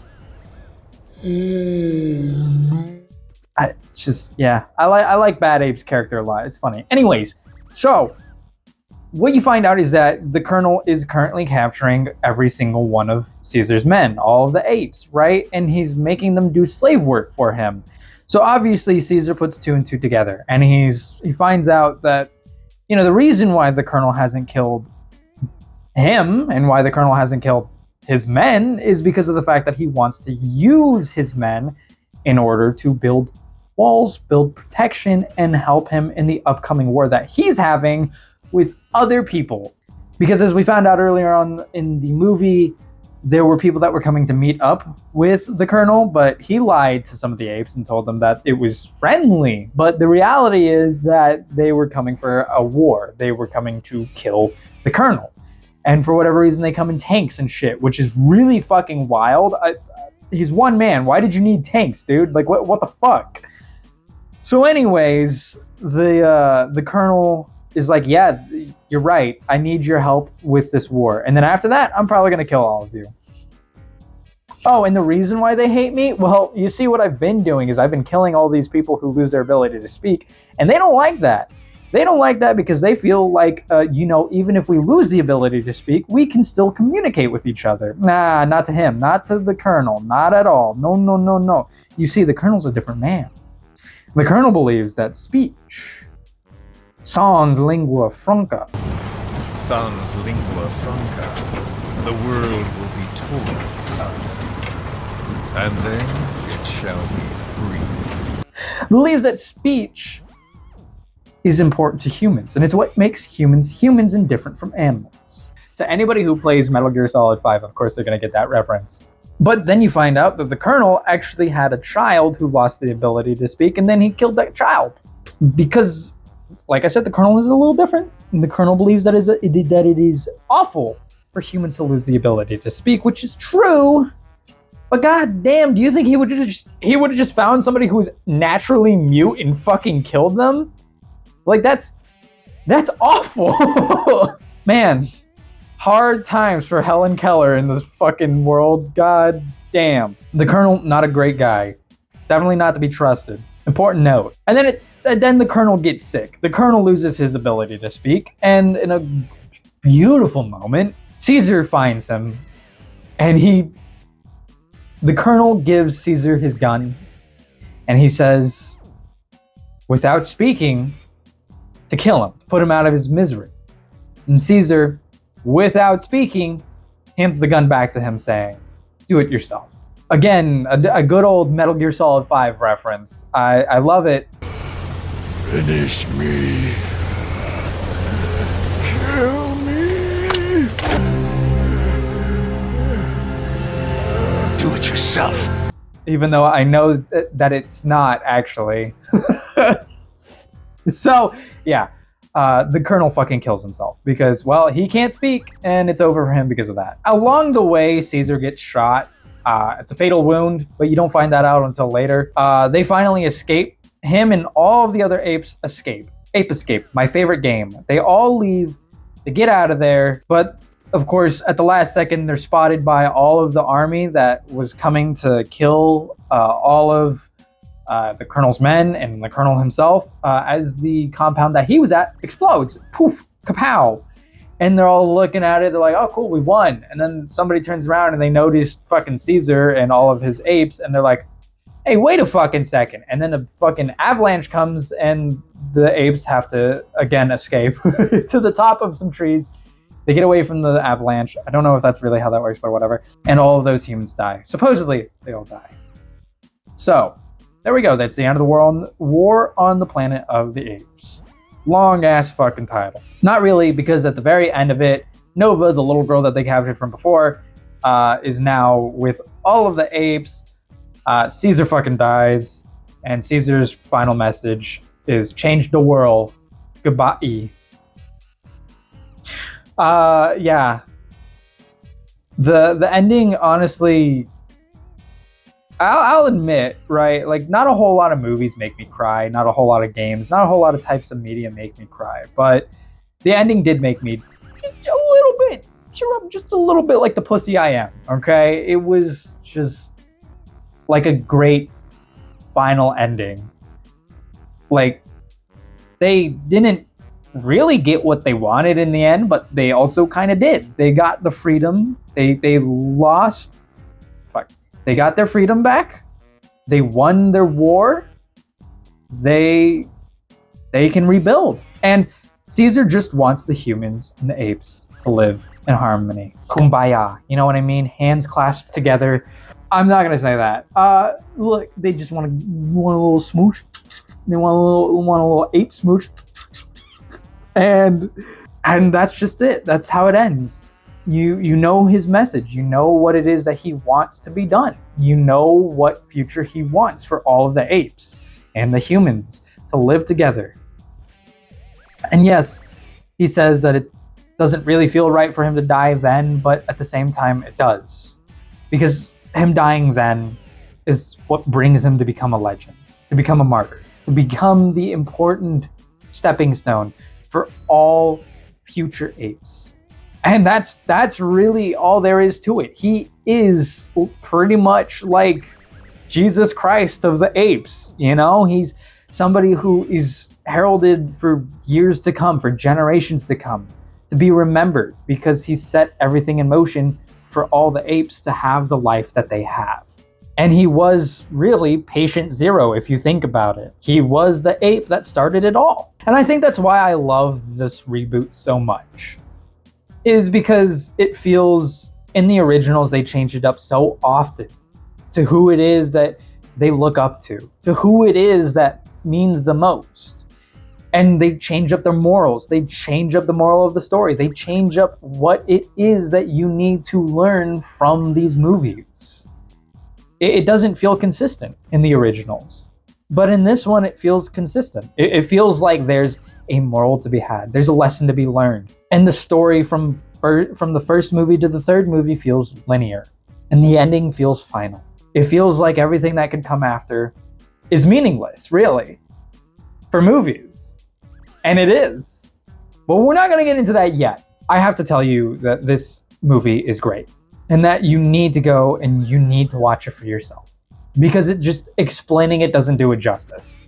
I like Bad Ape's character a lot. It's funny. Anyways, so what you find out is that the Colonel is currently capturing every single one of Caesar's men, all of the apes, right? And he's making them do slave work for him. So obviously Caesar puts two and two together, and he finds out that, you know, the reason why the Colonel hasn't killed him and why the Colonel hasn't killed his men is because of the fact that he wants to use his men in order to build walls, build protection, and help him in the upcoming war that he's having with other people. Because as we found out earlier on in the movie, there were people that were coming to meet up with the Colonel, but he lied to some of the apes and told them that it was friendly. But the reality is that they were coming for a war. They were coming to kill the Colonel. And for whatever reason, they come in tanks and shit, which is really fucking wild. He's one man. Why did you need tanks, dude? Like, what the fuck? So anyways, the Colonel is like, yeah, you're right. I need your help with this war. And then after that, I'm probably going to kill all of you. Oh, and the reason why they hate me? Well, you see, what I've been doing is I've been killing all these people who lose their ability to speak, and they don't like that. They don't like that because they feel like, even if we lose the ability to speak, we can still communicate with each other. Nah, not to him, not to the Colonel, not at all. No, no, no, no. You see, the Colonel's a different man. The Colonel believes that speech, sans lingua franca. Sans lingua franca, the world will be told, son. And then it shall be free. Believes that speech is important to humans, and it's what makes humans humans and different from animals. To anybody who plays Metal Gear Solid 5, of course they're going to get that reference. But then you find out that the Colonel actually had a child who lost the ability to speak, and then he killed that child. Because, like I said, the Colonel is a little different. And the Colonel believes that it is awful for humans to lose the ability to speak, which is true. But goddamn, do you think he would have just found somebody who was naturally mute and fucking killed them? Like, that's awful. Man, hard times for Helen Keller in this fucking world. God damn. The Colonel, not a great guy. Definitely not to be trusted. Important note. And then the Colonel gets sick. The Colonel loses his ability to speak. And in a beautiful moment, Caesar finds him. And the Colonel gives Caesar his gun. And he says, without speaking, to kill him, to put him out of his misery. And Caesar, without speaking, hands the gun back to him saying, do it yourself. Again, a good old Metal Gear Solid 5 reference. I love it. Finish me. Kill me. Do it yourself. Even though I know that it's not actually. So, yeah, the Colonel fucking kills himself because, well, he can't speak and it's over for him because of that. Along the way, Caesar gets shot. It's a fatal wound, but you don't find that out until later. They finally escape. Him and all of the other apes escape. Ape Escape, my favorite game. They all leave to get out of there, but of course, at the last second, they're spotted by all of the army that was coming to kill all of the Colonel's men and the Colonel himself as the compound that he was at explodes. Poof, kapow. And they're all looking at it. They're like, oh, cool, we won. And then somebody turns around and they notice fucking Caesar and all of his apes. And they're like, hey, wait a fucking second. And then a fucking avalanche comes and the apes have to, again, escape to the top of some trees. They get away from the avalanche. I don't know if that's really how that works, but whatever. And all of those humans die. Supposedly, they all die. So, there we go. That's the end of the world. War on the Planet of the Apes. Long ass fucking title. Not really, because at the very end of it, Nova, the little girl that they captured from before, is now with all of the apes. Caesar fucking dies, and Caesar's final message is change the world. Goodbye. Yeah. The ending, honestly, I'll admit, right? Like, not a whole lot of movies make me cry. Not a whole lot of games. Not a whole lot of types of media make me cry. But the ending did make me a little bit tear up, just a little bit like the pussy I am. Okay, it was just like a great final ending. Like, they didn't really get what they wanted in the end, but they also kind of did. They got the freedom. They lost. Fuck. They got their freedom back. They won their war. They can rebuild. And Caesar just wants the humans and the apes to live in harmony. Kumbaya. You know what I mean? Hands clasped together. I'm not gonna say that. Look, they just want a little smooch. They want a little ape smooch. And that's just it. That's how it ends. You know his message. You know what it is that he wants to be done. You know what future he wants for all of the apes and the humans to live together. And yes, he says that it doesn't really feel right for him to die then, but at the same time it does. Because him dying then is what brings him to become a legend, to become a martyr, to become the important stepping stone for all future apes. And that's really all there is to it. He is pretty much like Jesus Christ of the Apes. You know, he's somebody who is heralded for years to come, for generations to come, to be remembered because he set everything in motion for all the apes to have the life that they have. And he was really patient zero, if you think about it. He was the ape that started it all. And I think that's why I love this reboot so much, is because it feels, in the originals, they changed it up so often to who it is that they look up to who it is that means the most. And they change up their morals. They change up the moral of the story. They change up what it is that you need to learn from these movies. It doesn't feel consistent in the originals. But in this one, it feels consistent. It feels like there's a moral to be had. There's a lesson to be learned. And the story from the first movie to the third movie feels linear. And the ending feels final. It feels like everything that could come after is meaningless, really, for movies. And it is. But we're not going to get into that yet. I have to tell you that this movie is great. And that you need to go and you need to watch it for yourself. Because it just explaining it doesn't do it justice.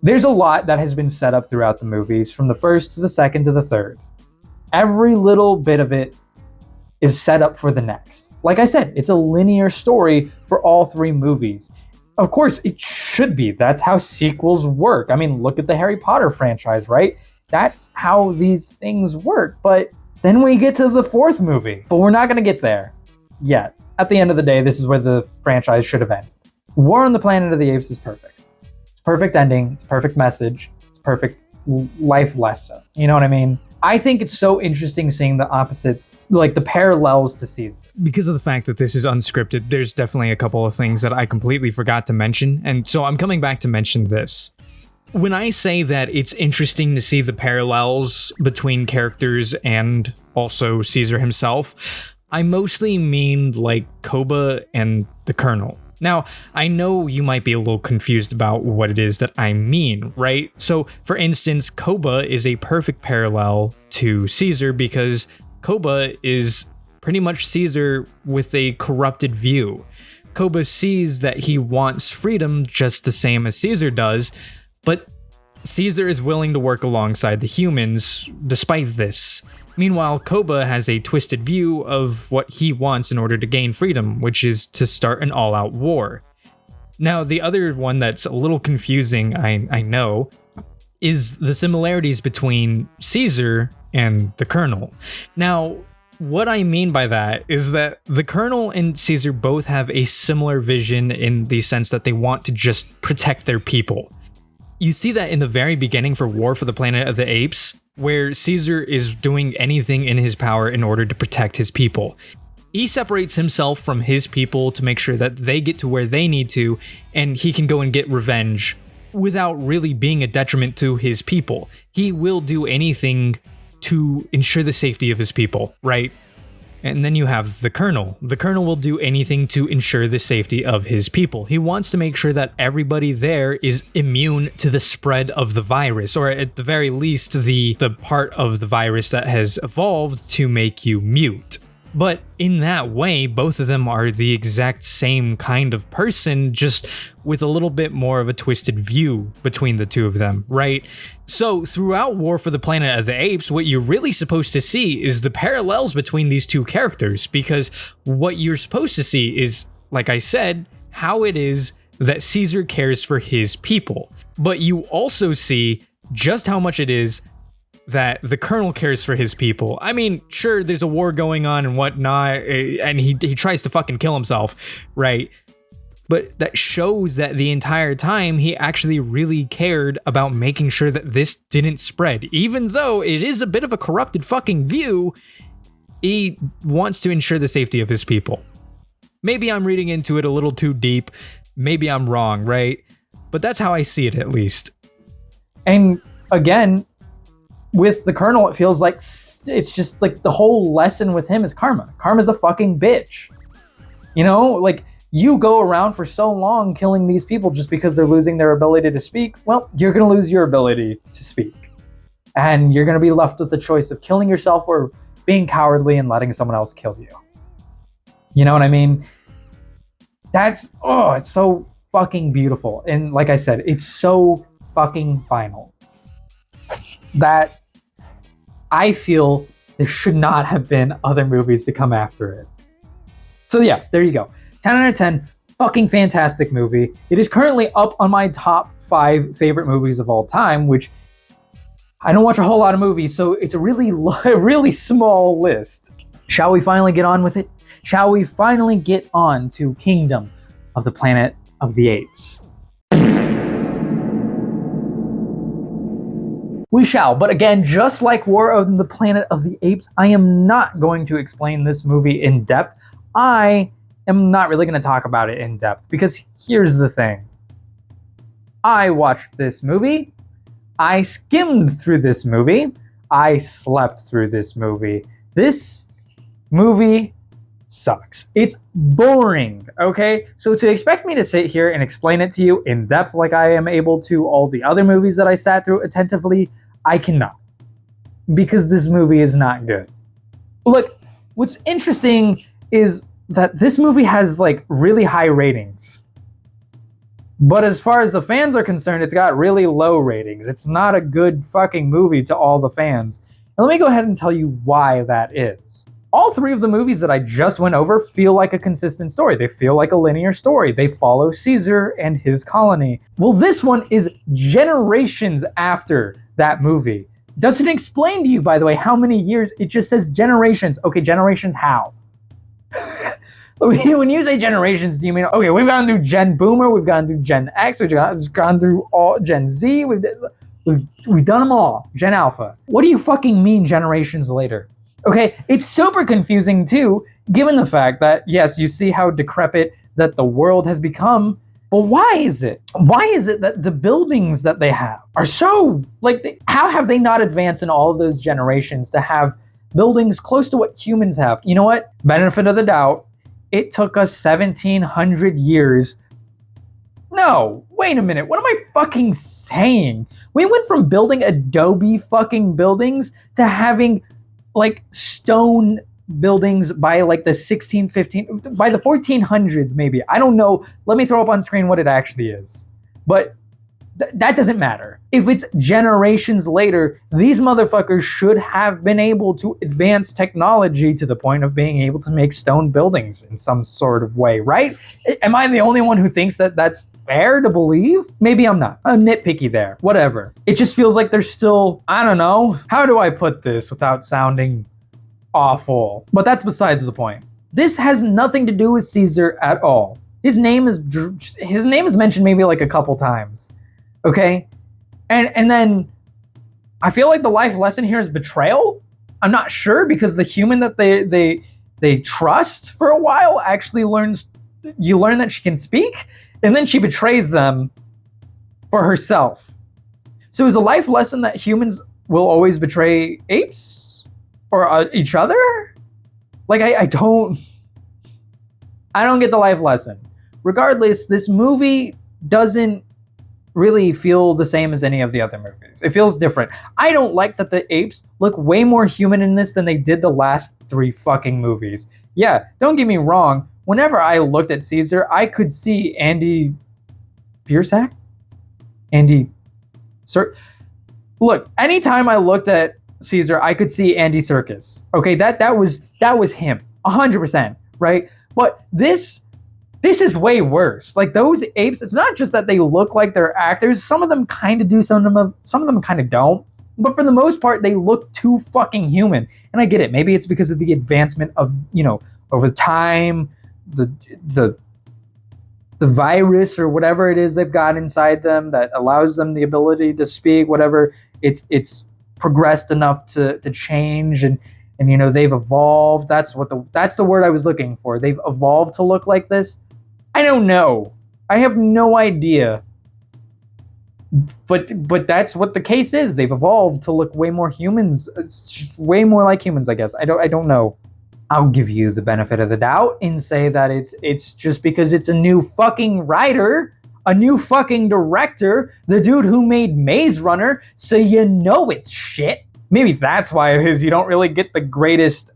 There's a lot that has been set up throughout the movies, from the first to the second to the third. Every little bit of it is set up for the next. Like I said, it's a linear story for all three movies. Of course, it should be. That's how sequels work. I mean, look at the Harry Potter franchise, right? That's how these things work. But then we get to the fourth movie. But we're not going to get there yet. At the end of the day, this is where the franchise should have ended. War on the Planet of the Apes is perfect. It's a perfect ending. It's a perfect message. It's a perfect life lesson. You know what I mean? I think it's so interesting seeing the opposites, like the parallels to Caesar. Because of the fact that this is unscripted, there's definitely a couple of things that I completely forgot to mention, and so I'm coming back to mention this. When I say that it's interesting to see the parallels between characters and also Caesar himself, I mostly mean like Koba and the Colonel. Now, I know you might be a little confused about what it is that I mean, right? So, for instance, Koba is a perfect parallel to Caesar because Koba is pretty much Caesar with a corrupted view. Koba sees that he wants freedom just the same as Caesar does, but Caesar is willing to work alongside the humans despite this. Meanwhile, Koba has a twisted view of what he wants in order to gain freedom, which is to start an all-out war. Now, the other one that's a little confusing, I know, is the similarities between Caesar and the Colonel. Now, what I mean by that is that the Colonel and Caesar both have a similar vision in the sense that they want to just protect their people. You see that in the very beginning for War for the Planet of the Apes, where Caesar is doing anything in his power in order to protect his people. He separates himself from his people to make sure that they get to where they need to, and he can go and get revenge without really being a detriment to his people. He will do anything to ensure the safety of his people, right? And then you have the Colonel. The Colonel will do anything to ensure the safety of his people. He wants to make sure that everybody there is immune to the spread of the virus, or at the very least, the part of the virus that has evolved to make you mute. But in that way, both of them are the exact same kind of person, just with a little bit more of a twisted view between the two of them, right? So throughout War for the Planet of the Apes, what you're really supposed to see is the parallels between these two characters, because what you're supposed to see is, like I said, how it is that Caesar cares for his people. But you also see just how much it is that the Colonel cares for his people. I mean, sure, there's a war going on and whatnot, and he tries to fucking kill himself, right? But that shows that the entire time he actually really cared about making sure that this didn't spread. Even though it is a bit of a corrupted fucking view, he wants to ensure the safety of his people. Maybe I'm reading into it a little too deep. Maybe I'm wrong, right? But that's how I see it, at least. And again, with the Colonel, it feels like it's just like the whole lesson with him is karma. Karma's a fucking bitch. You know, like, you go around for so long killing these people just because they're losing their ability to speak. Well, you're going to lose your ability to speak. And you're going to be left with the choice of killing yourself or being cowardly and letting someone else kill you. You know what I mean? It's so fucking beautiful. And like I said, it's so fucking final that I feel there should not have been other movies to come after it. So yeah, there you go. 10 out of 10, fucking fantastic movie. It is currently up on my top 5 favorite movies of all time, which I don't watch a whole lot of movies, so it's a really small list. Shall we finally get on with it? Shall we finally get on to Kingdom of the Planet of the Apes? We shall, but again, just like War of the Planet of the Apes, I am not going to explain this movie in depth. I am not really going to talk about it in depth, because here's the thing. I watched this movie, I skimmed through this movie, I slept through this movie. This movie sucks. It's boring, okay? So to expect me to sit here and explain it to you in depth like I am able to all the other movies that I sat through attentively, I cannot. Because this movie is not good. Look, what's interesting is that this movie has like really high ratings. But as far as the fans are concerned, it's got really low ratings. It's not a good fucking movie to all the fans. And let me go ahead and tell you why that is. All 3 of the movies that I just went over feel like a consistent story. They feel like a linear story. They follow Caesar and his colony. Well, this one is generations after that movie. Doesn't explain to you, by the way, how many years. It just says generations. Okay, generations how? When you say generations, do you mean, okay, we've gone through Gen Boomer, we've gone through Gen X, we've gone through all Gen Z, we've done them all. Gen Alpha. What do you fucking mean generations later? Okay, it's super confusing too, given the fact that, yes, you see how decrepit that the world has become, but why is it? Why is it that the buildings that they have are so, like, how have they not advanced in all of those generations to have buildings close to what humans have? You know what? Benefit of the doubt, it took us 1,700 years. No, wait a minute, what am I fucking saying? We went from building adobe fucking buildings to having like stone buildings by like the 1400s maybe. I don't know. Let me throw up on screen what it actually is. But that doesn't matter. If it's generations later, these motherfuckers should have been able to advance technology to the point of being able to make stone buildings in some sort of way, right? Am I the only one who thinks that that's fair to believe? Maybe I'm not. I'm nitpicky there. Whatever. It just feels like there's still, I don't know. How do I put this without sounding awful? But that's besides the point. This has nothing to do with Caesar at all. His name is mentioned maybe like a couple times. Okay? And then I feel like the life lesson here is betrayal. I'm not sure, because the human that they trust for a while actually learn that she can speak, and then she betrays them for herself. So is a life lesson that humans will always betray apes or each other? Like I don't get the life lesson. Regardless, this movie doesn't really feel the same as any of the other movies. It feels different. I don't like that the apes look way more human in this than they did the last 3 fucking movies. Yeah, don't get me wrong. Whenever I looked at Caesar, I could see Andy Biersack? Look, anytime I looked at Caesar, I could see Andy Serkis. Okay, that was him. 100%, right? But this is way worse. Like, those apes, it's not just that they look like they're actors. Some of them kind of do, some of them kind of don't. But for the most part, they look too fucking human. And I get it. Maybe it's because of the advancement of, over time, the virus or whatever it is they've got inside them that allows them the ability to speak, whatever. It's progressed enough to change, and they've evolved. That's the word I was looking for. They've evolved to look like this. I don't know. I have no idea. But that's what the case is. They've evolved to look way more humans. It's just way more like humans, I guess. I don't know. I'll give you the benefit of the doubt and say that it's just because it's a new fucking writer, a new fucking director, the dude who made Maze Runner, so it's shit. maybe that's why it is. You don't really get the greatest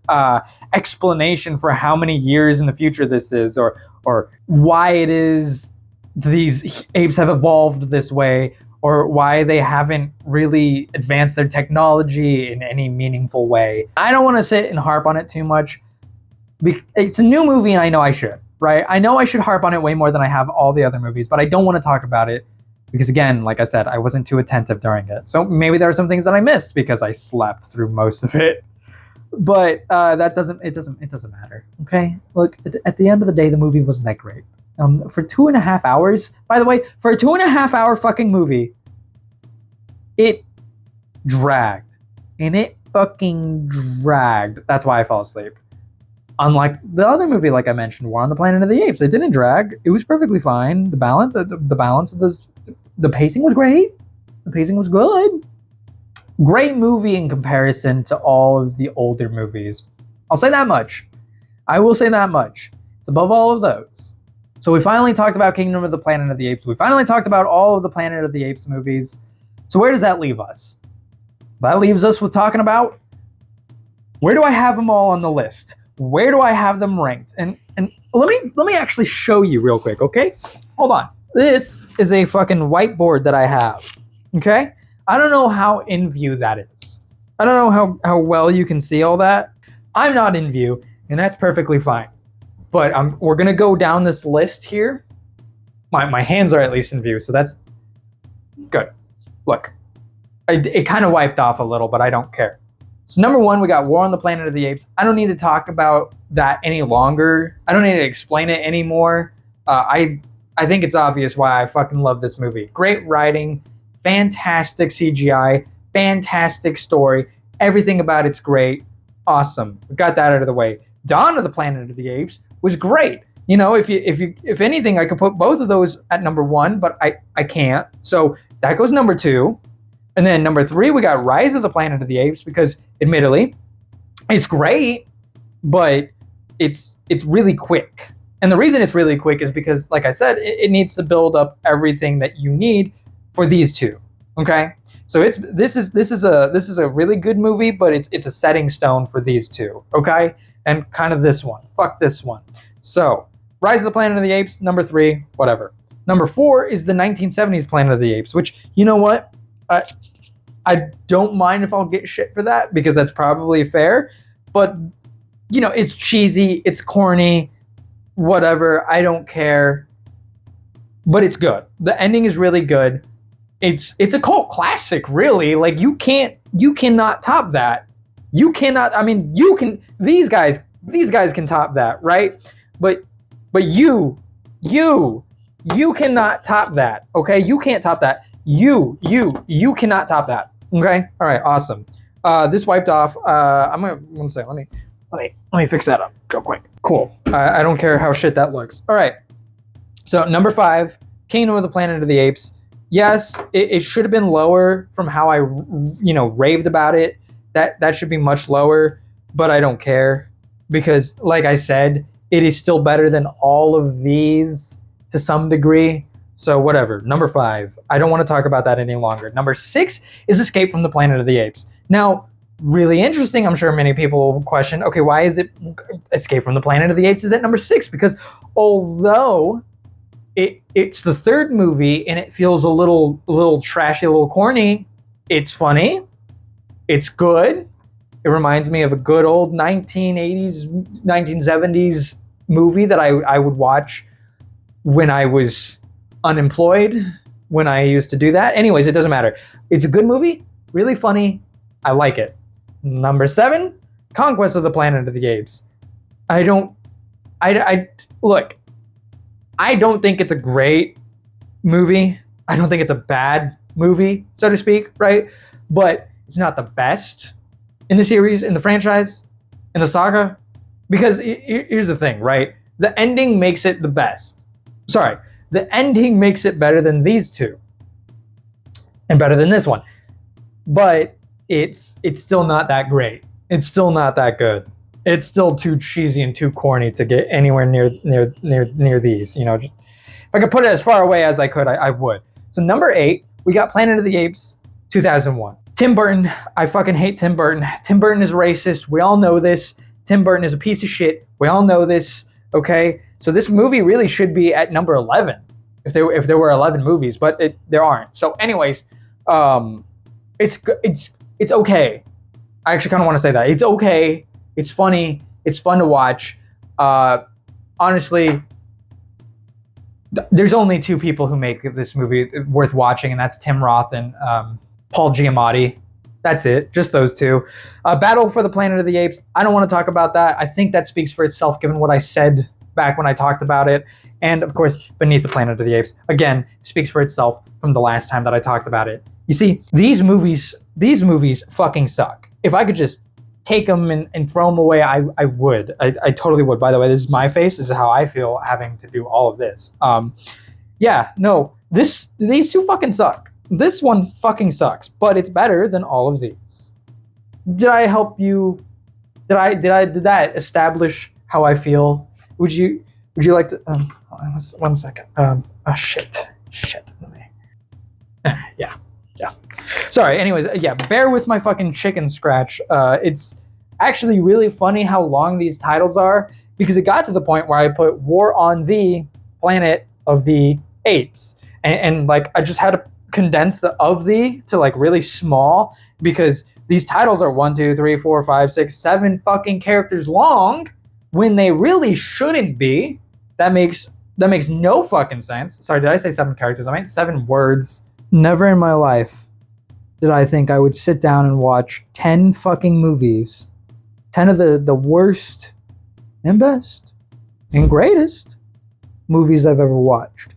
explanation for how many years in the future this is, or why it is these apes have evolved this way, or why they haven't really advanced their technology in any meaningful way. I don't want to sit and harp on it too much. It's a new movie, and I know I should, right? I know I should harp on it way more than I have all the other movies, but I don't want to talk about it because, again, like I said, I wasn't too attentive during it. So maybe there are some things that I missed because I slept through most of it. But it doesn't matter. Okay, look, at the end of the day, the movie wasn't that great. For 2.5 hours, by the way, for a 2.5 hour fucking movie, it dragged, and it fucking dragged. That's why I fell asleep. Unlike the other movie, like I mentioned, War on the Planet of the Apes, it didn't drag. It was perfectly fine. The balance of the pacing was great. The pacing was good. Great movie in comparison to all of the older movies. I'll say that much. I will say that much. It's above all of those. So we finally talked about Kingdom of the Planet of the Apes. We finally talked about all of the Planet of the Apes movies. So where does that leave us? That leaves us with talking about, where do I have them all on the list? Where do I have them ranked? And let me actually show you real quick, okay? Hold on. This is a fucking whiteboard that I have, okay? I don't know how in view that is. I don't know how well you can see all that. I'm not in view, and that's perfectly fine. But we're gonna go down this list here. My hands are at least in view, so that's good. Look, it kind of wiped off a little, but I don't care. So number 1, we got War on the Planet of the Apes. I don't need to talk about that any longer. I don't need to explain it anymore. I think it's obvious why I fucking love this movie. Great writing, fantastic CGI, fantastic story. Everything about it's great. Awesome. We got that out of the way. Dawn of the Planet of the Apes was great. You know, if anything, I could put both of those at number 1, but I can't. So that goes number 2. And then number 3, we got Rise of the Planet of the Apes, because admittedly, it's great, but it's really quick. And the reason it's really quick is because, like I said, it needs to build up everything that you need for these two. Okay, so this is a really good movie, but it's a setting stone for these two. Okay, and kind of this one. Fuck this one. So Rise of the Planet of the Apes, number 3, whatever. Number 4 is the 1970s Planet of the Apes, which, you know what? I don't mind if I'll get shit for that, because that's probably fair. But, you know, it's cheesy, it's corny, whatever. I don't care. But it's good. The ending is really good. It's a cult classic, really. Like, you cannot top that. You cannot, I mean, you can, these guys can top that, right? But you cannot top that, okay? You can't top that. You cannot top that, okay? All right, awesome. This wiped off. I'm gonna say, let me fix that up real quick. Cool. I don't care how shit that looks. All right. So number 5, Kingdom of the Planet of the Apes. Yes, it should have been lower from how I, raved about it. That should be much lower, but I don't care, because, like I said, it is still better than all of these to some degree. So whatever. Number 5. I don't want to talk about that any longer. Number 6 is Escape from the Planet of the Apes. Now, really interesting. I'm sure many people will question, okay, why is it Escape from the Planet of the Apes is at number 6? Because although it's the third movie and it feels a little trashy, a little corny, it's funny. It's good. It reminds me of a good old 1980s, 1970s movie that I would watch when I was unemployed, when I used to do that. Anyways, it doesn't matter. It's a good movie, really funny. I like it. Number 7, Conquest of the Planet of the Apes. Look, I don't think it's a great movie. I don't think it's a bad movie, so to speak, right? But it's not the best in the series, in the franchise, in the saga. Because here's the thing, right? The ending makes it the best. Sorry, the ending makes it better than these two. And better than this one. But it's still not that great. It's still not that good. It's still too cheesy and too corny to get anywhere near these. You know, just, if I could put it as far away as I could, I would. So number 8, we got Planet of the Apes 2001. Tim Burton, I fucking hate Tim Burton. Tim Burton is racist. We all know this. Tim Burton is a piece of shit. We all know this. Okay, so this movie really should be at number 11 if there were 11 movies, but there aren't. So, anyways, it's okay. I actually kind of want to say that it's okay. It's funny. It's fun to watch. Honestly, there's only two people who make this movie worth watching, and that's Tim Roth and Paul Giamatti. That's it. Just those two. Battle for the Planet of the Apes. I don't want to talk about that. I think that speaks for itself given what I said back when I talked about it. And of course, Beneath the Planet of the Apes, again, speaks for itself from the last time that I talked about it. You see, these movies fucking suck. If I could just take them and throw them away, I would. I totally would. By the way, this is my face. This is how I feel having to do all of this. Yeah, no, these two fucking suck. This one fucking sucks, but it's better than all of these. Did I help you? Did that establish how I feel? Would you like to? 1 second. Shit. Yeah. Sorry. Anyways, yeah. Bear with my fucking chicken scratch. It's actually really funny how long these titles are because it got to the point where I put War on the Planet of the Apes, and like I just had to condense the of the to like really small because these titles are 1, 2, 3, 4, 5, 6, 7 fucking characters long when they really shouldn't be. That makes no fucking sense. Sorry, did I say 7 characters? I meant 7 words. Never in my life did I think I would sit down and watch 10 fucking movies, 10 of the worst and best and greatest movies I've ever watched.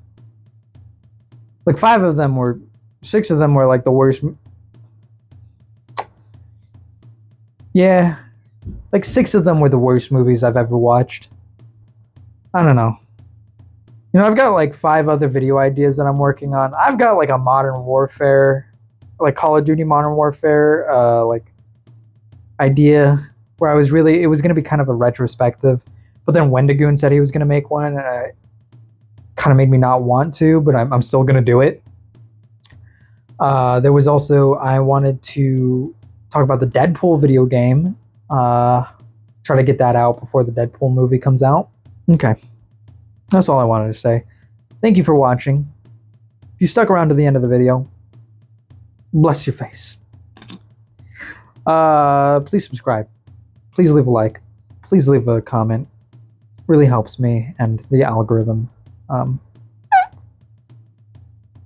Like 6 of them were like the worst. Yeah, like 6 of them were the worst movies I've ever watched. I don't know. You know, I've got like 5 other video ideas that I'm working on. I've got like a Modern Warfare, like Call of Duty Modern Warfare, like idea where it was going to be kind of a retrospective. But then Wendigoon said he was going to make one, and kind of made me not want to, but I'm still going to do it. There was also, I wanted to talk about the Deadpool video game. Try to get that out before the Deadpool movie comes out. Okay. That's all I wanted to say. Thank you for watching. If you stuck around to the end of the video, bless your face. Please subscribe. Please leave a like. Please leave a comment. Really helps me and the algorithm.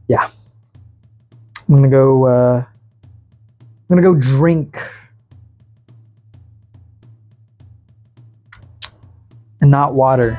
Yeah. I'm gonna go drink and not water.